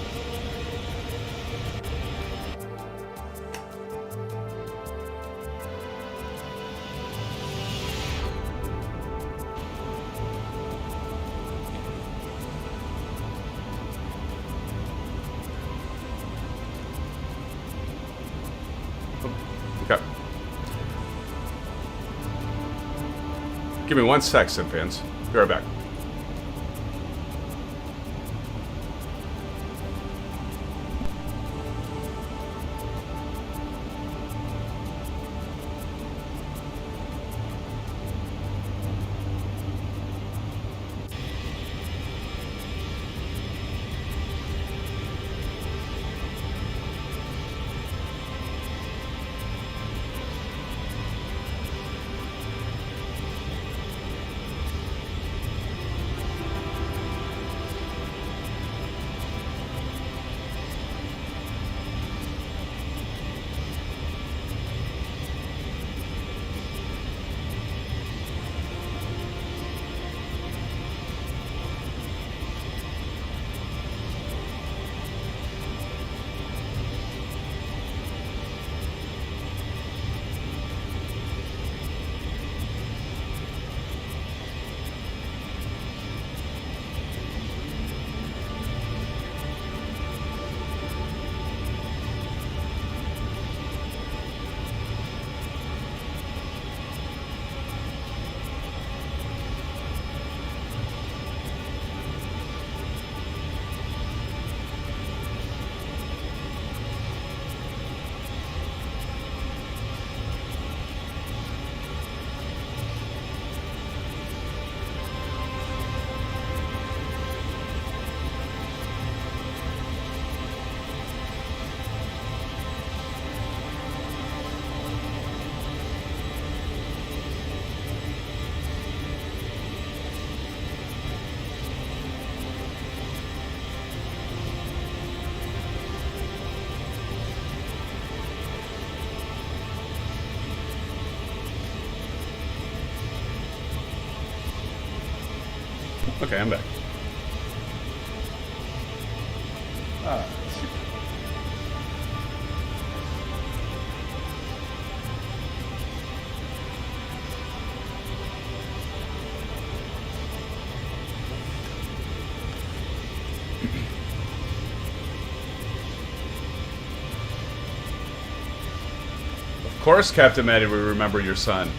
Okay. Give me 1 sec, SimFans. Be right back. Okay, I'm back. Super. Of course, Captain Maddie, we remember your son.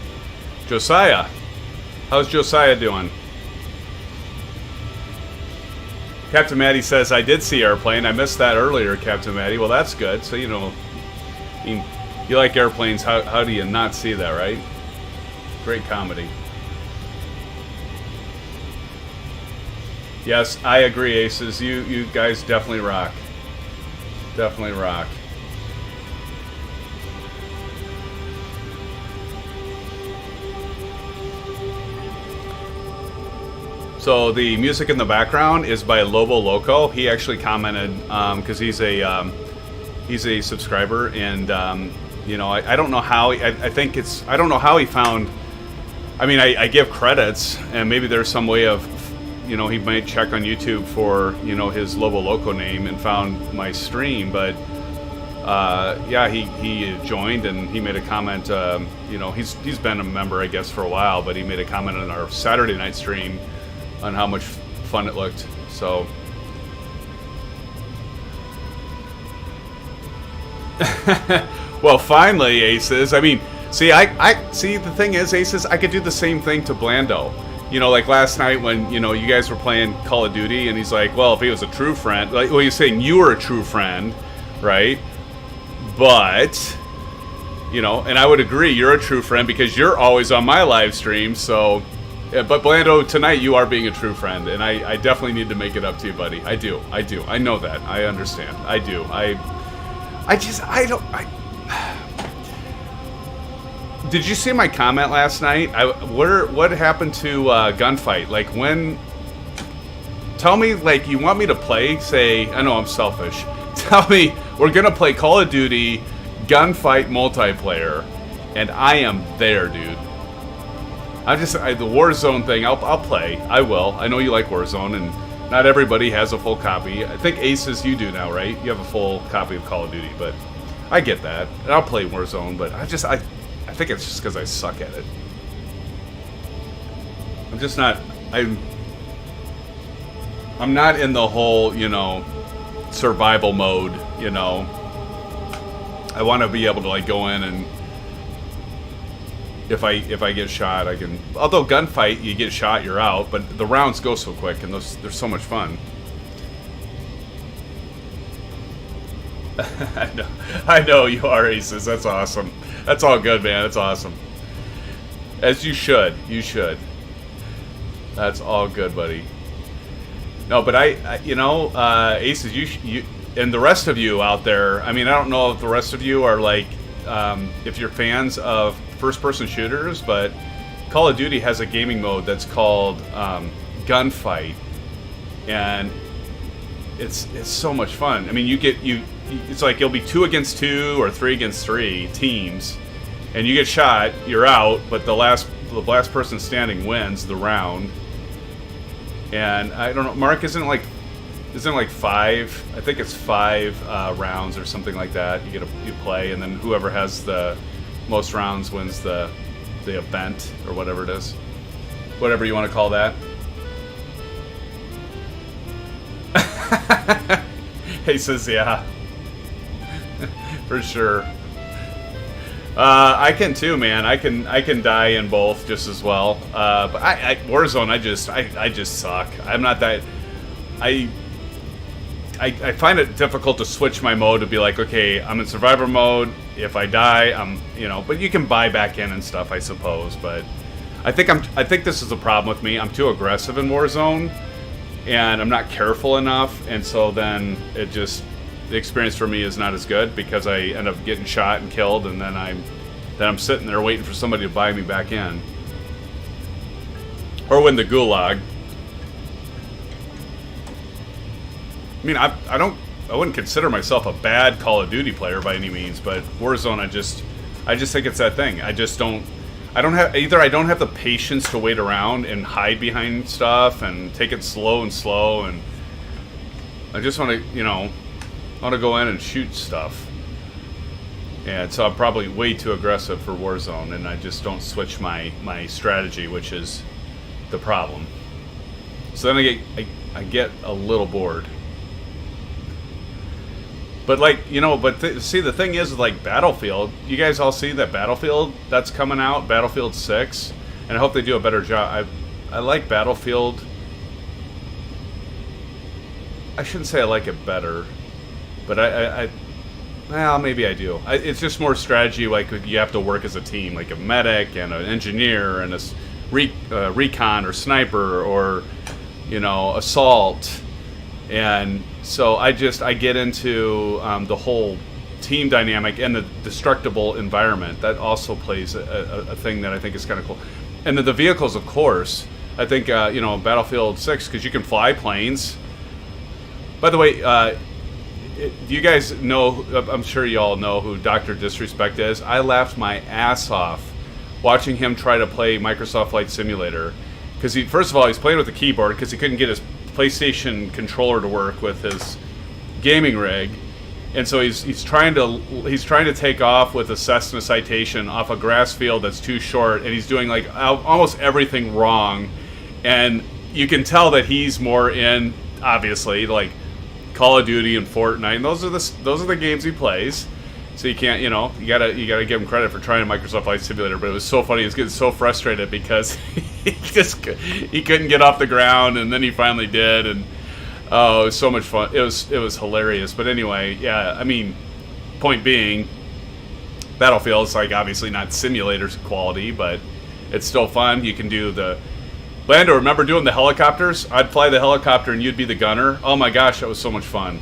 Josiah. How's Josiah doing? Captain Maddie says, I did see Airplane. I missed that earlier, Captain Maddie. Well, that's good. So, you know, You like airplanes, how do you not see that, right? Great comedy. Yes, I agree, Aces. You guys definitely rock. Definitely rock. So the music in the background is by Lobo Loco. He actually commented because he's a subscriber, and you know, I don't know how. I think it's, I don't know how he found. I mean, I give credits, and maybe there's some way of, you know, he might check on YouTube for, you know, his Lobo Loco name and found my stream, but yeah, he joined and he made a comment. You know, he's been a member, I guess, for a while, but he made a comment on our Saturday night stream on how much fun it looked. So well, finally, Aces. I mean, see, I see, the thing is, Aces, I could do the same thing to Blando. You know, like last night when, you know, you guys were playing Call of Duty, and he's like, well, if he was a true friend, like, well, he's saying you were a true friend, right? But, you know, and I would agree, you're a true friend because you're always on my live stream, so, yeah, but Blando, tonight you are being a true friend, and I definitely need to make it up to you, buddy. I do. I know that. I understand. I do. Did you see my comment last night? What happened to Gunfight? Like, when... Tell me, like, you want me to play, say... I know I'm selfish. Tell me, we're gonna play Call of Duty Gunfight multiplayer, and I am there, dude. The Warzone thing, I'll play. I will. I know you like Warzone, and not everybody has a full copy. I think Aces, you do now, right? You have a full copy of Call of Duty, but I get that. And I'll play Warzone, but I think it's just because I suck at it. I'm just not... I'm not in the whole, you know, survival mode, you know. I want to be able to, like, go in and... If I get shot, I can... Although Gunfight, you get shot, you're out, but the rounds go so quick, and they're so much fun. I know you are, Aces. That's awesome. That's all good, man. That's awesome. As you should. You should. That's all good, buddy. No, but I you know, Aces, you and the rest of you out there, I mean, I don't know if the rest of you are like, if you're fans of first-person shooters, but Call of Duty has a gaming mode that's called Gunfight, and it's so much fun. I mean, it's like you'll be 2 against 2 or 3 against 3 teams, and you get shot, you're out, but the last person standing wins the round. And I don't know, Mark, isn't it like 5? I think it's 5 rounds or something like that. You play, and then whoever has the most rounds wins the event or whatever it is, whatever you want to call that. He says, yeah. For sure. I can too, man. I can die in both just as well. But Warzone, I just suck. I'm not that. I find it difficult to switch my mode to be like, okay, I'm in survivor mode. If I die, I'm, you know. But you can buy back in and stuff, I suppose. But I think this is the problem with me. I'm too aggressive in Warzone, and I'm not careful enough, and so then the experience for me is not as good because I end up getting shot and killed, and then I'm sitting there waiting for somebody to buy me back in, or win the gulag. I mean, I wouldn't consider myself a bad Call of Duty player by any means, but Warzone, I just think it's that thing. I don't have the patience to wait around and hide behind stuff and take it slow, and I just want to, you know, go in and shoot stuff. And so I'm probably way too aggressive for Warzone, and I just don't switch my strategy, which is the problem. So then I get a little bored. But, like, you know, see, the thing is, like, Battlefield, you guys all see that Battlefield that's coming out, Battlefield 6, and I hope they do a better job. I like Battlefield. I shouldn't say I like it better, but Well, maybe I do. It's just more strategy. Like you have to work as a team, like a medic and an engineer and a recon or sniper or assault. And so I get into the whole team dynamic and the destructible environment. That also plays a thing that I think is kind of cool. And the vehicles, of course. I think Battlefield 6, because you can fly planes. By the way, do you guys know, I'm sure you all know who Dr. Disrespect is. I laughed my ass off watching him try to play Microsoft Flight Simulator. Because first of all, he's playing with the keyboard because he couldn't get his PlayStation controller to work with his gaming rig. And so he's trying to take off with a Cessna Citation off a grass field that's too short, and he's doing like almost everything wrong. And you can tell that he's more in, obviously, like Call of Duty and Fortnite, and those are the games he plays. So you can't, you gotta give him credit for trying Microsoft Flight Simulator. But it was so funny. He was getting so frustrated because he couldn't get off the ground, and then he finally did. And oh, it was so much fun. It was hilarious. But anyway, yeah. I mean, point being, Battlefield's like obviously not simulator quality, but it's still fun. You can do the Lando, remember doing the helicopters? I'd fly the helicopter and you'd be the gunner. Oh my gosh, that was so much fun.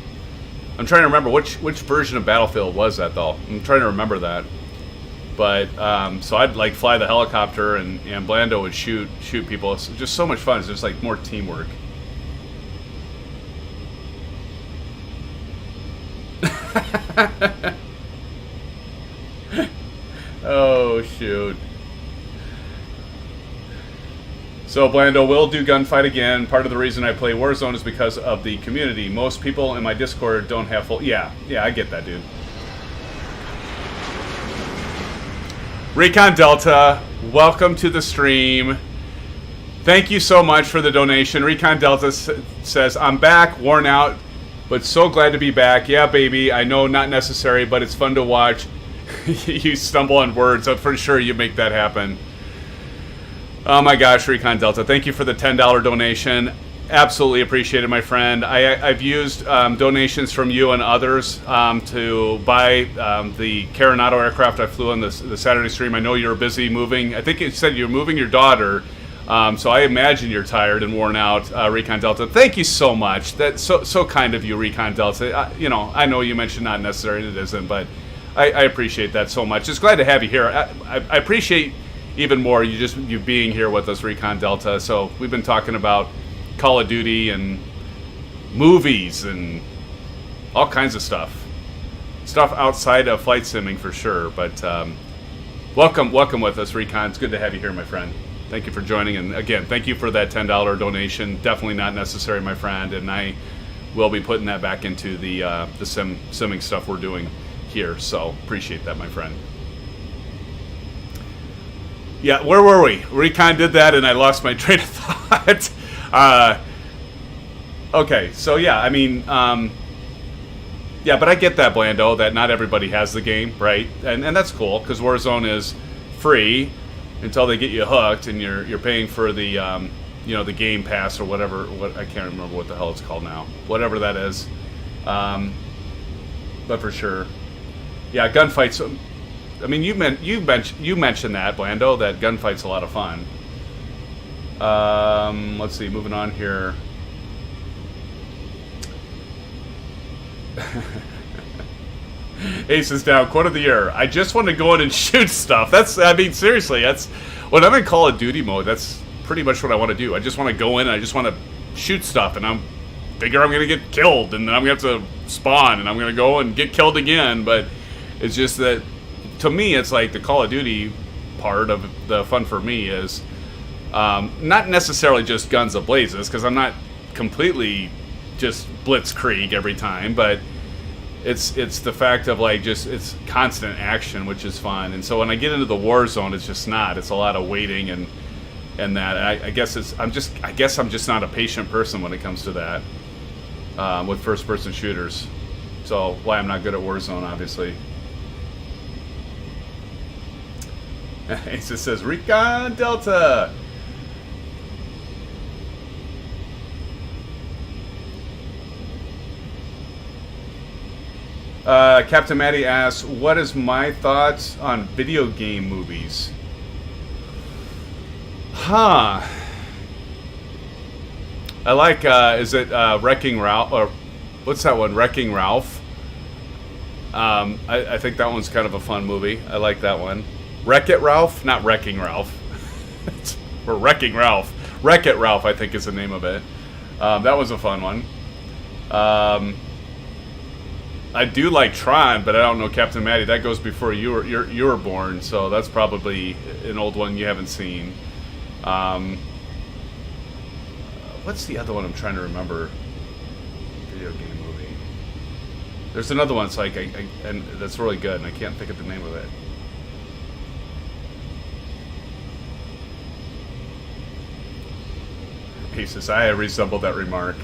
I'm trying to remember which version of Battlefield was that though. I'm trying to remember that. But so I'd like fly the helicopter and Blando would shoot people. It's just so much fun. It's just like more teamwork. Oh shoot. So Blando will do gunfight again. Part of the reason I play Warzone is because of the community. Most people in my Discord don't have full... Yeah, I get that, dude. Recon Delta, welcome to the stream. Thank you so much for the donation. Recon Delta says, I'm back, worn out, but so glad to be back. Yeah, baby, I know not necessary, but it's fun to watch. You stumble on words. I'm pretty sure you make that happen. Oh my gosh, Recon Delta, thank you for the $10 donation. Absolutely appreciate it, my friend. I've used donations from you and others to buy the Caronado aircraft I flew on the Saturday stream. I know you're busy moving. I think you said you're moving your daughter, so I imagine you're tired and worn out, Recon Delta. Thank you so much. That's so kind of you, Recon Delta. I know you mentioned not necessary, and it isn't, but I appreciate that so much. Just glad to have you here. I appreciate even more you being here with us, Recon Delta. So we've been talking about Call of Duty and movies and all kinds of stuff outside of flight simming for sure. But welcome with us, Recon. It's good to have you here, my friend. Thank you for joining, and again, thank you for that $10 donation. Definitely not necessary, my friend, and I will be putting that back into the simming stuff we're doing here. So appreciate that, my friend. Yeah, where were we? Recon did that, and I lost my train of thought. Okay, so yeah, I mean, yeah, but I get that, Blando, that not everybody has the game, right? And that's cool, because Warzone is free until they get you hooked, and you're paying for the the Game Pass or whatever. I can't remember what the hell it's called now. Whatever that is. But for sure, yeah, gunfights. I mean, you mentioned that, Blando, that gunfight's a lot of fun. Let's see, moving on here. Ace is down. Quote of the year. I just want to go in and shoot stuff. Seriously, that's when I'm in Call of Duty mode. That's pretty much what I want to do. I just want to go in and I just want to shoot stuff, and I'm going to get killed, and then I'm going to have to spawn, and I'm going to go and get killed again. But it's just that, to me, it's like the Call of Duty part of the fun for me is not necessarily just guns ablazes, because I'm not completely just blitzkrieg every time, but it's the fact of like it's constant action, which is fun. And so when I get into the war zone, it's just not. It's a lot of waiting and that. And I guess I'm just not a patient person when it comes to that with first-person shooters. So why I'm not good at Warzone, obviously. It just says Recon Delta. Captain Maddie asks, what is my thoughts on video game movies? Huh. I like, is it Wrecking Ralph? Or what's that one? Wrecking Ralph. I think that one's kind of a fun movie. I like that one. Wreck-It Ralph? Not Wrecking Ralph. Or Wrecking Ralph. Wreck-It Ralph, I think is the name of it. That was a fun one. I do like Tron, but I don't know Captain Maddie. That goes before you were born, so that's probably an old one you haven't seen. What's the other one I'm trying to remember? Video game movie. There's another one. It's like and that's really good, and I can't think of the name of it. He says, I resemble that remark.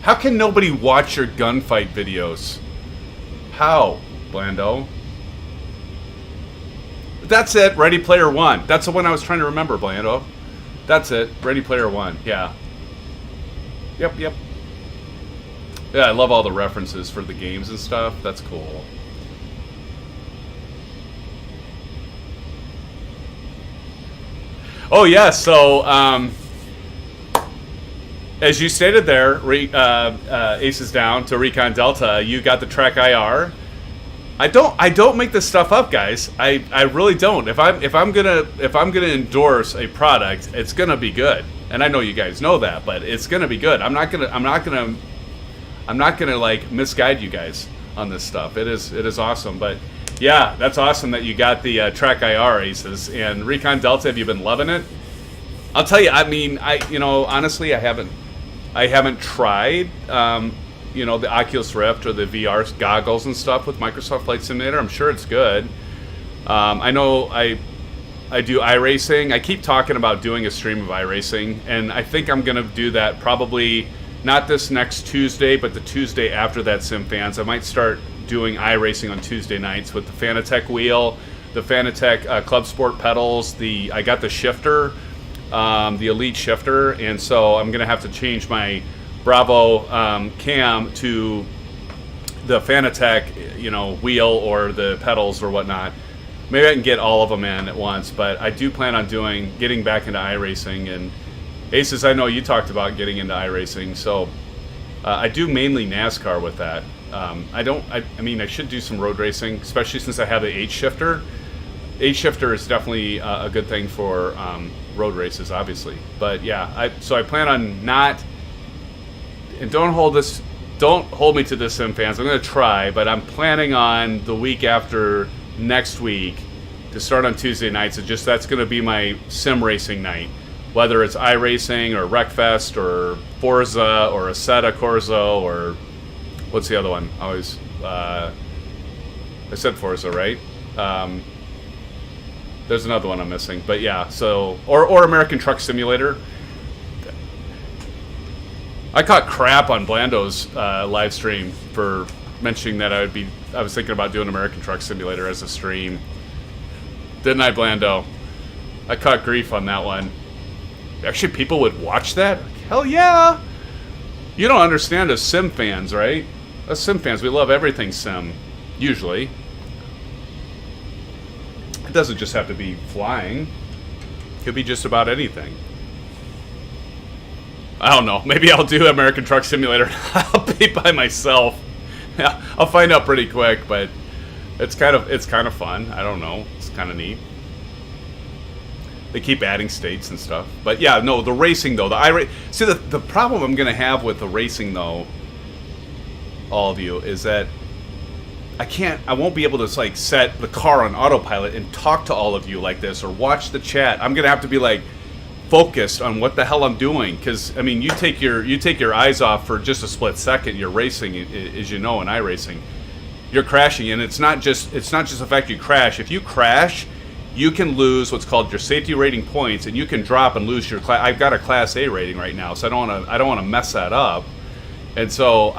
How can nobody watch your gunfight videos? How, Blando? That's it, Ready Player One. That's the one I was trying to remember, Blando. That's it, Ready Player One, yeah. Yep. Yeah, I love all the references for the games and stuff. That's cool. Oh, yeah, so, as you stated there, Aces Down to Recon Delta, you got the Track IR. I don't make this stuff up, guys. I really don't. If I'm gonna endorse a product, it's gonna be good. And I know you guys know that, but it's gonna be good. I'm not gonna like misguide you guys on this stuff. It is awesome. But yeah, that's awesome that you got the Track IR, Aces. And Recon Delta, have you been loving it? I'll tell you. I mean, honestly, I haven't tried, the Oculus Rift or the VR goggles and stuff with Microsoft Flight Simulator. I'm sure it's good. I know I do iRacing. I keep talking about doing a stream of iRacing, and I think I'm going to do that probably not this next Tuesday, but the Tuesday after that, SimFans. I might start doing iRacing on Tuesday nights with the Fanatec wheel, the Fanatec Club Sport pedals. I got the shifter. The Elite shifter, and so I'm gonna have to change my Bravo cam to the Fanatec, wheel or the pedals or whatnot. Maybe I can get all of them in at once, but I do plan on getting back into iRacing. And Aces, I know you talked about getting into iRacing, so I do mainly NASCAR with that. I should do some road racing, especially since I have the H shifter. H shifter is definitely a good thing for road races, obviously. But yeah, so I plan on not. And don't hold me to this, SimFans. I'm going to try, but I'm planning on the week after next week to start on Tuesday nights. That's going to be my sim racing night, whether it's iRacing or Wreckfest or Forza or Assetto Corsa or what's the other one? I said Forza, right? There's another one I'm missing, but yeah. So or American Truck Simulator. I caught crap on Blando's live stream for mentioning that I was thinking about doing American Truck Simulator as a stream. Didn't I, Blando? I caught grief on that one. Actually, people would watch that? Hell yeah! You don't understand us sim fans, right? Us sim fans, we love everything sim. Usually. It doesn't just have to be flying. It could be just about anything. I don't know. Maybe I'll do American Truck Simulator. I'll be by myself. Yeah, I'll find out pretty quick, but it's kind of fun. I don't know. It's kind of neat. They keep adding states and stuff. But yeah, no, the racing though, see the problem I'm gonna have with the racing though, all of you, is that I won't be able to like set the car on autopilot and talk to all of you like this or watch the chat. I'm gonna have to be like focused on what the hell I'm doing, because I mean, you take your eyes off for just a split second. You're racing, as you know, in iRacing, you're crashing, and it's not just the fact you crash. If you crash, you can lose what's called your safety rating points, and you can drop and lose your class. I've got a Class A rating right now, so I don't want to mess that up. And so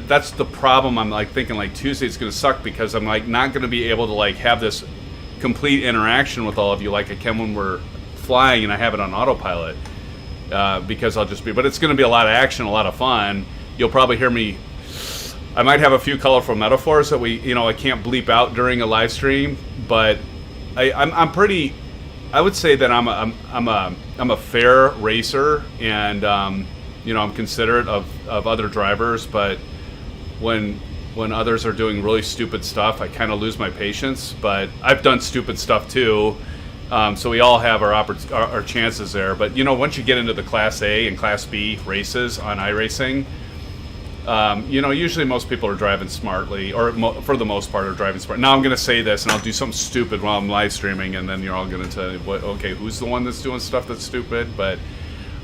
that's the problem. I'm like thinking like Tuesday's going to suck because I'm like not going to be able to like have this complete interaction with all of you like I can when we're flying and I have it on autopilot. because I'll just be. But it's going to be a lot of action, a lot of fun. You'll probably hear me. I might have a few colorful metaphors that I can't bleep out during a live stream, but I'm pretty. I would say that I'm a fair racer, and I'm considerate of other drivers, but when others are doing really stupid stuff, I kind of lose my patience. But I've done stupid stuff too, so we all have our chances there. But once you get into the Class A and Class B races on iRacing, usually most people are driving smartly, or for the most part are driving smart. Now I'm going to say this, and I'll do something stupid while I'm live streaming, and then you're all going to tell me, okay, who's the one that's doing stuff that's stupid? But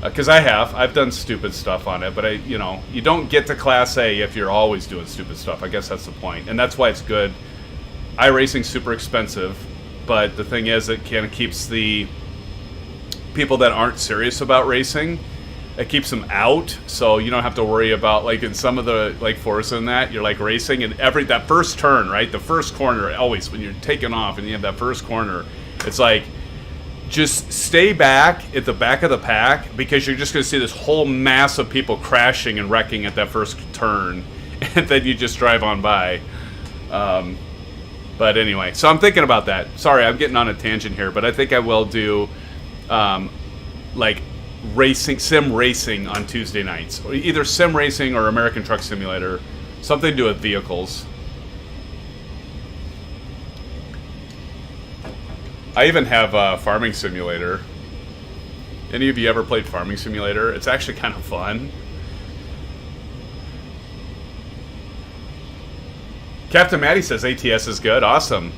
because I've done stupid stuff on it, but you don't get to Class A if you're always doing stupid stuff. I guess that's the point, and that's why it's good. iRacing's super expensive, but the thing is, it kind of keeps the people that aren't serious about racing. It keeps them out, so you don't have to worry about, like, in some of the, like, Forza and that, you're, like, racing, and that first turn, right, the first corner, always, when you're taking off and you have that first corner, it's like, just stay back at the back of the pack, because you're just going to see this whole mass of people crashing and wrecking at that first turn, and then you just drive on by. But anyway, so I'm thinking about that. Sorry, I'm getting on a tangent here, but I think I will do, like, sim racing on Tuesday nights, or either sim racing or American Truck Simulator, something to do with vehicles. I even have Farming Simulator. Any of you ever played Farming Simulator? It's actually kind of fun. Captain Matty says ATS is good. Awesome.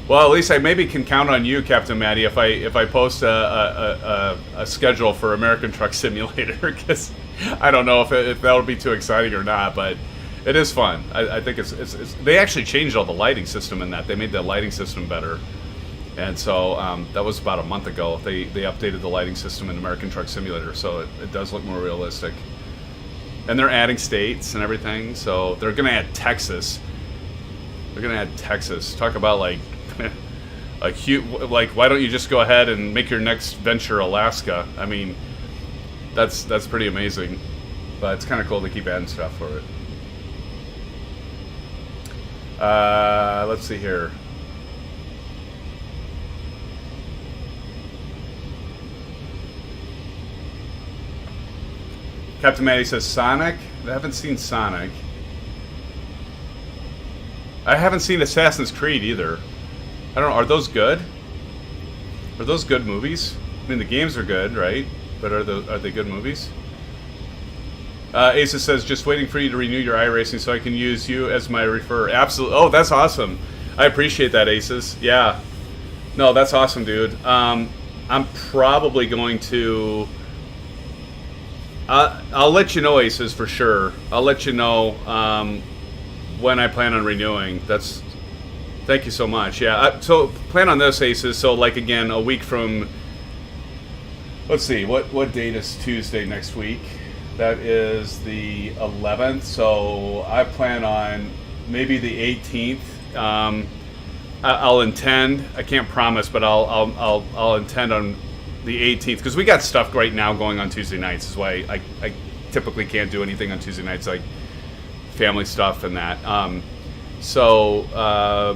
Well, at least I maybe can count on you, Captain Matty, if I post a schedule for American Truck Simulator, because I don't know if that would be too exciting or not, but it is fun. I think it's they actually changed all the lighting system in that. They made the lighting system better, and so that was about a month ago. They updated the lighting system in American Truck Simulator, so it does look more realistic. And they're adding states and everything, so they're going to add Texas. They're going to add Texas. Talk about like a huge, like, why don't you just go ahead and make your next venture Alaska? I mean, that's pretty amazing, but it's kind of cool to keep adding stuff for it. Let's see here. Captain Matty says Sonic. I haven't seen Sonic. I haven't seen Assassin's Creed either. I don't know, are those good? Are those good movies? I mean, the games are good, right? But are they good movies? Asa says, just waiting for you to renew your iRacing so I can use you as my referrer. Absolutely. Oh, that's awesome. I appreciate that, Aces. Yeah. No, that's awesome, dude. I'm probably going to... I'll let you know, Aces, for sure. I'll let you know when I plan on renewing. Thank you so much. Yeah, so plan on this, Aces. So, like, again, a week from... Let's see, what date is Tuesday next week? That is the 11th. So I plan on maybe the 18th. I'll intend. I can't promise, but I'll intend on the 18th, because we got stuff right now going on Tuesday nights. That's why I typically can't do anything on Tuesday nights, like family stuff and that.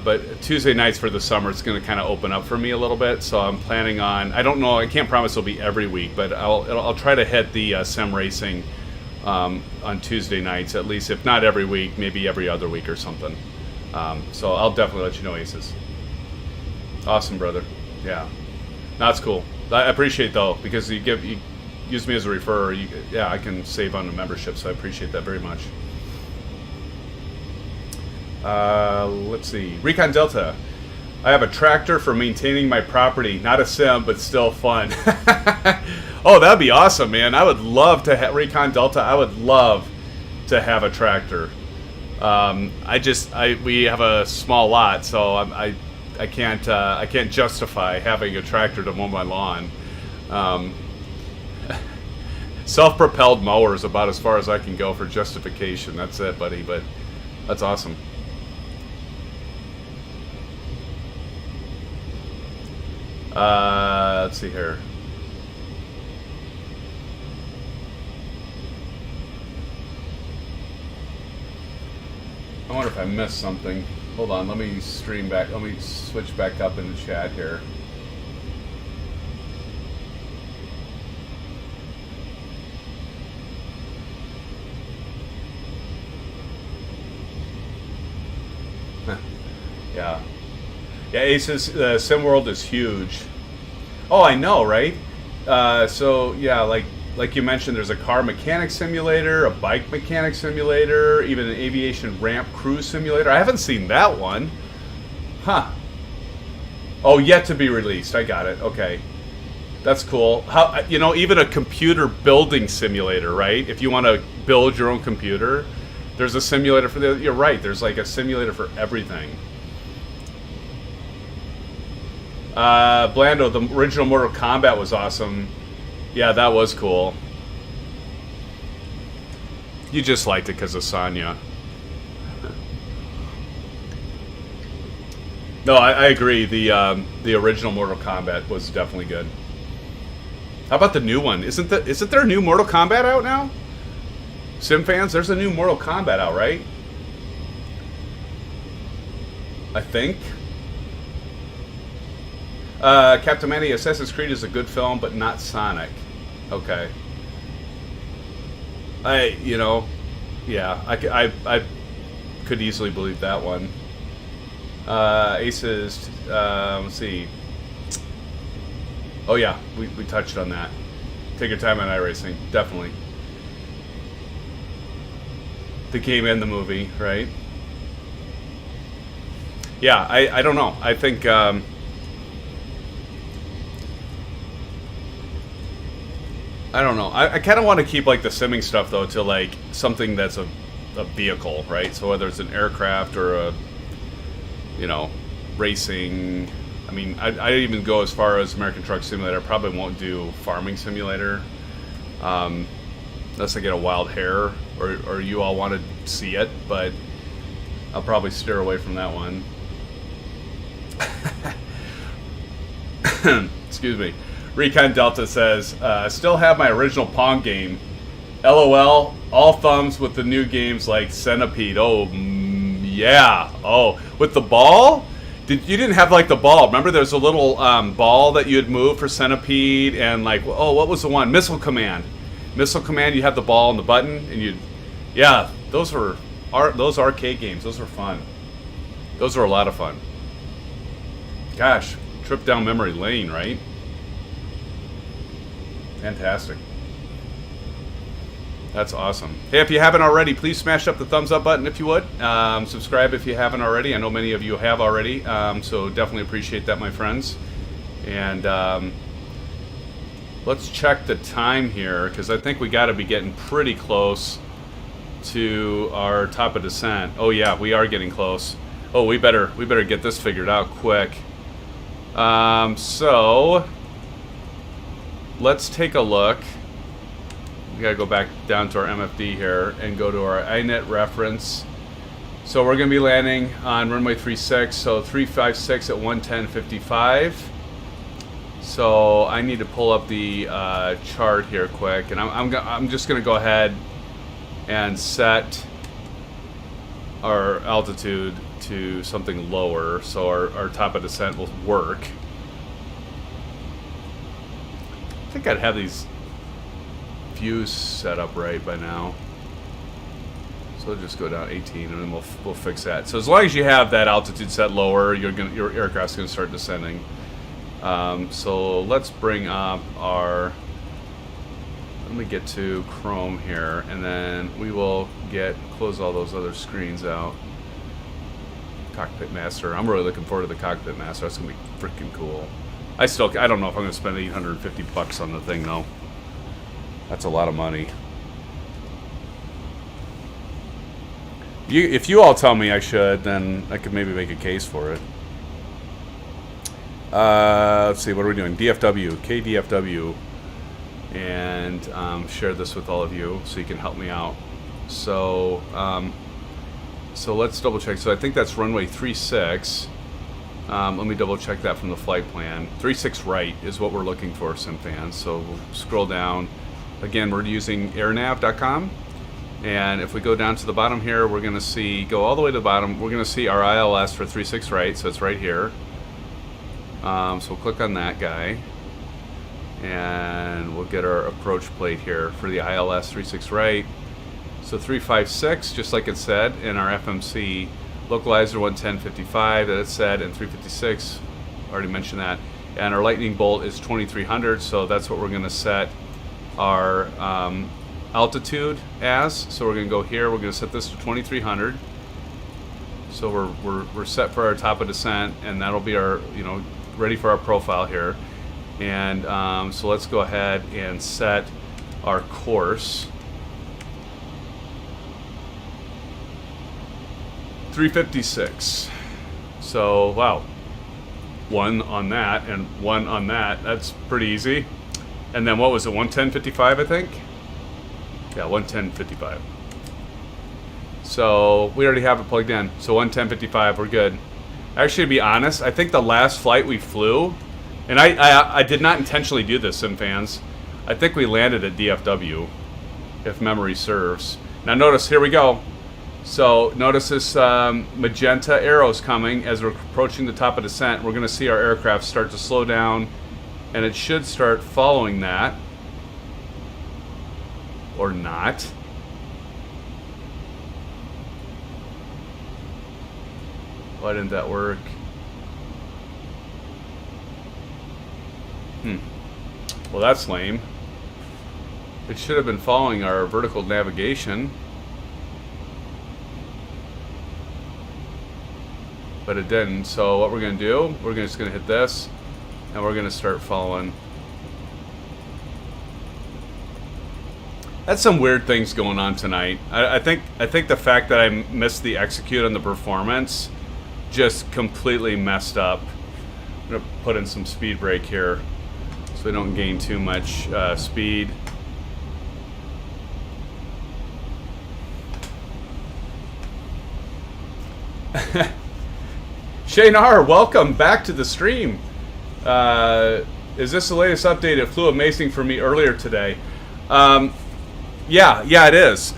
But Tuesday nights for the summer, it's going to kind of open up for me a little bit. So I'm planning on, I don't know, I can't promise it'll be every week, but I'll try to hit the sim racing on Tuesday nights, at least, if not every week, maybe every other week or something. So I'll definitely let you know, Aces. Awesome, brother. Yeah, that's cool. I appreciate, though, because you use me as a referrer. I can save on the membership, so I appreciate that very much. Let's see. Recon Delta. I have a tractor for maintaining my property. Not a sim, but still fun. Oh, that'd be awesome, man. I would love to have Recon Delta. I would love to have a tractor. We have a small lot, so I can't justify having a tractor to mow my lawn. Self-propelled mower is about as far as I can go for justification. That's it, buddy. But that's awesome. Let's see here. if I missed something. Hold on, let me stream back. Let me switch back up in the chat here. Yeah. Yeah, Ace's SimWorld is huge. Oh, I know, right? So, yeah, like you mentioned, there's a car mechanic simulator, a bike mechanic simulator, even an aviation ramp crew simulator. I haven't seen that one. Huh. Oh, yet to be released. I got it. Okay. That's cool. How, you know, even a computer building simulator, right? If you want to build your own computer, there's a simulator for the... You're right. There's like a simulator for everything. Blando, the original Mortal Kombat was awesome. Yeah, that was cool. You just liked it because of Sonya. No, I agree. The original Mortal Kombat was definitely good. How about the new one? Isn't there a new Mortal Kombat out now? SimFans, there's a new Mortal Kombat out, right? I think. Captain Manny, Assassin's Creed is a good film, but not Sonic. Okay. Yeah, I could easily believe that one. Aces, let's see. Oh yeah, we touched on that. Take your time on iRacing, definitely. The game and the movie, right? Yeah, I don't know. I think... I don't know. I kind of want to keep like the simming stuff though to like something that's a vehicle, right? So whether it's an aircraft or a, you know, racing. I mean, I even go as far as American Truck Simulator. I probably won't do Farming Simulator, unless I get a wild hair or you all want to see it. But I'll probably steer away from that one. Excuse me. Recon Delta says, still have my original Pong game. LOL, all thumbs with the new games like Centipede. Oh, yeah. Oh, with the ball? You didn't have like the ball. Remember there's a little ball that you had moved for Centipede and like, oh, what was the one? Missile Command. Missile Command, you had the ball and the button and you... Yeah, those arcade games. Those were fun. Those were a lot of fun. Gosh, trip down memory lane, right? Fantastic. That's awesome. Hey, if you haven't already, please smash up the thumbs up button if you would. Subscribe if you haven't already. I know many of you have already, so definitely appreciate that, my friends. And let's check the time here, because I think we got to be getting pretty close to our top of descent. Oh yeah, we are getting close. Oh, we better get this figured out quick. So let's take a look. We gotta go back down to our MFD here and go to our INET reference. So we're gonna be landing on runway 36, so 356 at 110.55. So I need to pull up the chart here quick, and I'm just gonna go ahead and set our altitude to something lower, so our top of descent will work. I think I'd have these views set up right by now. So we'll just go down 18 and then we'll fix that. So as long as you have that altitude set lower, your aircraft's gonna start descending. So let's bring up our... Let me get to Chrome here, and then we will close all those other screens out. Cockpit Master. I'm really looking forward to the Cockpit Master. That's gonna be freaking cool. I don't know if I'm gonna spend $850 on the thing though. That's a lot of money. If you all tell me I should, then I could maybe make a case for it. Let's see, what are we doing? DFW, KDFW, and share this with all of you so you can help me out. So, so let's double check. So I think that's runway 36. Let me double check that from the flight plan. 36 right is what we're looking for, SimFans. So we'll scroll down. Again, we're using airnav.com. And if we go down to the bottom here, we're going to see, go all the way to the bottom, we're going to see our ILS for 36 right, so it's right here. So we'll click on that guy. And we'll get our approach plate here for the ILS 36 right. So 356, just like it said in our FMC, localizer 110.55 that it said, and 356, already mentioned that. And our lightning bolt is 2300, so that's what we're going to set our altitude as. So we're going to go here, we're going to set this to 2300. So we're set for our top of descent, and that'll be our, you know, ready for our profile here. And so let's go ahead and set our course. 356. So wow, 1 on that and 1 on that. That's pretty easy. And then what was it? 110.55, I think. Yeah, 110.55. So we already have it plugged in. So 110.55, we're good. Actually, to be honest, I think the last flight we flew, and I did not intentionally do this, SimFans. I think we landed at DFW, if memory serves. Now notice, here we go. So notice this magenta arrows coming as we're approaching the top of descent. We're going to see our aircraft start to slow down, and it should start following that. Or not. Why didn't that work? Well, that's lame. It should have been following our vertical navigation. But it didn't. So what we're going to do, we're just going to hit this, and we're going to start following. That's some weird things going on tonight. I think the fact that I missed the execute on the performance just completely messed up. I'm going to put in some speed brake here so we don't gain too much speed. Shane R., welcome back to the stream. Is this the latest update? It flew amazing for me earlier today. Yeah, it is.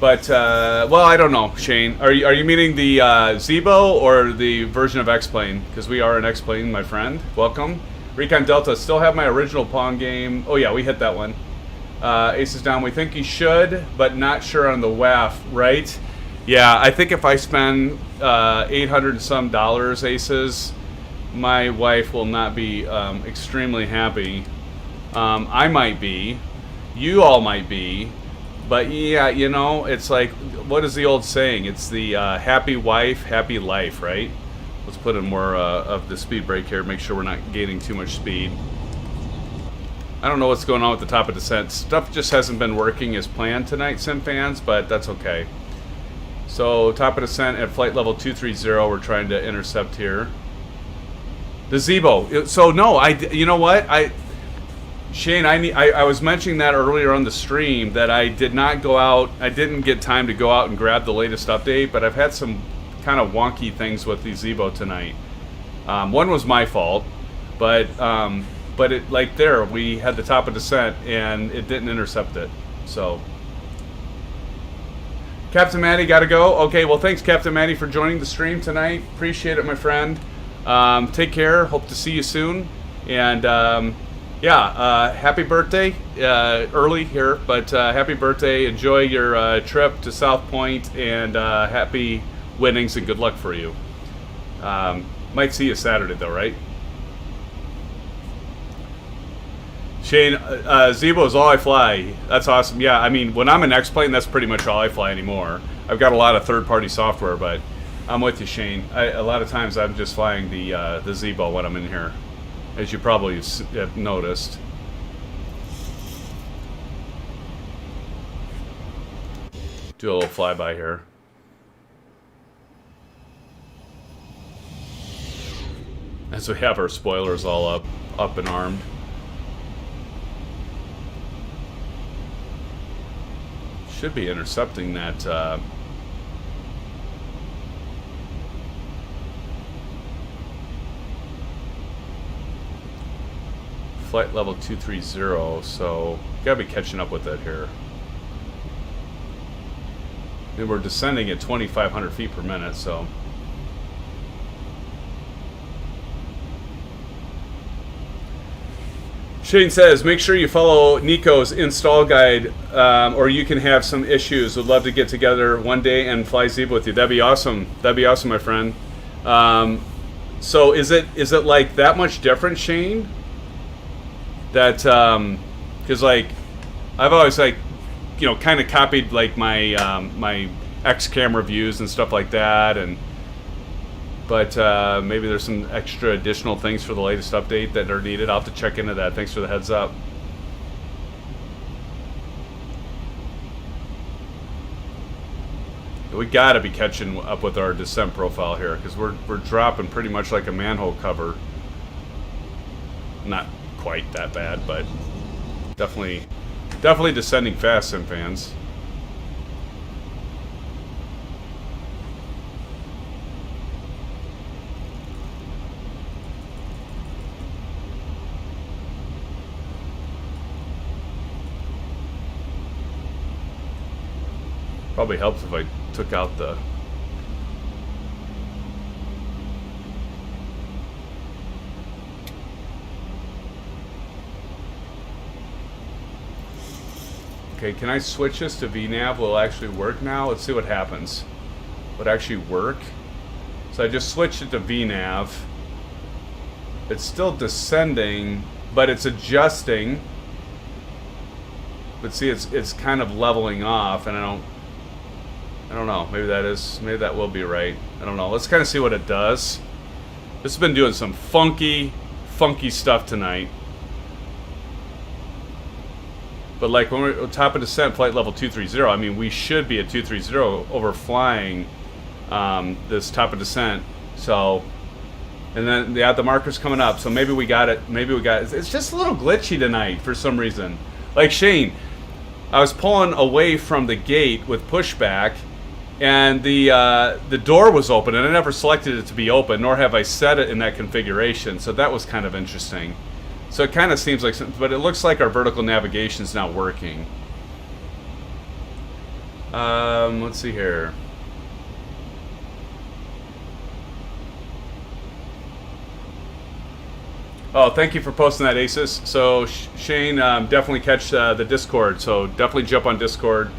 Well, I don't know, Shane. Are you meaning the Zibo or the version of X-Plane? Because we are an X-Plane, my friend. Welcome. Recon Delta, still have my original Pong game. Oh yeah, we hit that one. Ace is down. We think he should, but not sure on the WAF, right? Yeah, I think if I spend $800 and some Aces, my wife will not be extremely happy. I might be. You all might be. But yeah, you know, it's like, what is the old saying? It's the happy wife, happy life, right? Let's put in more of the speed brake here, make sure we're not gaining too much speed. I don't know what's going on with the top of descent. Stuff just hasn't been working as planned tonight, SimFans, but that's okay. So, top of descent at flight level 230, we're trying to intercept here. The Zibo. So, no, you know what? Shane, I was mentioning that earlier on the stream that I did not go out, I didn't get time to go out and grab the latest update, but I've had some kind of wonky things with the Zibo tonight. One was my fault, but it, like there, we had the top of descent and it didn't intercept it, so. Captain Matty, gotta go. Okay, well thanks Captain Matty for joining the stream tonight. Appreciate it, my friend. Take care, hope to see you soon, and yeah, happy birthday, early here, but happy birthday, enjoy your trip to South Point, and happy winnings and good luck for you. Might see you Saturday though, right? Shane, Zibo is all I fly. That's awesome. Yeah, I mean, when I'm in X-Plane, that's pretty much all I fly anymore. I've got a lot of third-party software, but I'm with you, Shane. A lot of times I'm just flying the Zibo when I'm in here, as you probably have noticed. Do a little flyby here. As we have our spoilers all up and armed. Should be intercepting that flight level 230, so gotta be catching up with it here. And we're descending at 2,500 feet per minute, so. Shane says, make sure you follow Nico's install guide, or you can have some issues. Would love to get together one day and fly Zibo with you. That'd be awesome. That'd be awesome, my friend. So is it like that much different, Shane? That because like I've always like, you know, kind of copied like my my XCam reviews and stuff like that, but maybe there's some extra additional things for the latest update that are needed. I'll have to check into that. Thanks for the heads up. We gotta be catching up with our descent profile here, because we're dropping pretty much like a manhole cover. Not quite that bad, but definitely descending fast, SimFans. Probably helps if I took out the okay, can I switch this to VNav? Will it actually work now? Let's see what happens. Would it actually work? So I just switched it to VNav. It's still descending, but it's adjusting. But see, it's kind of leveling off, and I don't know. Maybe that will be right. I don't know. Let's kind of see what it does. This has been doing some funky stuff tonight. But like when we're top of descent, flight level 230, I mean, we should be at 230 overflying this top of descent. So, and then the marker's coming up. So maybe we got it. It's just a little glitchy tonight for some reason. Like Shane, I was pulling away from the gate with pushback, and the door was open, and I never selected it to be open, nor have I set it in that configuration. So that was kind of interesting. So it kind of seems like, but it looks like our vertical navigation is not working. Let's see here. Oh, thank you for posting that, Asus. So Shane, definitely catch the Discord. So definitely jump on Discord,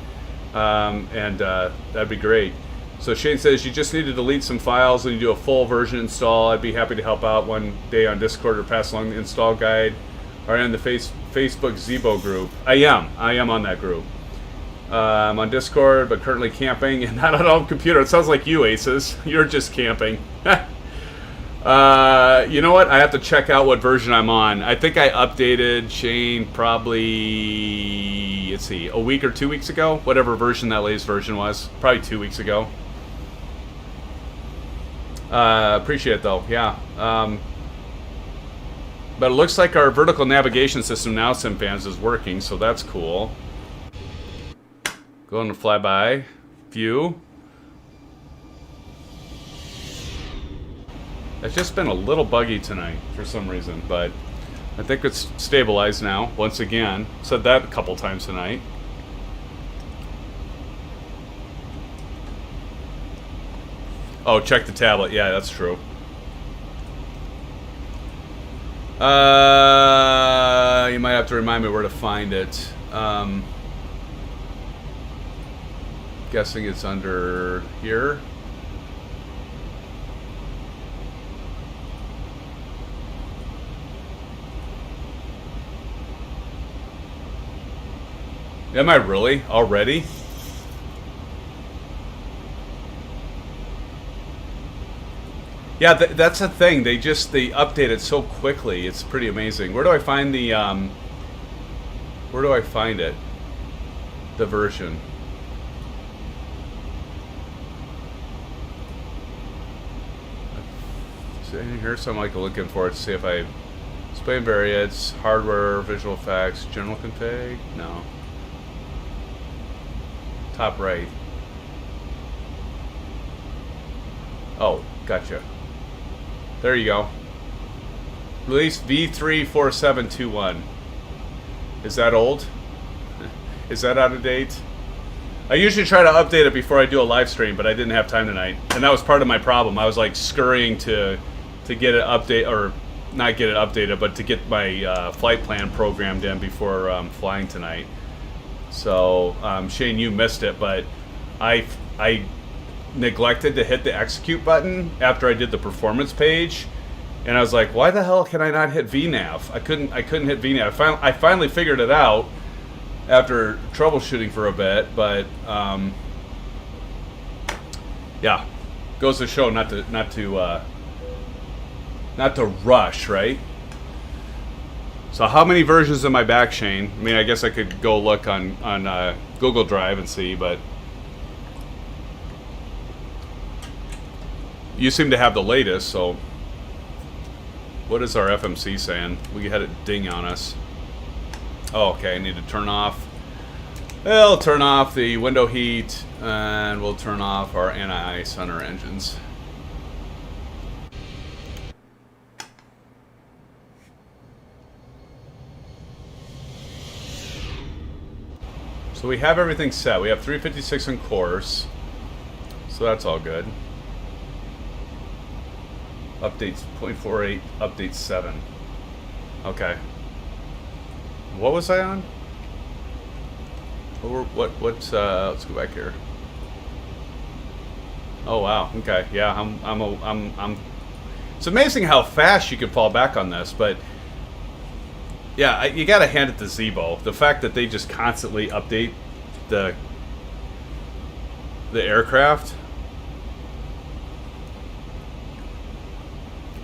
and that'd be great. So Shane says you just need to delete some files when you do a full version install. I'd be happy to help out one day on Discord or pass along the install guide, or in the Facebook Zibo group. I am on that group. I'm on Discord, but currently camping and not on home computer. It sounds like you, Aces. You're just camping. You know what? I have to check out what version I'm on. I think I updated Shane probably, let's see, a week or 2 weeks ago. Whatever version that latest version was. Probably 2 weeks ago. Appreciate it though, yeah. But it looks like our vertical navigation system now, SimFans, is working, so that's cool. Going to flyby view. It's just been a little buggy tonight for some reason, but I think it's stabilized now, once again. Said that a couple times tonight. Oh, check the tablet. Yeah, that's true. You might have to remind me where to find it. Guessing it's under here. Am I really? Already? Yeah, that's the thing. They update it so quickly. It's pretty amazing. Where do I find the, where do I find it? The version. So here's something like looking for it to see if I display and variants, hardware, visual effects, general config. No. Top right. Oh, gotcha. There you go. Release V34721. Is that old? Is that out of date? I usually try to update it before I do a live stream, but I didn't have time tonight, and that was part of my problem. I was like scurrying to get it update, or not get it updated, but to get my flight plan programmed in before flying tonight. So Shane, you missed it, but I neglected to hit the execute button after I did the performance page, and I was like, why the hell can I not hit VNAV? I couldn't hit VNAV. I finally figured it out after troubleshooting for a bit, but yeah, goes to show not to rush, right? So how many versions am I back, Shane? I mean, I guess I could go look on Google Drive and see, but you seem to have the latest, so what is our FMC saying? We had it ding on us. Oh, okay, I need to turn off. We'll turn off the window heat, and we'll turn off our anti-ice on our engines. So we have everything set. We have 356 in course, so that's all good. Updates 0.48, update 7. Okay. What was I on? Let's go back here. Oh wow. Okay. Yeah. I'm. It's amazing how fast you can fall back on this, but yeah, you got to hand it to Zibo. The fact that they just constantly update the aircraft.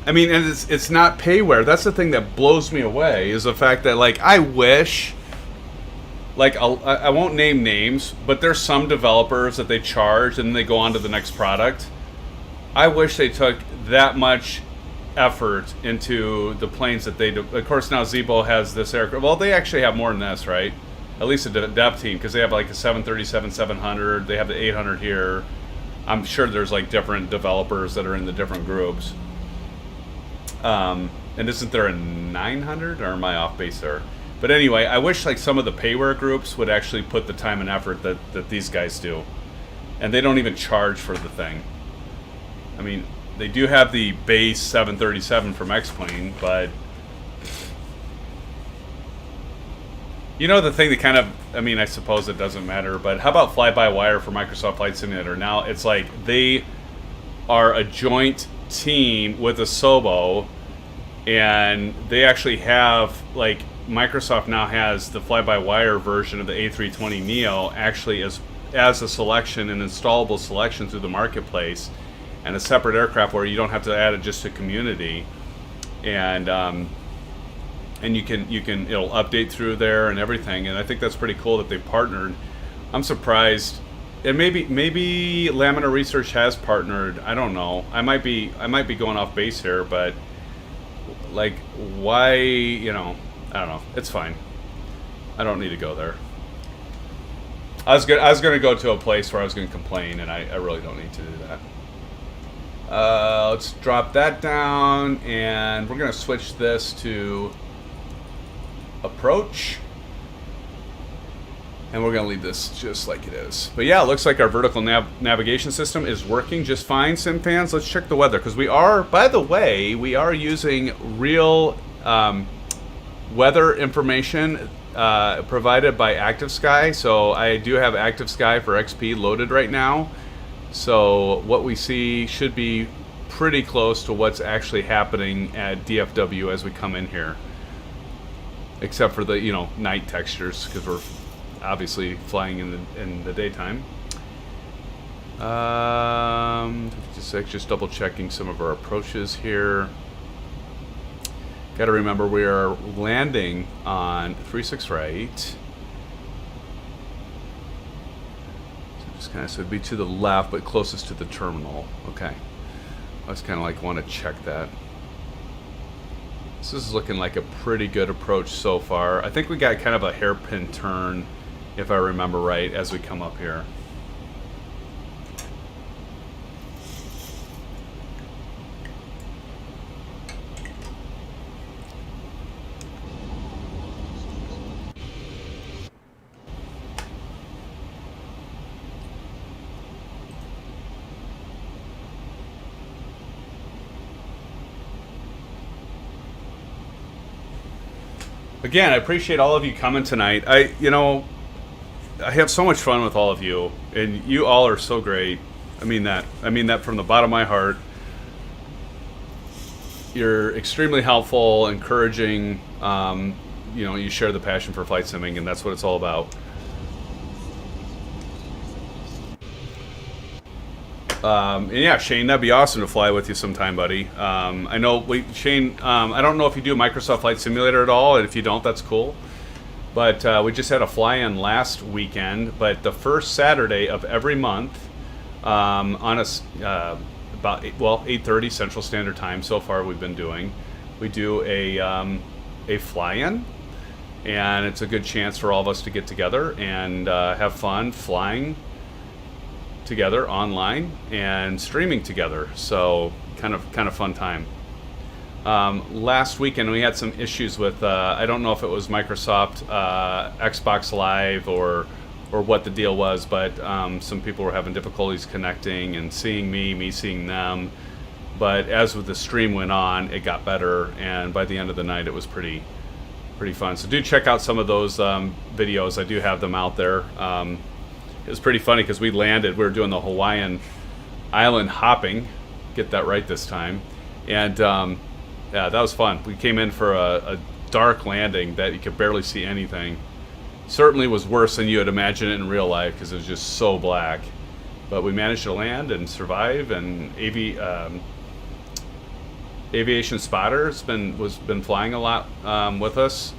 I mean, and it's not payware. That's the thing that blows me away, is the fact that, like, I wish, like, I won't name names, but there's some developers that they charge and then they go on to the next product. I wish they took that much effort into the planes that they do. Of course, now Zibo has this aircraft. Well, they actually have more than this, right? At least the dev team, because they have like a 737-700. They have the 800 here. I'm sure there's like different developers that are in the different groups. And isn't there a 900, or am I off base there? But anyway, I wish like some of the payware groups would actually put the time and effort that these guys do. And they don't even charge for the thing. I mean, they do have the base 737 from X-Plane, but you know the thing that kind of, I mean, I suppose it doesn't matter, but how about fly-by-wire for Microsoft Flight Simulator? Now it's like they are a joint team with Asobo, and they actually have, like, Microsoft now has the fly-by-wire version of the A320neo actually as a selection, an installable selection through the marketplace, and a separate aircraft where you don't have to add it just to community, and you can it'll update through there and everything, and I think that's pretty cool that they partnered. I'm surprised. And maybe Lamina Research has partnered. I don't know. I might be going off base here, but like, why? You know, I don't know. It's fine. I don't need to go there. I was gonna go to a place where I was gonna complain, and I really don't need to do that. Let's drop that down, and we're gonna switch this to approach. And we're going to leave this just like it is. But yeah, it looks like our vertical navigation system is working just fine, SimFans. Let's check the weather, because we are, by the way, we are using real weather information provided by ActiveSky. So I do have ActiveSky for XP loaded right now. So what we see should be pretty close to what's actually happening at DFW as we come in here. Except for the, you know, night textures, because we're obviously flying in the daytime. Just double checking some of our approaches here. Got to remember we are landing on 36 right. So just kind of, so it'd be to the left, but closest to the terminal. Okay. I just kind of like want to check that. This is looking like a pretty good approach so far. I think we got kind of a hairpin turn, if I remember right, as we come up here. again, I appreciate all of you coming tonight. I have so much fun with all of you, and you all are so great. I mean that from the bottom of my heart. You're extremely helpful, encouraging. You share the passion for flight simming, and that's what it's all about. And yeah, Shane, that'd be awesome to fly with you sometime, buddy. I know, Shane, I don't know if you do Microsoft Flight Simulator at all, and if you don't, that's cool. But we just had a fly-in last weekend, but the first Saturday of every month, on about 8:30 Central Standard Time so far we've been doing, we do a fly-in, and it's a good chance for all of us to get together and have fun flying together online and streaming together. So kind of fun time. Last weekend we had some issues with I don't know if it was Microsoft Xbox Live or what the deal was, but some people were having difficulties connecting and seeing me seeing them. But as the stream went on, it got better, and by the end of the night it was pretty fun. So do check out some of those videos. I do have them out there. It was pretty funny because we were doing the Hawaiian island hopping, get that right this time, and yeah, that was fun. We came in for a dark landing that you could barely see anything. Certainly was worse than you would imagine it in real life because it was just so black, but we managed to land and survive. And Aviation Spotter has been flying a lot with us.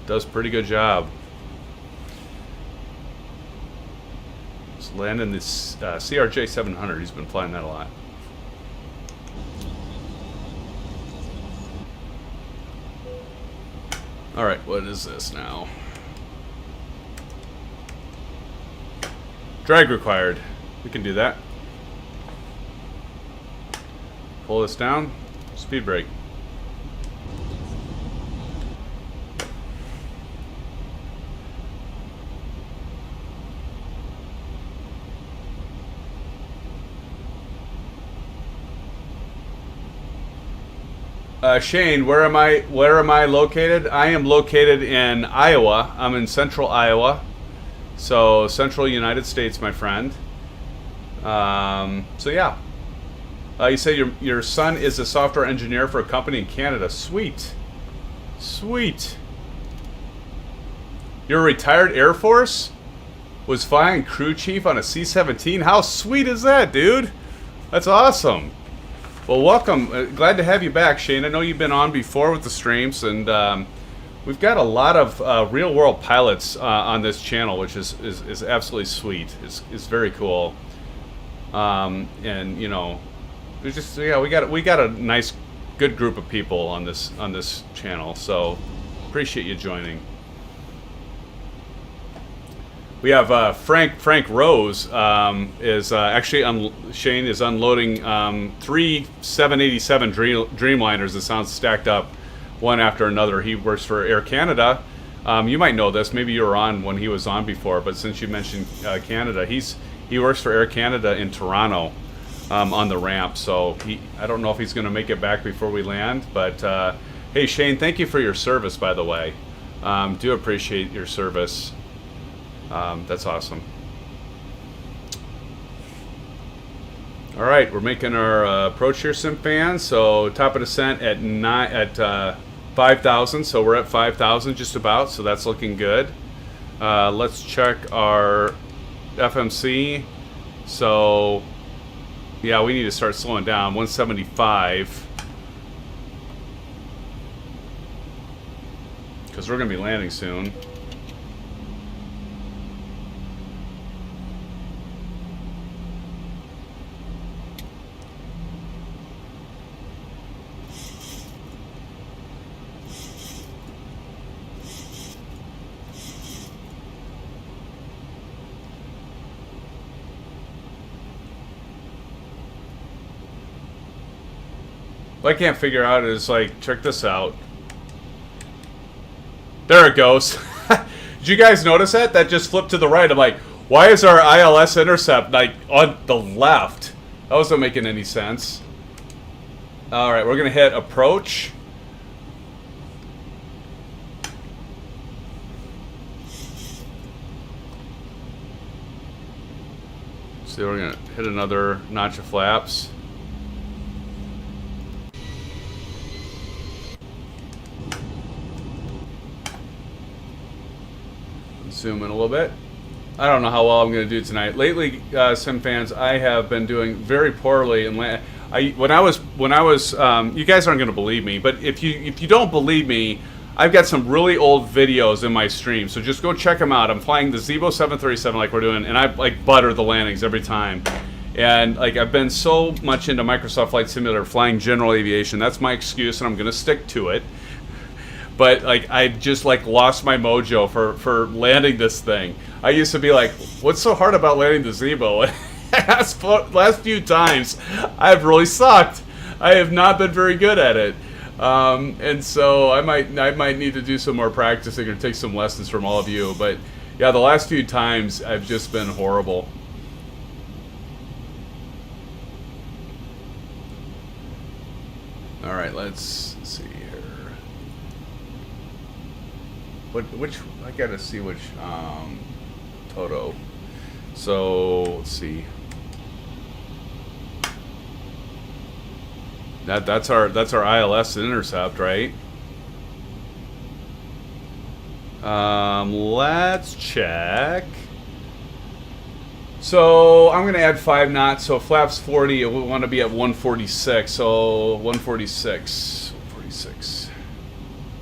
Does a pretty good job. Landing this CRJ 700. He's been flying that a lot. All right, what is this now? Drag required. We can do that. Pull this down. Speed brake. Shane, where am I located? I am located in Iowa. I'm in central Iowa, so central United States, my friend. So yeah, you say your son is a software engineer for a company in Canada. Sweet. You're a retired Air Force? Was flying crew chief on a C-17? How sweet is that, dude? That's awesome. Well, welcome. Glad to have you back, Shane. I know you've been on before with the streams, and we've got a lot of real-world pilots on this channel, which is absolutely sweet. It's very cool. And we got a nice, good group of people on this channel. So appreciate you joining. We have Frank Rose is actually Shane is unloading 3 787 Dreamliners that sounds stacked up one after another. He works for Air Canada. You might know this. Maybe you were on when he was on before, but since you mentioned Canada, he works for Air Canada in Toronto on the ramp. So I don't know if he's going to make it back before we land. But hey, Shane, thank you for your service, by the way. Do appreciate your service. That's awesome. All right, we're making our approach here, SimFans. So top of descent at 5,000. So we're at 5,000 just about. So that's looking good. Let's check our FMC. So yeah, we need to start slowing down. 175. Because we're going to be landing soon. What I can't figure out is, like, check this out. There it goes. Did you guys notice that? That just flipped to the right. I'm like, why is our ILS intercept, like, on the left? That wasn't making any sense. Alright, we're going to hit approach. So we're gonna hit another notch of flaps. Zoom in a little bit. I don't know how well I'm going to do tonight. Lately, Sim fans, I have been doing very poorly. And when I was, you guys aren't going to believe me, but if you don't believe me, I've got some really old videos in my stream, so just go check them out. I'm flying the Zibo 737 like we're doing, and I like butter the landings every time. And like I've been so much into Microsoft Flight Simulator, flying general aviation. That's my excuse, and I'm going to stick to it. But like I just like lost my mojo for landing this thing. I used to be like, what's so hard about landing the Zibo? last few times I've really sucked. I have not been very good at it. And so I might need to do some more practicing or take some lessons from all of you. But yeah, the last few times I've just been horrible. All right, let's see here. Which I gotta see which Toto. So let's see. That's our ILS intercept, right? Let's check. So I'm gonna add 5 knots. So flaps 40. We want to be at 146. So 146.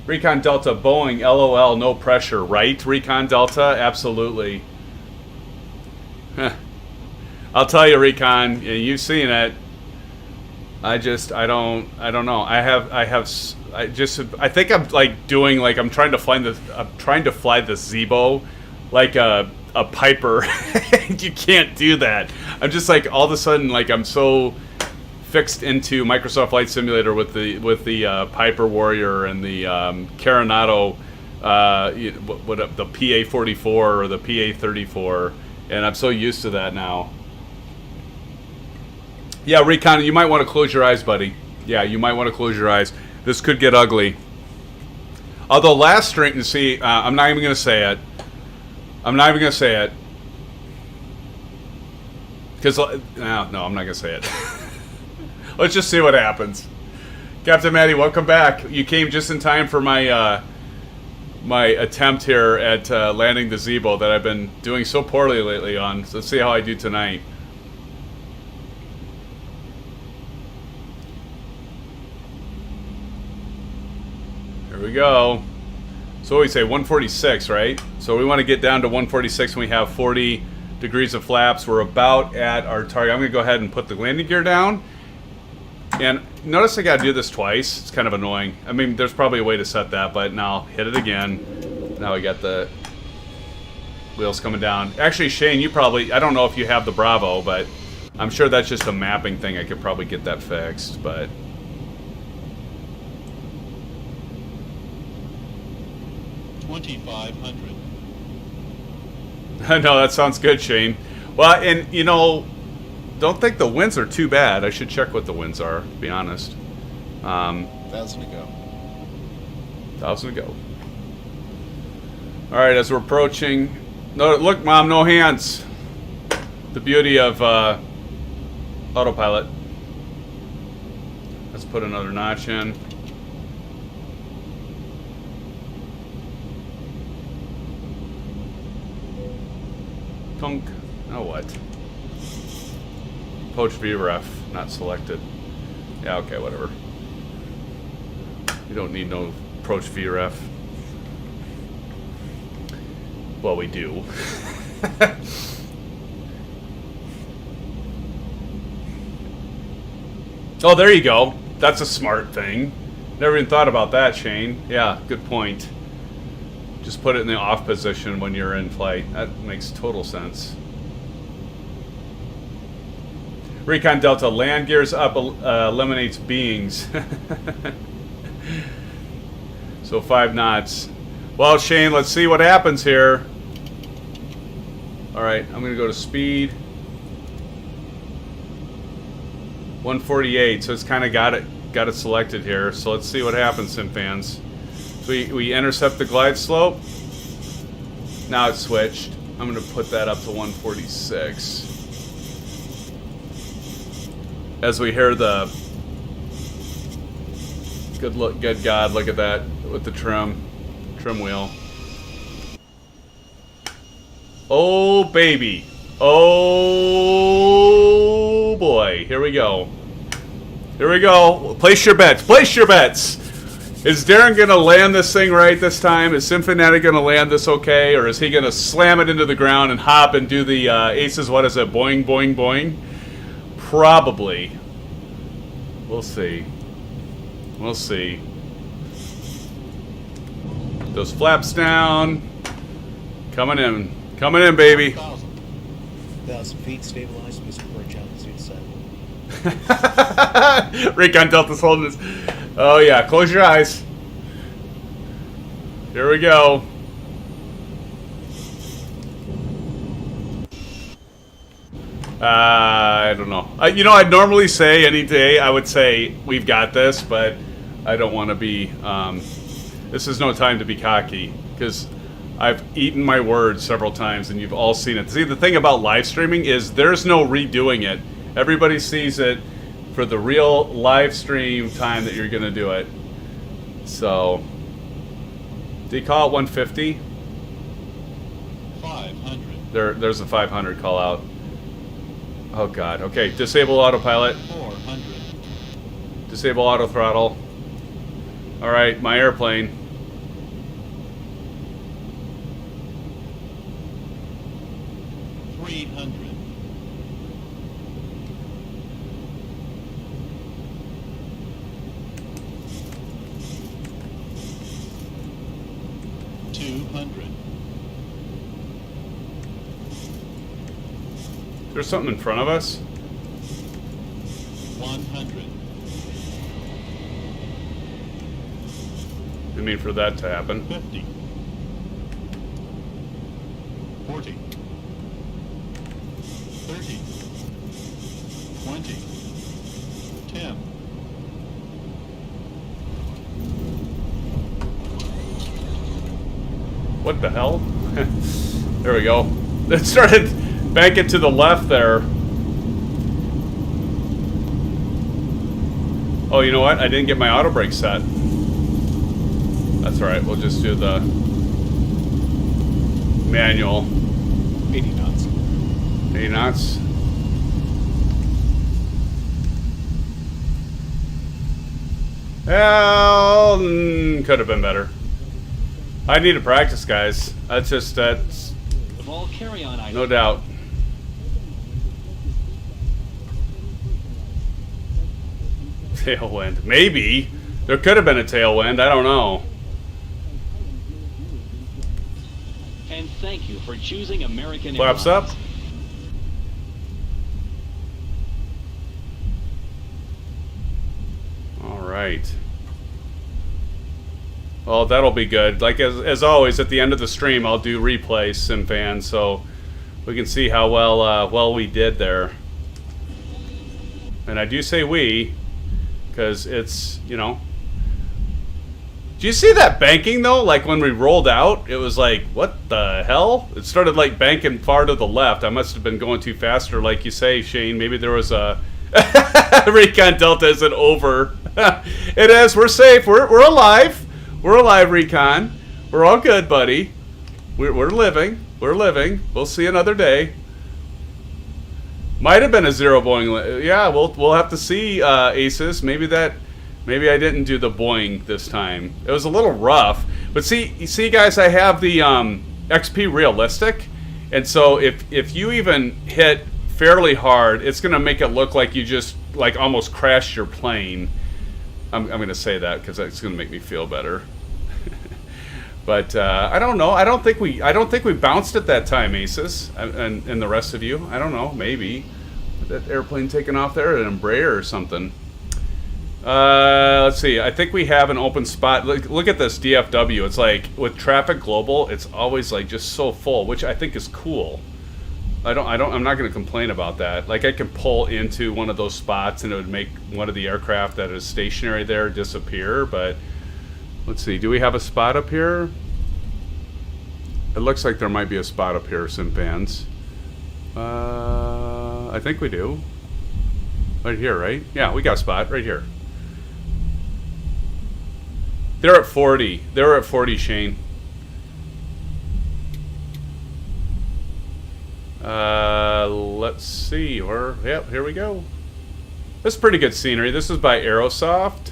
Recon Delta Boeing LOL, no pressure, right? Recon Delta, absolutely. I'll tell you, Recon, you've seen it. I don't know. I think I'm like doing like I'm trying to fly the Zibo like a Piper. You can't do that. I'm just like all of a sudden like I'm so fixed into Microsoft Flight Simulator with the Piper Warrior and the Carenado, the PA-44 or the PA-34, and I'm so used to that now. Yeah, Recon, you might want to close your eyes, buddy. Yeah, you might want to close your eyes. This could get ugly. Although last string, see, I'm not even going to say it. Because, no, I'm not going to say it. Let's just see what happens. Captain Matty, welcome back. You came just in time for my my attempt here at landing the Zibo that I've been doing so poorly lately on. So let's see how I do tonight. Here we go. So we say 146, right? So we want to get down to 146 when we have 40 degrees of flaps. We're about at our target. I'm going to go ahead and put the landing gear down. And notice I got to do this twice. It's kind of annoying. I mean, there's probably a way to set that, but now hit it again. Now we got the wheels coming down. Actually, Shane, you probably, I don't know if you have the Bravo, but I'm sure that's just a mapping thing. I could probably get that fixed, but... I know, that sounds good, Shane. Well, and, you know... Don't think the winds are too bad. I should check what the winds are, to be honest. 1,000 to go. 1,000 to go. Alright, as we're approaching... No, look, Mom, no hands. The beauty of autopilot. Let's put another notch in. Tunk. Now what? Poach VREF, not selected. Yeah, okay, whatever. You don't need no approach VREF. Well, we do. Oh, there you go. That's a smart thing. Never even thought about that, Shane. Yeah, good point. Just put it in the off position when you're in flight. That makes total sense. Recon Delta, land gears up eliminates beings. So 5 knots. Well, Shane, let's see what happens here. Alright, I'm going to go to speed. 148, so it's kind of got it selected here. So let's see what happens, Sim fans. So we intercept the glide slope. Now it's switched. I'm going to put that up to 146. as we hear the good God, look at that with the trim wheel. Oh baby, oh boy, here we go. Here we go. Place your bets. Place your bets. Is Darren gonna land this thing right this time? Is SimFanatic gonna land this okay, or is he gonna slam it into the ground and hop and do the Aces? What is it? Boing, boing, boing. Probably. We'll see. We'll see. Those flaps down. Coming in. Coming in, baby. 1,000 feet stabilized, Mr. Bridge altitude set. Recon Delta's holding this. Oh yeah, close your eyes. Here we go. I don't know. You know, I'd normally say any day I would say we've got this, but I don't want to be. This is no time to be cocky because I've eaten my words several times, and you've all seen it. See, the thing about live streaming is there's no redoing it. Everybody sees it for the real live stream time that you're going to do it. So, do you call it 150? 500. There's a 500 call out. Oh God. Okay, disable autopilot. 400. Disable auto throttle. All right, my airplane. There's something in front of us. 100. I mean, for that to happen. 50. 40. 30. 20. 10. What the hell? There we go. It started banking to the left there. Oh, you know what? I didn't get my auto brake set. That's alright. We'll just do the manual. 80 knots. 80 knots. Well, could have been better. I need to practice, guys. That's no doubt. Tailwind. Maybe. There could have been a tailwind. I don't know. And thank you for choosing American Flaps Airlines. up. All right. Well, that'll be good. Like as always, at the end of the stream, I'll do replays, SimFans, so we can see how well we did there. And I do say we, because it's, you know. Do you see that banking though? Like when we rolled out, it was like, what the hell? It started like banking far to the left. I must have been going too fast, or like you say, Shane, maybe there was a Recon Delta isn't over. It is. We're safe. We're alive. We're alive, Recon. We're all good, buddy. We're living. We're living. We'll see another day. Might have been a Zibo Boeing. Yeah, we'll have to see, Aces. Maybe I didn't do the Boeing this time. It was a little rough. But see, guys, I have the XP Realistic, and so if you even hit fairly hard, it's gonna make it look like you just like almost crashed your plane. I'm gonna say that because that's gonna make me feel better. But I don't know. I don't think we bounced at that time, Aces, and the rest of you. I don't know. Maybe that airplane taking off there, an Embraer or something. Let's see. I think we have an open spot. Look at this DFW. It's like with traffic global, it's always like just so full, which I think is cool. I'm not going to complain about that. Like I can pull into one of those spots and it would make one of the aircraft that is stationary there disappear, but let's see. Do we have a spot up here? It looks like there might be a spot up here, SimFans. I think we do. Right here, right? Yeah, we got a spot right here. They're at 40. They were at 40, Shane. Let's see. Yep, here we go. This is pretty good scenery. This is by Aerosoft.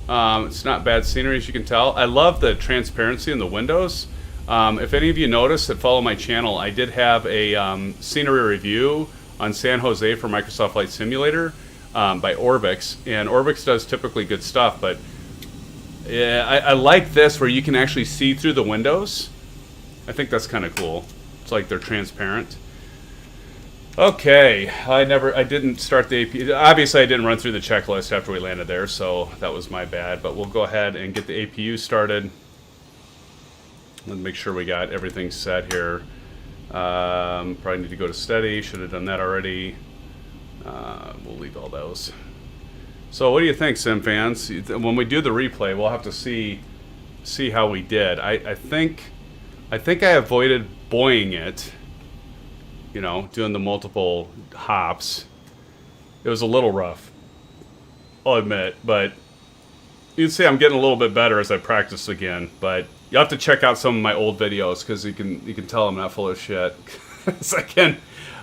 It's not bad scenery, as you can tell. I love the transparency in the windows. If any of you noticed that follow my channel, I did have a scenery review on San Jose for Microsoft Flight Simulator by Orbix. And Orbix does typically good stuff, but yeah, I like this where you can actually see through the windows. I think that's kind of cool. It's like they're transparent. Okay, I didn't start the APU. Obviously, I didn't run through the checklist after we landed there, so that was my bad. But we'll go ahead and get the APU started. Let's make sure we got everything set here. Probably need to go to steady. Should have done that already. We'll leave all those. So what do you think, Sim fans? When we do the replay, we'll have to see how we did. I think I avoided Boeing it. You know, doing the multiple hops. It was a little rough, I'll admit, but you'd say I'm getting a little bit better as I practice again. But you'll have to check out some of my old videos because you can tell I'm not full of shit.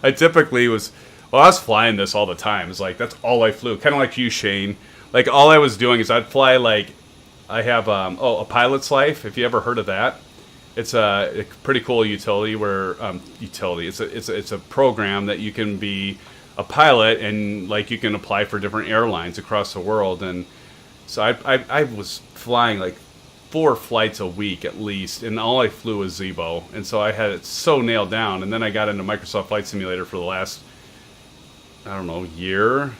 I typically was. Well, I was flying this all the time. It's like, that's all I flew. Kind of like you, Shane. Like, all I was doing is I'd fly, like, I have, A Pilot's Life, if you ever heard of that. It's a pretty cool utility where, it's a program that you can be a pilot and, like, you can apply for different airlines across the world. And so I was flying, like, 4 flights a week at least, and all I flew was Zibo. And so I had it so nailed down. And then I got into Microsoft Flight Simulator for the last, I don't know, year,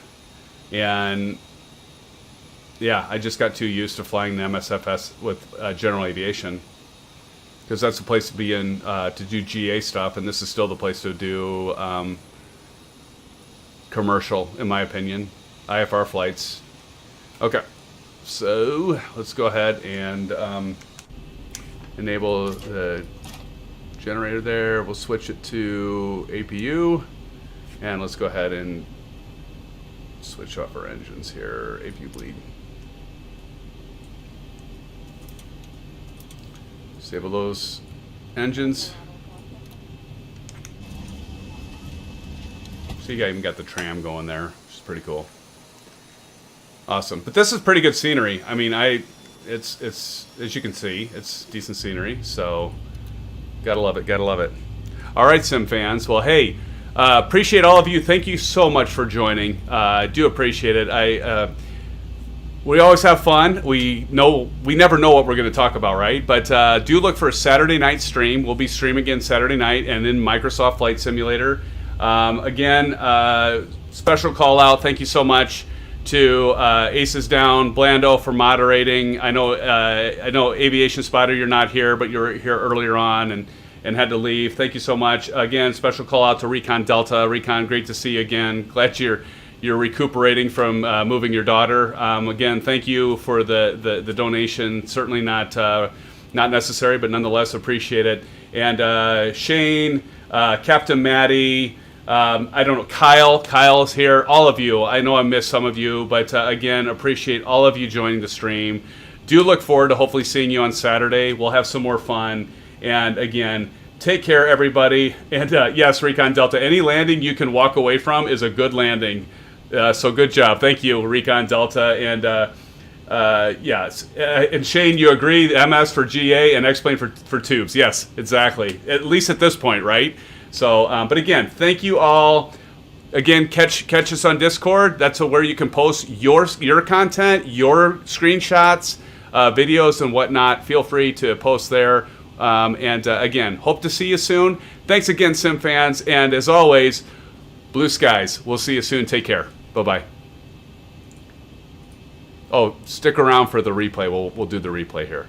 and yeah, I just got too used to flying the MSFS with general aviation because that's the place to be in to do GA stuff, and this is still the place to do commercial, in my opinion, IFR flights. Okay, so let's go ahead and enable the generator there. We'll switch it to APU. And let's go ahead and switch off our engines here. APU bleed. Disable those engines. So you even got the tram going there, which is pretty cool. Awesome. But this is pretty good scenery. I mean, it's as you can see, it's decent scenery. So gotta love it. Gotta love it. All right, Sim fans. Well, hey. Appreciate all of you. Thank you so much for joining. I do appreciate it. We always have fun. We never know what we're going to talk about, right? But do look for a Saturday night stream. We'll be streaming again Saturday night and in Microsoft Flight Simulator. Again, special call out. Thank you so much to Aces Down, Blando for moderating. I know Aviation Spotter, you're not here, but you were here earlier on and had to leave. Thank you so much. Again, special call out to Recon Delta. Recon, great to see you again. Glad you're recuperating from moving your daughter. Again, thank you for the donation. Certainly not necessary, but nonetheless appreciate it. And Shane, Captain Maddie, I don't know, Kyle's here. All of you. I know I missed some of you, but again, appreciate all of you joining the stream. Do look forward to hopefully seeing you on Saturday. We'll have some more fun. And again, take care, everybody. And yes, Recon Delta, any landing you can walk away from is a good landing. So good job. Thank you, Recon Delta. And yes. And Shane, you agree, MS for GA and X-Plane for tubes. Yes, exactly. At least at this point, right? So, but again, thank you all. Again, catch us on Discord. That's where you can post your content, your screenshots, videos, and whatnot. Feel free to post there. Again, hope to see you soon. Thanks again, Sim fans. And as always, blue skies. We'll see you soon. Take care. Bye-bye. Oh, stick around for the replay. We'll do the replay here.